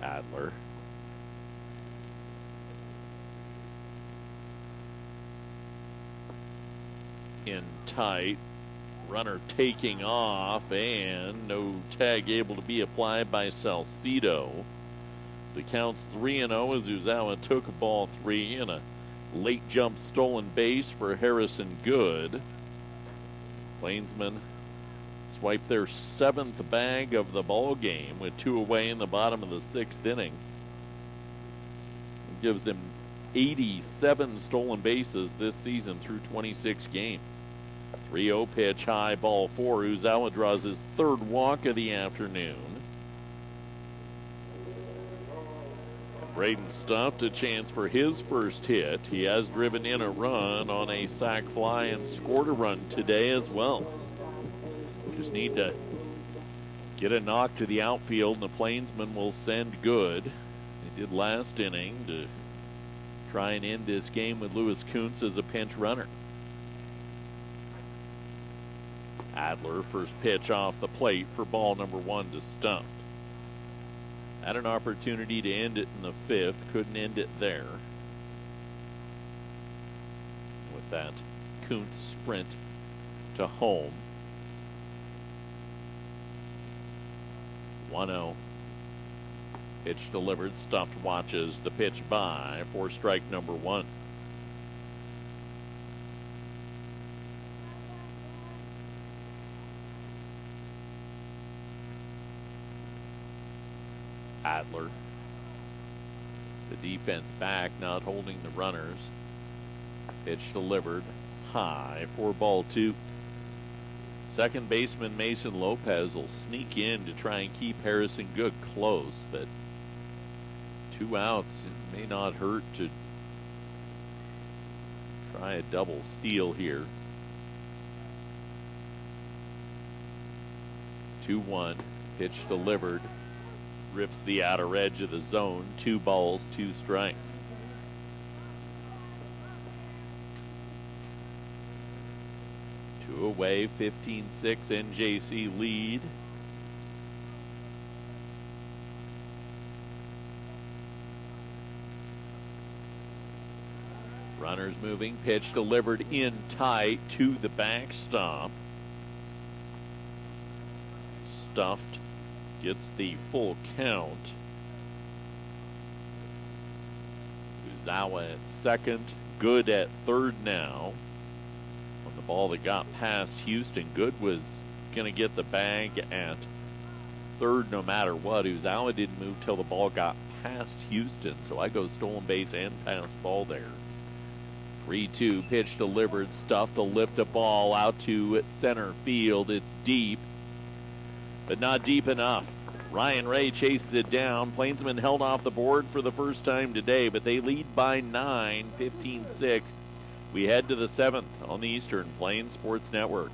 Adler. In tight. Runner taking off, and no tag able to be applied by Salcido. The count's 3-0 as Uzawa took ball 3 and a late jump stolen base for Harrison Good. Plainsmen swipe their 7th bag of the ball game with 2 away in the bottom of the 6th inning. It gives them 87 stolen bases this season through 26 games. 3-0 pitch, high, ball 4. Uzawa draws his 3rd walk of the afternoon. Braden Stuffed a chance for his first hit. He has driven in a run on a sac fly and scored a run today as well. Just need to get a knock to the outfield, and the Plainsmen will send Good. They did last inning to try and end this game with Lewis Kuntz as a pinch runner. Adler, first pitch off the plate for ball number 1 to Stumped. Had an opportunity to end it in the 5th, couldn't end it there. With that, Kuntz sprint to home. 1-0. Pitch delivered. Stuffed watches the pitch by for strike number 1. Adler. The defense back, not holding the runners. Pitch delivered high for ball 2. Second baseman Mason Lopez will sneak in to try and keep Harrison Good close, but 2 outs. It may not hurt to try a double steal here. 2-1. Pitch delivered. Rips the outer edge of the zone. 2 balls, 2 strikes. Two away, 15-6 NJC lead. Runners moving, pitch delivered in tight to the backstop. Stuffed gets the full count. Uzawa at second, Good at third now. On the ball that got past Houston, Good was going to get the bag at third no matter what. Uzawa didn't move till the ball got past Houston, so I go stolen base and pass ball there. 3-2 pitch delivered. Stuffed to lift a ball out to center field. It's deep, but not deep enough. Ryan Ray chases it down. Plainsmen held off the board for the first time today, but they lead by 9, 15-6. We head to the 7th on the Eastern Plains Sports Network.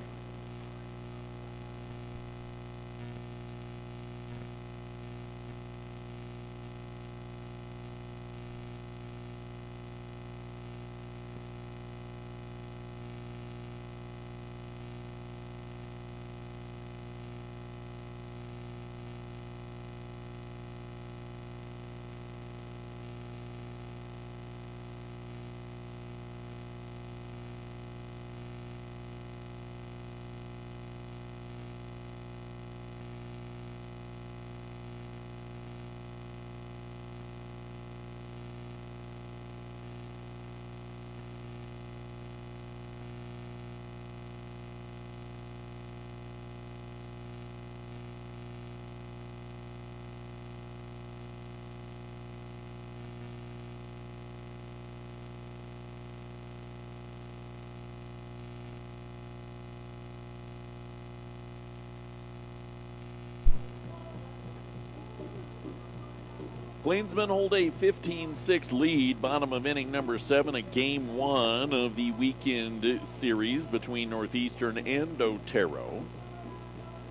Plainsmen hold a 15-6 lead, bottom of inning number 7, of Game 1 of the weekend series between Northeastern and Otero.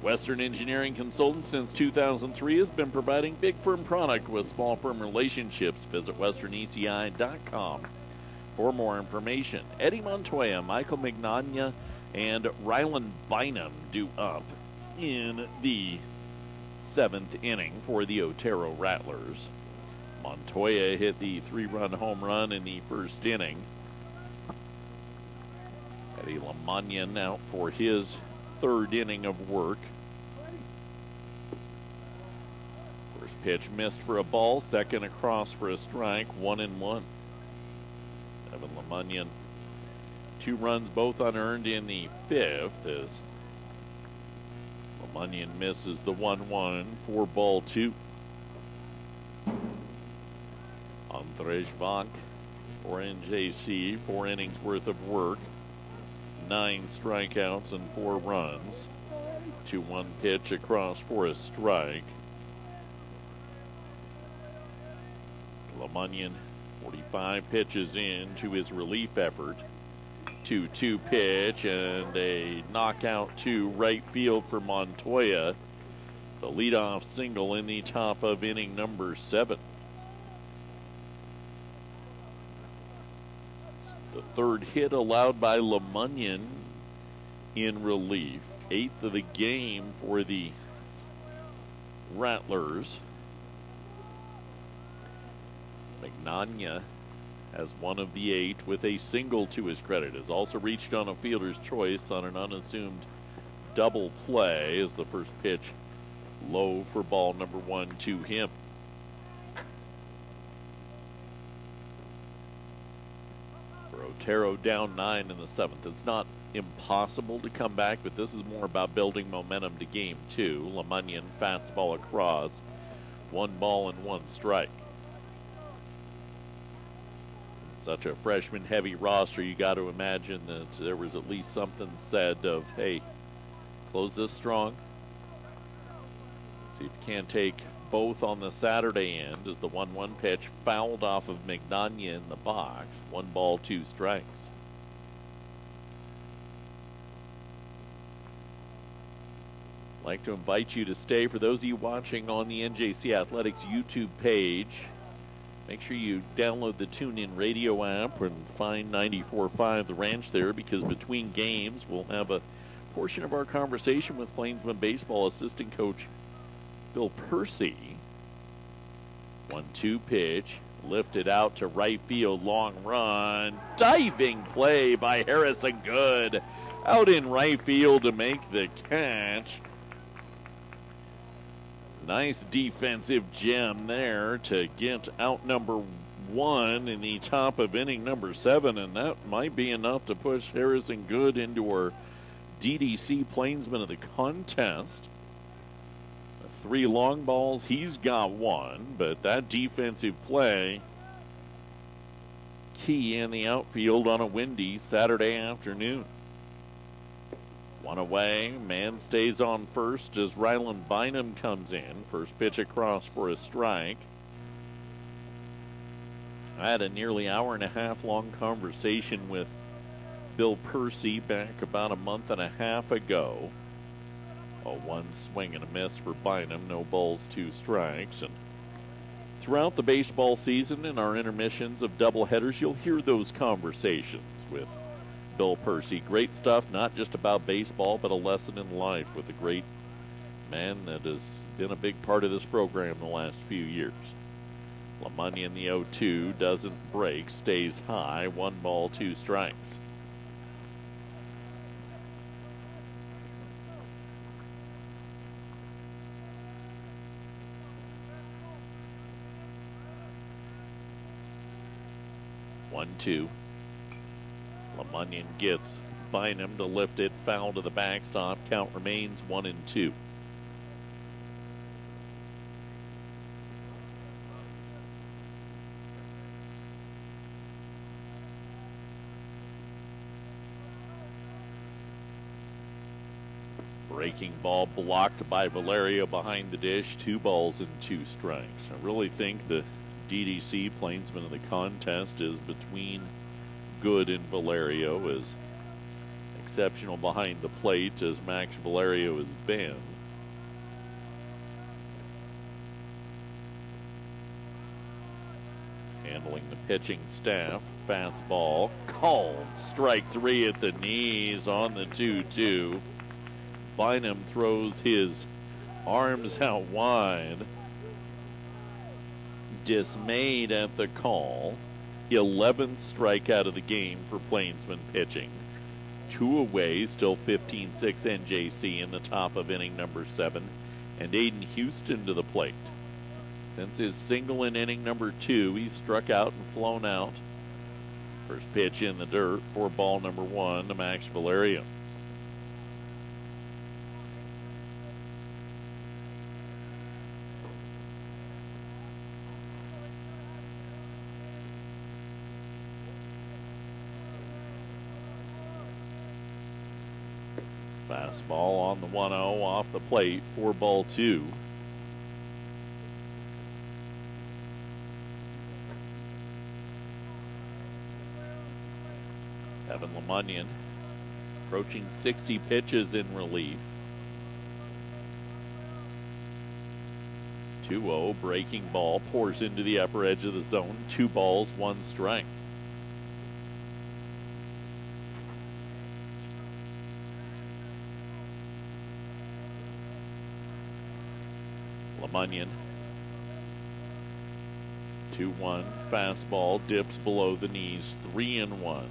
Western Engineering Consultants since 2003 has been providing big firm product with small firm relationships. Visit westerneci.com for more information. Eddie Montoya, Michael Mignogna, and Rylan Bynum due up in the 7th inning for the Otero Rattlers. Montoya hit the 3-run home run in the first inning. Eddie Lamagnan out for his 3rd inning of work. First pitch missed for a ball, second across for a strike, 1-1. Evan Lamagnan, 2 runs, both unearned in the 5th as Lamagnan misses the 1-1 for ball 2. Andrzej Vank for NJC, 4 innings worth of work, 9 strikeouts and 4 runs. 2-1 pitch across for a strike. Lamagnan, 45 pitches in to his relief effort. 2-2 pitch and a knockout to right field for Montoya. The leadoff single in the top of inning number 7. The 3rd hit allowed by Lamagnan in relief. 8th of the game for the Rattlers. Mignogna has 1 of the 8 with a single to his credit. Has also reached on a fielder's choice on an unassumed double play as the first pitch low for ball number 1 to him. Otero down 9 in the 7th. It's not impossible to come back, but this is more about building momentum to game 2. Lamagnan fastball across. 1 ball and 1 strike. Such a freshman-heavy roster, you got to imagine that there was at least something said of, hey, close this strong. See if you can't take both on the Saturday end as the 1-1 pitch fouled off of Mignogna in the box. 1 ball, 2 strikes. I'd like to invite you to stay. For those of you watching on the NJC Athletics YouTube page, make sure you download the TuneIn Radio app and find 94.5 The Ranch there, because between games we'll have a portion of our conversation with Plainsman Baseball assistant coach Bill Percy. 1-2 pitch, lifted out to right field, long run, diving play by Harrison Good, out in right field to make the catch. Nice defensive gem there to get out number 1 in the top of inning number 7, and that might be enough to push Harrison Good into our DDC Plainsman of the contest. 3 long balls, he's got 1, but that defensive play key in the outfield on a windy Saturday afternoon. 1 away, man stays on first as Rylan Bynum comes in. First pitch across for a strike. I had a nearly hour-and-a-half long conversation with Bill Percy back about a month and a half ago. A 1 swing and a miss for Bynum, no balls, 2 strikes. And throughout the baseball season in our intermissions of doubleheaders, you'll hear those conversations with Bill Percy. Great stuff, not just about baseball, but a lesson in life with a great man that has been a big part of this program the last few years. Lamagnan in the 0-2, doesn't break, stays high, 1 ball, 2 strikes. One, 2. Lamagnan gets Bynum to lift it, foul to the backstop. Count remains 1-2. Breaking ball blocked by Valerio behind the dish. 2 balls and 2 strikes. I really think the DDC Plainsman of the contest is between Good and Valerio, as exceptional behind the plate as Max Valerio has been. Handling the pitching staff. Fastball called. Strike 3 at the knees on the 2-2. Bynum throws his arms out wide. Dismayed at the call. 11th strikeout of the game for Plainsman pitching. 2 away, still 15-6 NJC in the top of inning number 7. And Aiden Houston to the plate. Since his single in inning number 2, he's struck out and flown out. First pitch in the dirt for ball number 1 to Max Valerio. Fastball on the 1-0 off the plate for ball 2. Evan LeMunyon approaching 60 pitches in relief. 2-0 breaking ball pours into the upper edge of the zone. 2 balls, 1 strike. LeMunyon. 2-1 fastball dips below the knees. 3-1.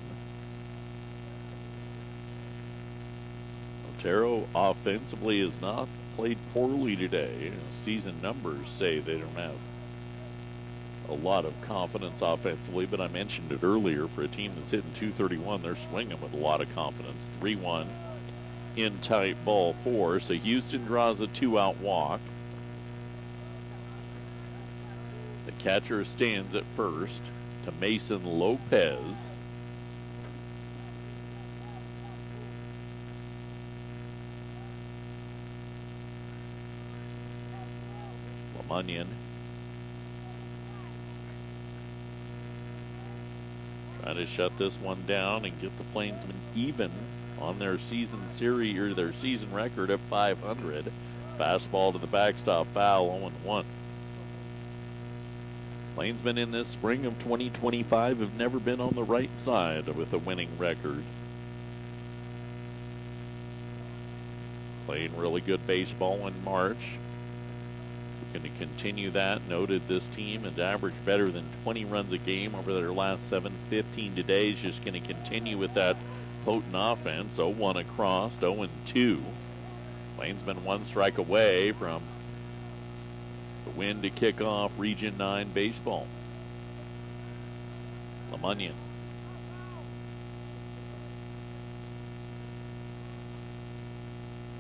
Otero offensively has not played poorly today. Season numbers say they don't have a lot of confidence offensively, but I mentioned it earlier, for a team that's hitting .231, they're swinging with a lot of confidence. 3-1 in tight ball 4. So Houston draws a 2-out walk. The catcher stands at first to Mason Lopez. LeMunyon trying to shut this one down and get the Plainsmen even on their season series, or their season record of 500. Fastball to the backstop, foul, 0-1. Plainsmen in this spring of 2025 have never been on the right side with a winning record. Playing really good baseball in March. We're going to continue that. Noted this team has averaged better than 20 runs a game over their last 7. 15 today is just going to continue with that potent offense. 0-1 across, 0-2. Plainsmen 1 strike away from the win to kick off Region 9 baseball. LeMunyon.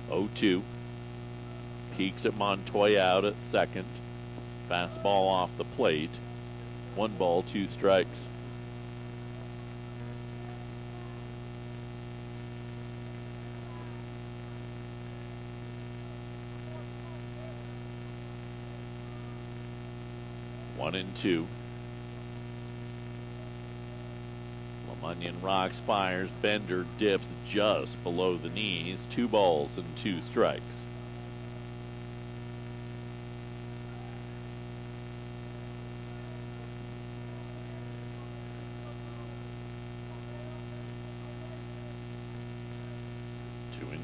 (0-2). Peaks at Montoya out at second. Fastball off the plate. 1 ball, 2 strikes. One and 2. LeMunyon rocks, fires. Bender dips just below the knees. 2 balls and 2 strikes.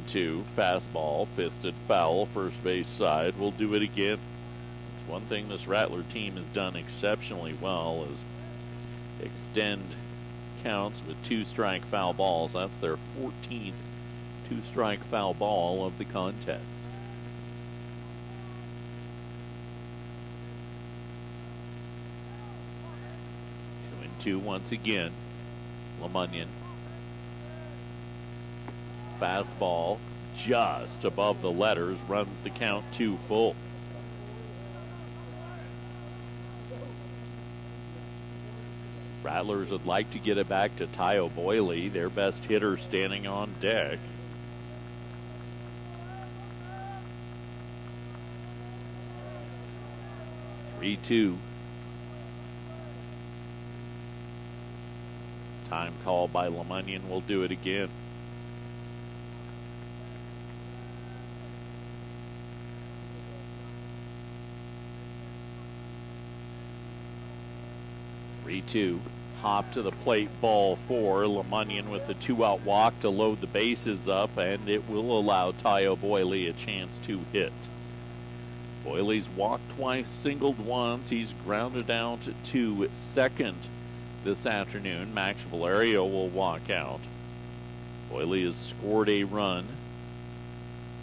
Two, fastball, fisted foul, first base side. We'll do it again. It's one thing this Rattler team has done exceptionally well is extend counts with 2-strike foul balls. That's their 14th 2-strike foul ball of the contest. 2-2 once again. LeMunyon. Fastball just above the letters, runs the count 2 full. Rattlers would like to get it back to Tyo Boyle, their best hitter standing on deck. 3-2. Time call by LeMunyon will do it again. Hop to the plate, ball 4. LeMunyon with the 2-out walk to load the bases up, and it will allow Tayo Boyle a chance to hit. Boyle's walked twice, singled once. He's grounded out to second this afternoon. Max Valerio will walk out. Boyle has scored a run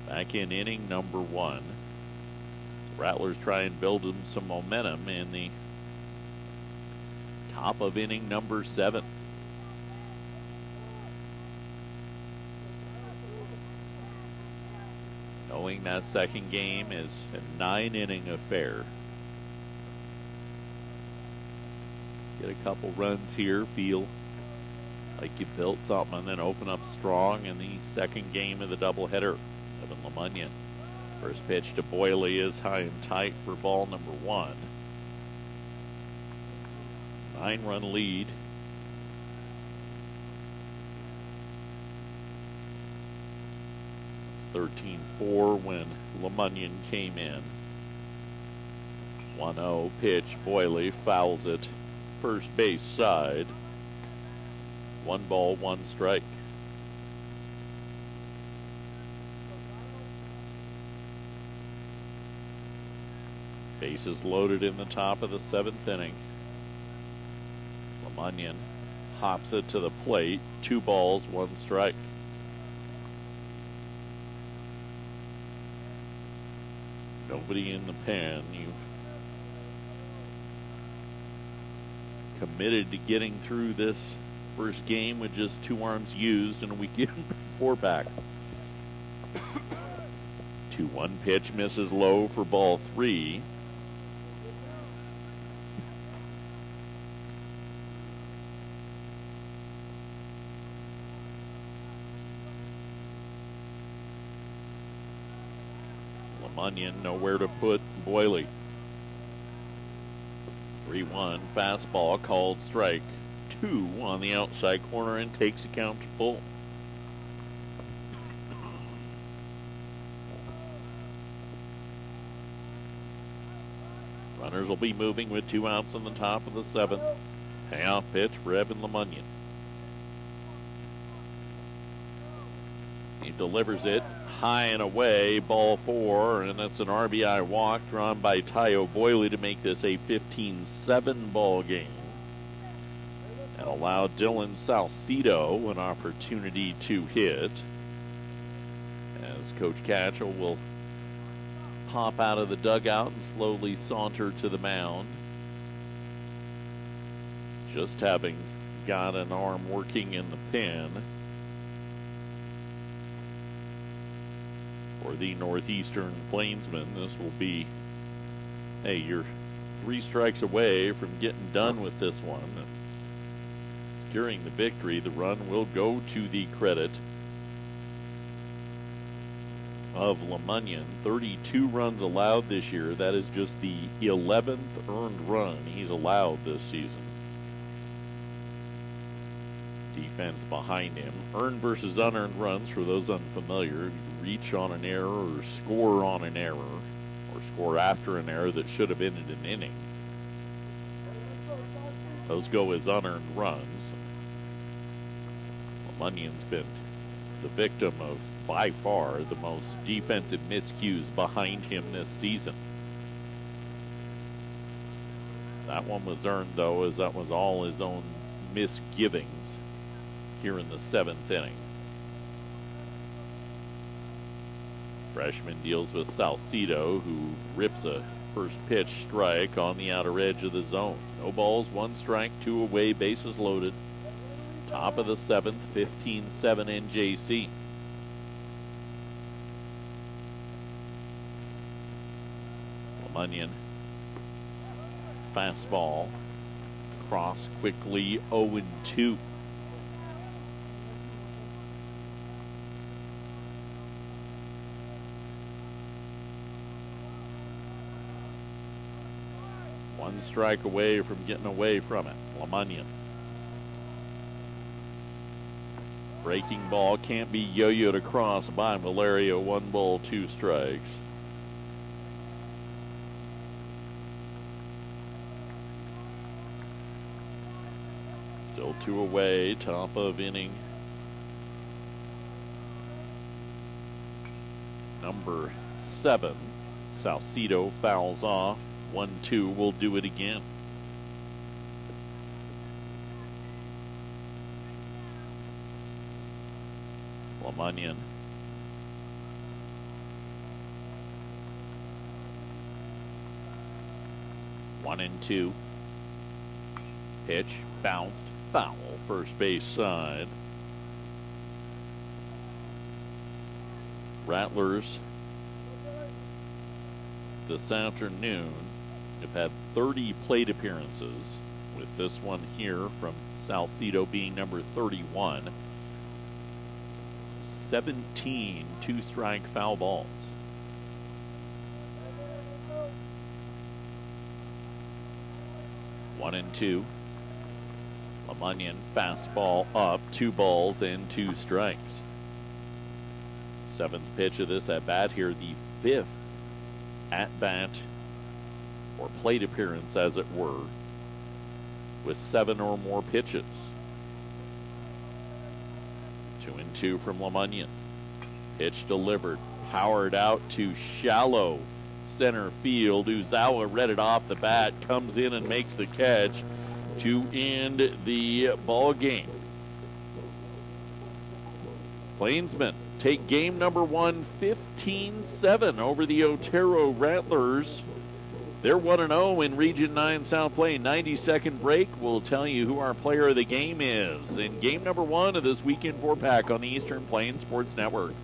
back in inning number 1. So Rattlers try and build them some momentum in the top of inning number 7. Knowing that second game is a 9-inning affair. Get a couple runs here, feel like you built something, and then open up strong in the second game of the doubleheader. Evan LeMunyon. First pitch to Boyle is high and tight for ball number 1. 9-run lead. It's 13-4 when LeMunyon came in. 1-0 pitch. Boyle fouls it first base side. 1 ball, 1 strike. Bases loaded in the top of the 7th inning. LeMunyon hops it to the plate. 2 balls, 1 strike. Nobody in the pen. You committed to getting through this first game with just 2 arms used and a weekend 4-pack. 2-1 pitch misses low for ball 3. LeMunyon nowhere to put Boyle. 3-1 fastball called strike 2 on the outside corner and takes the count to full. Runners will be moving with 2 outs on the top of the 7th. Payoff pitch for Evan LeMunyon. He delivers it high and away, ball 4, and that's an RBI walk drawn by Tayo Boyle to make this a 15-7 ball game. And allow Dylan Salcido an opportunity to hit. As Coach Catchell will hop out of the dugout and slowly saunter to the mound. Just having got an arm working in the pen. For the Northeastern Plainsmen, this will be, hey, you're 3 strikes away from getting done with this one. Securing the victory, the run will go to the credit of LeMunyon. 32 runs allowed this year. That is just the 11th earned run he's allowed this season. Defense behind him. Earned versus unearned runs, for those unfamiliar. Reach on an error or score on an error, or score after an error that should have ended an inning. Those go as unearned runs. LeMunyon's been the victim of, by far, the most defensive miscues behind him this season. That one was earned, though, as that was all his own misgivings here in the 7th inning. Freshman deals with Salcido, who rips a first pitch strike on the outer edge of the zone. No balls, 1 strike, 2 away, bases loaded. Top of the 7th, 15-7 NJC. LeMunyon, fastball, cross quickly, 0-2. One strike away from getting away from it. LeMunyon. Breaking ball can't be yo-yoed across by Valerio. 1 ball, 2 strikes. Still 2 away, top of inning number 7. Salcedo fouls off. 1-2 will do it again. LeMunyon. One and 2. Pitch bounced, foul, first base side. Rattlers this afternoon have had 30 plate appearances, with this one here from Salcedo being number 31. 17 two-strike foul balls. One and 2. LeMunyon fastball up, 2 balls and 2 strikes. 7th pitch of this at bat here, the 5th at bat or plate appearance, as it were, with 7 or more pitches. 2-2 from LeMunyon. Pitch delivered, powered out to shallow center field. Uzawa read it off the bat, comes in and makes the catch to end the ball game. Plainsmen take game number 1, 15-7 over the Otero Rattlers. They're 1-0 in Region 9 South Plain. 90-second break will tell you who our player of the game is in game number 1 of this weekend 4-pack on the Eastern Plains Sports Network.